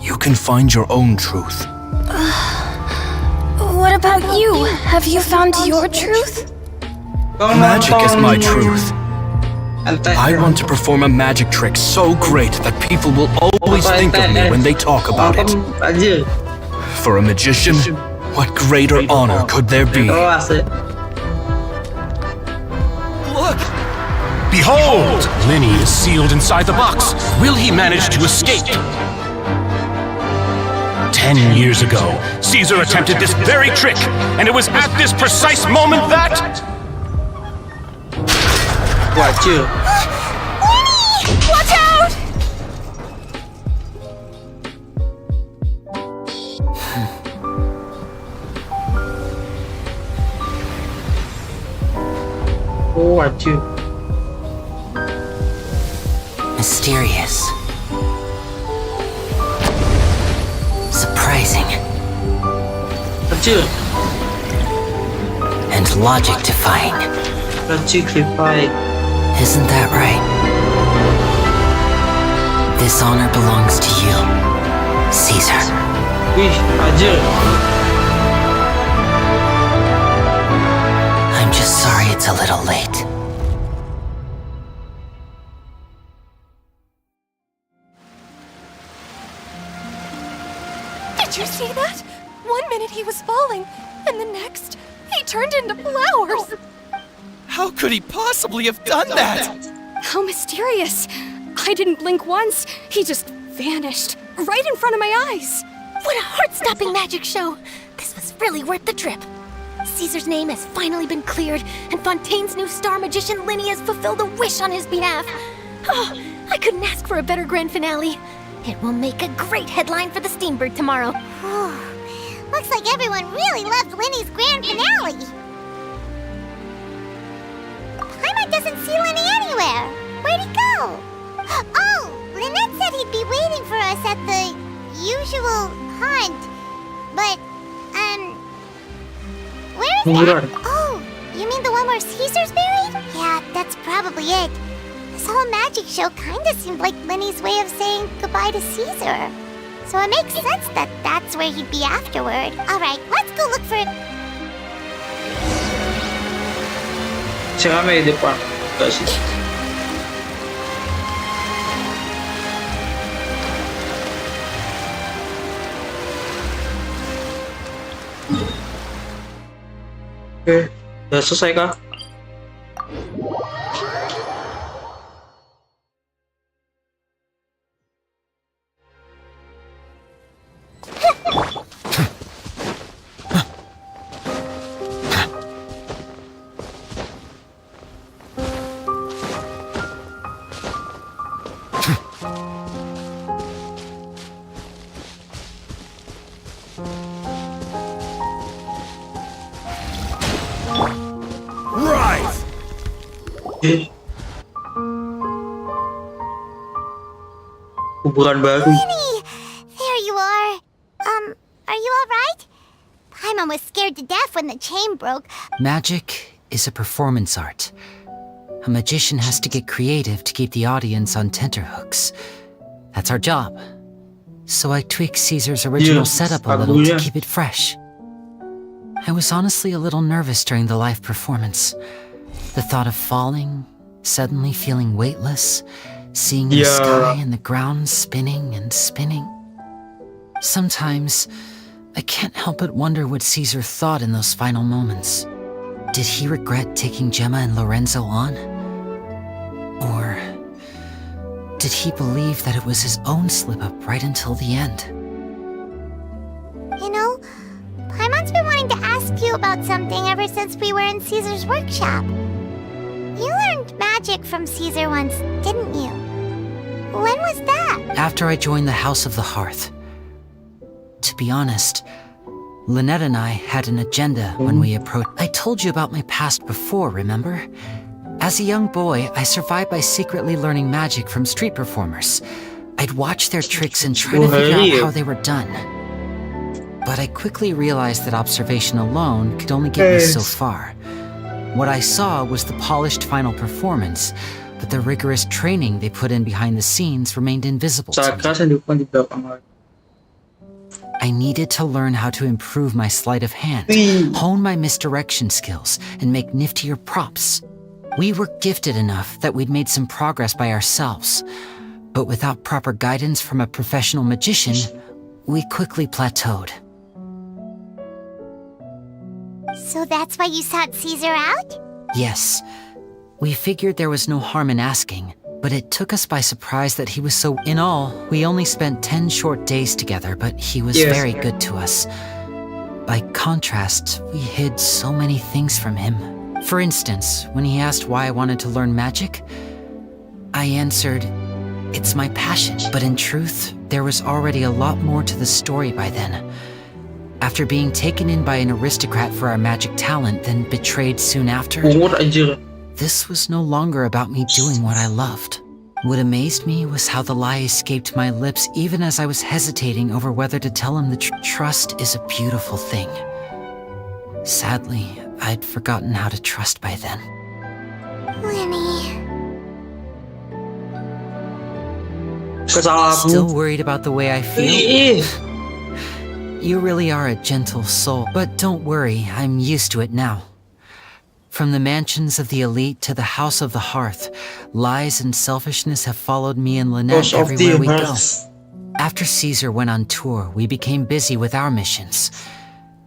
you can find your own truth. What about you? Have you found your truth? Magic is my truth. I want to perform a magic trick so great that people will always think of me when they talk about it. For a magician, what greater honor could there be? Look! Behold! Lyney is sealed inside the box. Will he manage to escape? 10 years ago, Caesar attempted this very trick, and it was at this precise moment that... Watch you. Watch out! Watch you. Mysterious. Surprising. Watch you. And logic defying. Logic defying. Isn't that right? This honor belongs to you, Caesar. Wih, aja. I'm just sorry it's a little late. Did you see that? 1 minute he was falling, and the next, he turned into flowers. How could he possibly have done that? How mysterious. I didn't blink once. He just vanished right in front of my eyes. What a heart-stopping magic show! This was really worth the trip. Caesar's name has finally been cleared, and Fontaine's new star magician Lyney has fulfilled a wish on his behalf. Oh, I couldn't ask for a better grand finale. It will make a great headline for the Steambird tomorrow. Looks like everyone really loved Lyney's grand finale. Paimon doesn't see Lyney anywhere. Where'd he go? Oh, Lynette said he'd be waiting for us at the usual hunt. But, where is that? Oh, you mean the one where Caesar's buried? Yeah, that's probably it. This whole magic show kinda seemed like Lyney's way of saying goodbye to Caesar. So it makes sense that that's where he'd be afterward. Alright, let's go look for it. Siya may depan. Kasi. Okay, udah selesai kah? Kuburan baru. Lyney! There you are. Are you alright? Paimon was scared to death when the chain broke. Magic is a performance art. A magician has to get creative to keep the audience on tenterhooks. That's our job. So I tweaked Caesar's original setup a little to keep it fresh. I was honestly a little nervous during the live performance. The thought of falling, suddenly feeling weightless, seeing the sky and the ground spinning and spinning. Sometimes, I can't help but wonder what Caesar thought in those final moments. Did he regret taking Gemma and Lorenzo on? Or did he believe that it was his own slip-up right until the end? You know, Paimon's been wanting to ask you about something ever since we were in Caesar's workshop. You learned magic from Caesar once, didn't you? When was that? After I joined the House of the Hearth. To be honest, Lynette and I had an agenda when we approached. I told you about my past before, remember? As a young boy, I survived by secretly learning magic from street performers. I'd watch their tricks and try to figure out how they were done. But I quickly realized that observation alone could only get me so far. What I saw was the polished final performance, but the rigorous training they put in behind the scenes remained invisible to me. I I needed to learn how to improve my sleight of hand, hone my misdirection skills, and make niftier props. We were gifted enough that we'd made some progress by ourselves, but without proper guidance from a professional magician, we quickly plateaued. So that's why you sought Caesar out? Yes, we figured there was no harm in asking, but it took us by surprise that he was so... In all, we only spent 10 short days together, but he was very good to us. By contrast, we hid so many things from him. For instance, when he asked why I wanted to learn magic, I answered, "It's my passion." But in truth, there was already a lot more to the story by then. After being taken in by an aristocrat for our magic talent, then betrayed soon after, this was no longer about me doing what I loved. What amazed me was how the lie escaped my lips even as I was hesitating over whether to tell him the trust is a beautiful thing. Sadly, I'd forgotten how to trust by then. Lyney. Still worried about the way I feel? You really are a gentle soul, but don't worry, I'm used to it now. From the mansions of the elite to the house of the hearth, lies and selfishness have followed me and Lynette everywhere we go. After Caesar went on tour, we became busy with our missions.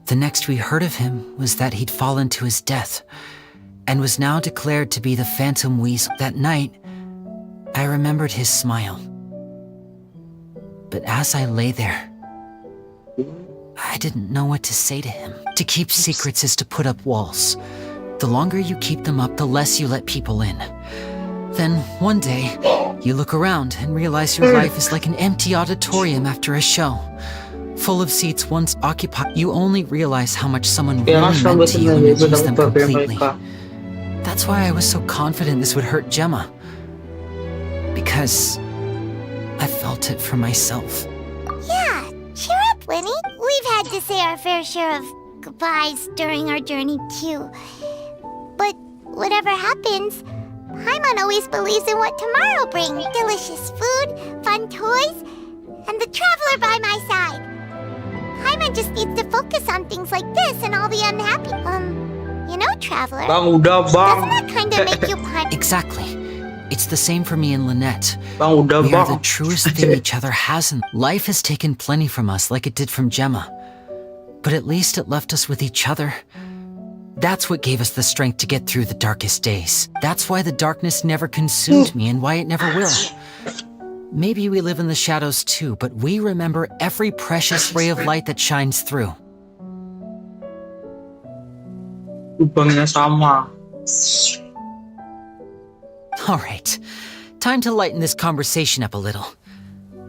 The next we heard of him was that he'd fallen to his death, and was now declared to be the Phantom Weasel. That night, I remembered his smile. But as I lay there, I didn't know what to say to him. To keep secrets is to put up walls. The longer you keep them up, the less you let people in. Then, one day, you look around and realize your life is like an empty auditorium after a show. Full of seats once occupied, you only realize how much someone really meant to you when you lose them completely. That's why I was so confident this would hurt Gemma. Because I felt it for myself. Yeah, cheer up, Lyney. We've had to say our fair share of goodbyes during our journey, too. But whatever happens, Paimon always believes in what tomorrow brings. Delicious food, fun toys, and the traveler by my side. Paimon just needs to focus on things like this and I'll be unhappy. You know, traveler, doesn't that kind of make you pun? Exactly. It's the same for me and Lynette. We are the truest thing each other has, and life has taken plenty from us like it did from Gemma. But at least it left us with each other. That's what gave us the strength to get through the darkest days. That's why the darkness never consumed me and why it never will. Maybe we live in the shadows too, but we remember every precious ray of light that shines through. All right, time to lighten this conversation up a little.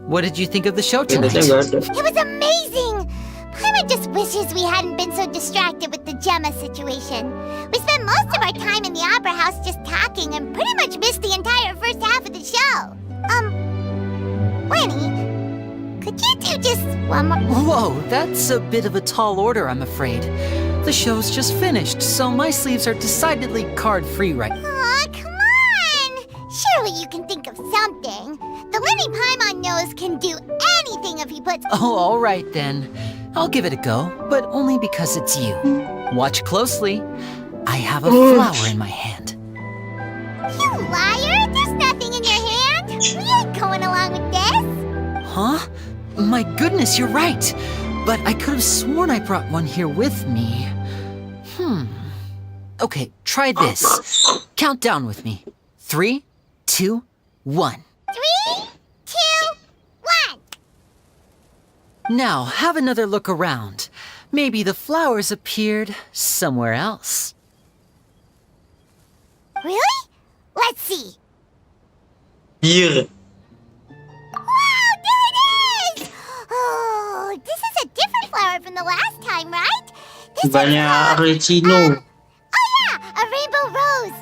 What did you think of the show tonight? It was amazing! Paimon just wishes we hadn't been so distracted with the Gemma situation. We spent most of our time in the opera house just talking and pretty much missed the entire first half of the show. Lyney, could you do just one more? Whoa, that's a bit of a tall order, I'm afraid. The show's just finished, so my sleeves are decidedly card-free right now. Aw, come on! Surely you can think of something. The Lyney Paimon knows can do anything if he puts... Oh, all right then. I'll give it a go, but only because it's you. Watch closely. I have a flower in my hand. You liar! There's nothing in your hand! We ain't going along with this! Huh? My goodness, you're right. But I could have sworn I brought one here with me. Okay, try this. Count down with me. 3, 2, 1. 3, 2, 1! Now, have another look around. Maybe the flowers appeared somewhere else. Really? Let's see. Here. Wow, there it is! Oh, this is a different flower from the last time, right? This Banyak Recino. Oh yeah, a rainbow rose.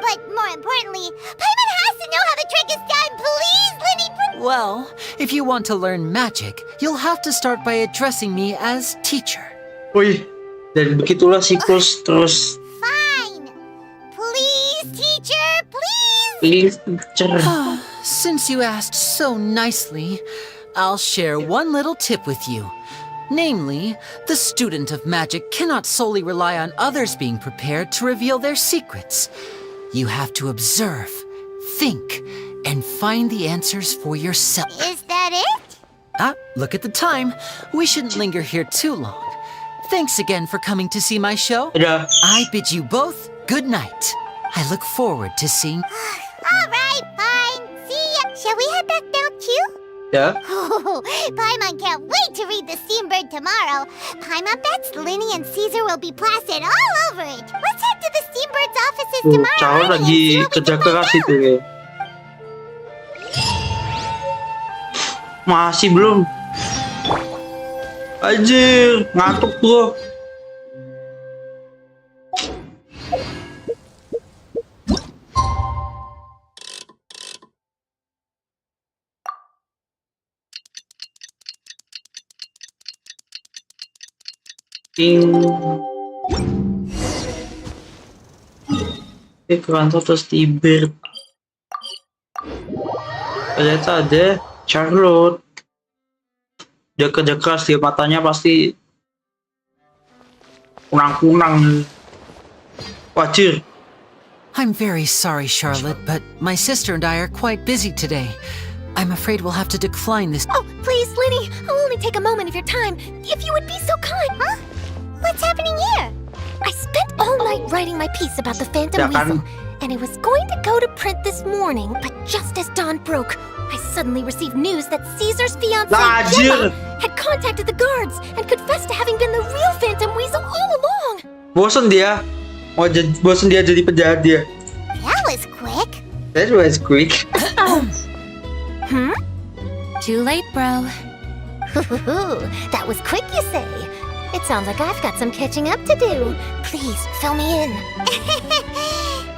But more importantly, Paimon has to know how the trick is done. Please, Lyney. Well, if you want to learn magic, you'll have to start by addressing me as teacher. Wih, dan begitulah siklus terus. Fine. Please, teacher, please. Please, teacher. Since you asked so nicely, I'll share one little tip with you. Namely, the student of magic cannot solely rely on others being prepared to reveal their secrets. You have to observe, think, and find the answers for yourself. Is that it? Look at the time. We shouldn't linger here too long. Thanks again for coming to see my show. Udah. I bid you both good night. I look forward to seeing... All right, fine. See ya. Shall we head back now too? Ya. Oh, Paimon can't wait to read The Steambird tomorrow. Paimon bets Lyney and Caesar will be plastered all over it. Let's head to the Steambird's offices tomorrow Cahul morning and lagi see what we kerja can find keras out. itu ya. Masih belum. Anjir, ngantuk bro. Ke kantor terus Steambird. Ternyata ada Charlotte. Dia kerja keras, dia matanya pasti kunang-kunang. Wajir. I'm very sorry, Charlotte, but my sister and I are quite busy today. I'm afraid we'll have to decline this. Oh, please, Lyney, I'll only take a moment of your time. If you would be so kind. Huh? What's happening here? I spent all night writing my piece about the Phantom Ya kan? Weasel, and it was going to go to print this morning, but just as dawn broke, I suddenly received news that Caesar's fiancée, Lah, Gemma, anjir. had contacted the guards and confessed to having been the real Phantom Weasel all along. Bosen dia. Bosen dia jadi penjahat dia. That was quick. That was quick. Too late, bro. That was quick, you say? It sounds like I've got some catching up to do. Please, fill me in.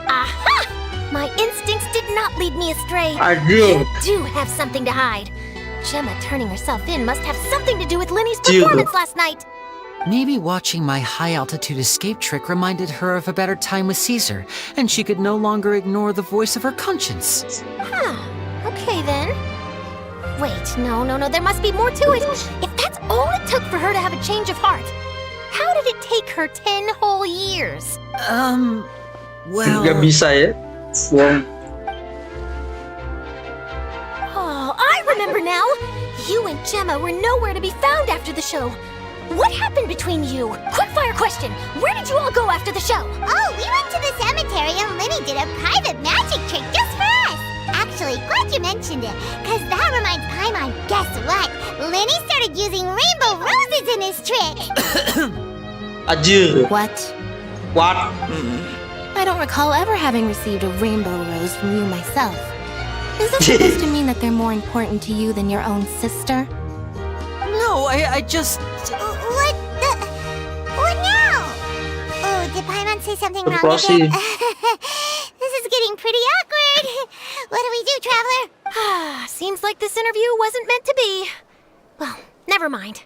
Aha! My instincts did not lead me astray. Aduh. You do have something to hide. Gemma turning herself in must have something to do with Lyney's Dude. performance last night. Maybe watching my high-altitude escape trick reminded her of a better time with Caesar, and she could no longer ignore the voice of her conscience. Huh. Okay, then. Wait, no, there must be more to it. If that's all it took for her to have a change of heart, how did it take her 10 whole years? Well... Gak bisa ya. Wow. Oh, I remember now! You and Gemma were nowhere to be found after the show. What happened between you? Quickfire question! Where did you all go after the show? Oh, we went to the cemetery and Lyney did a private magic trick just for us. Actually, glad you mentioned it, because that reminds Paimon, guess what? Lyney started using rainbow roses in his trick. Anjir. What? What? I don't recall ever having received a rainbow rose from you myself. Is that supposed to mean that they're more important to you than your own sister? No, I just... What now? Oh, did Paimon say something wrong Proceed. again? This is getting pretty awkward. What do we do, Traveler? Seems like this interview wasn't meant to be. Well, never mind.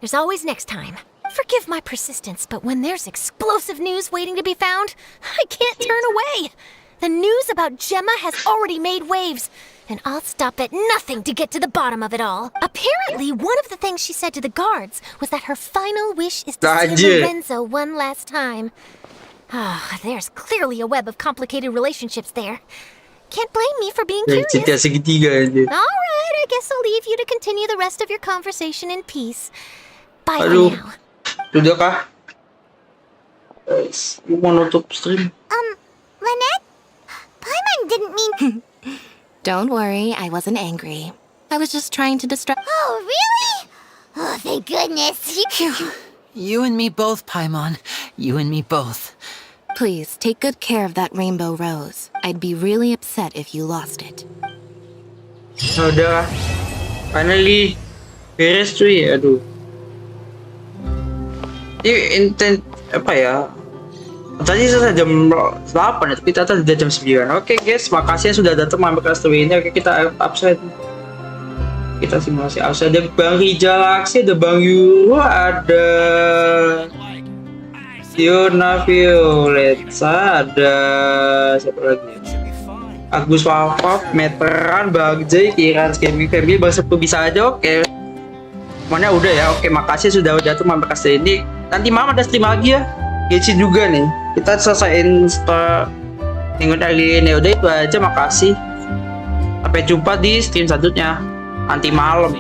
There's always next time. Forgive my persistence, but when there's explosive news waiting to be found, I can't turn away. The news about Gemma has already made waves, and I'll stop at nothing to get to the bottom of it all. Apparently, one of the things she said to the guards was that her final wish is to see Anjir. Lorenzo one last time. There's clearly a web of complicated relationships there. Can't blame me for being Dari curious. cinta segitiga aja. All right, I guess I'll leave you to continue the rest of your conversation in peace. Bye Aduh. for now. Sudah kah? Guys, lu mau nutup stream? Lynette? Paimon didn't mean... Don't worry, I wasn't angry. I was just trying to distract. Oh, really? Oh, thank goodness. You and me both, Paimon. You and me both. Please, take good care of that rainbow rose. I'd be really upset if you lost it. Udah. Finally. Beres cuy. Aduh. Ini intent apa ya? Tadi sudah jam 8 ya, tapi ternyata udah jam 9. Oke guys, makasih yang sudah datang mampir ke stream ini. Oke, kita absen. Kita simulasi absen. Ada Bang Rijal Aksi, ada Bang Yuro, ada Fiona Violetsa, ada siapa lagi? Agus Wafaf, Meteran, Bang J, Kiran, Gaming Family, Bang Sepu bisa aja. Oke. Semuanya udah ya. Oke, makasih sudah tuh makasih ini. Nanti malam ada stream lagi ya. Genshin juga nih. Kita selesaiin minggu kali ini. Udah itu aja, makasih. Sampai jumpa di stream selanjutnya nanti malam.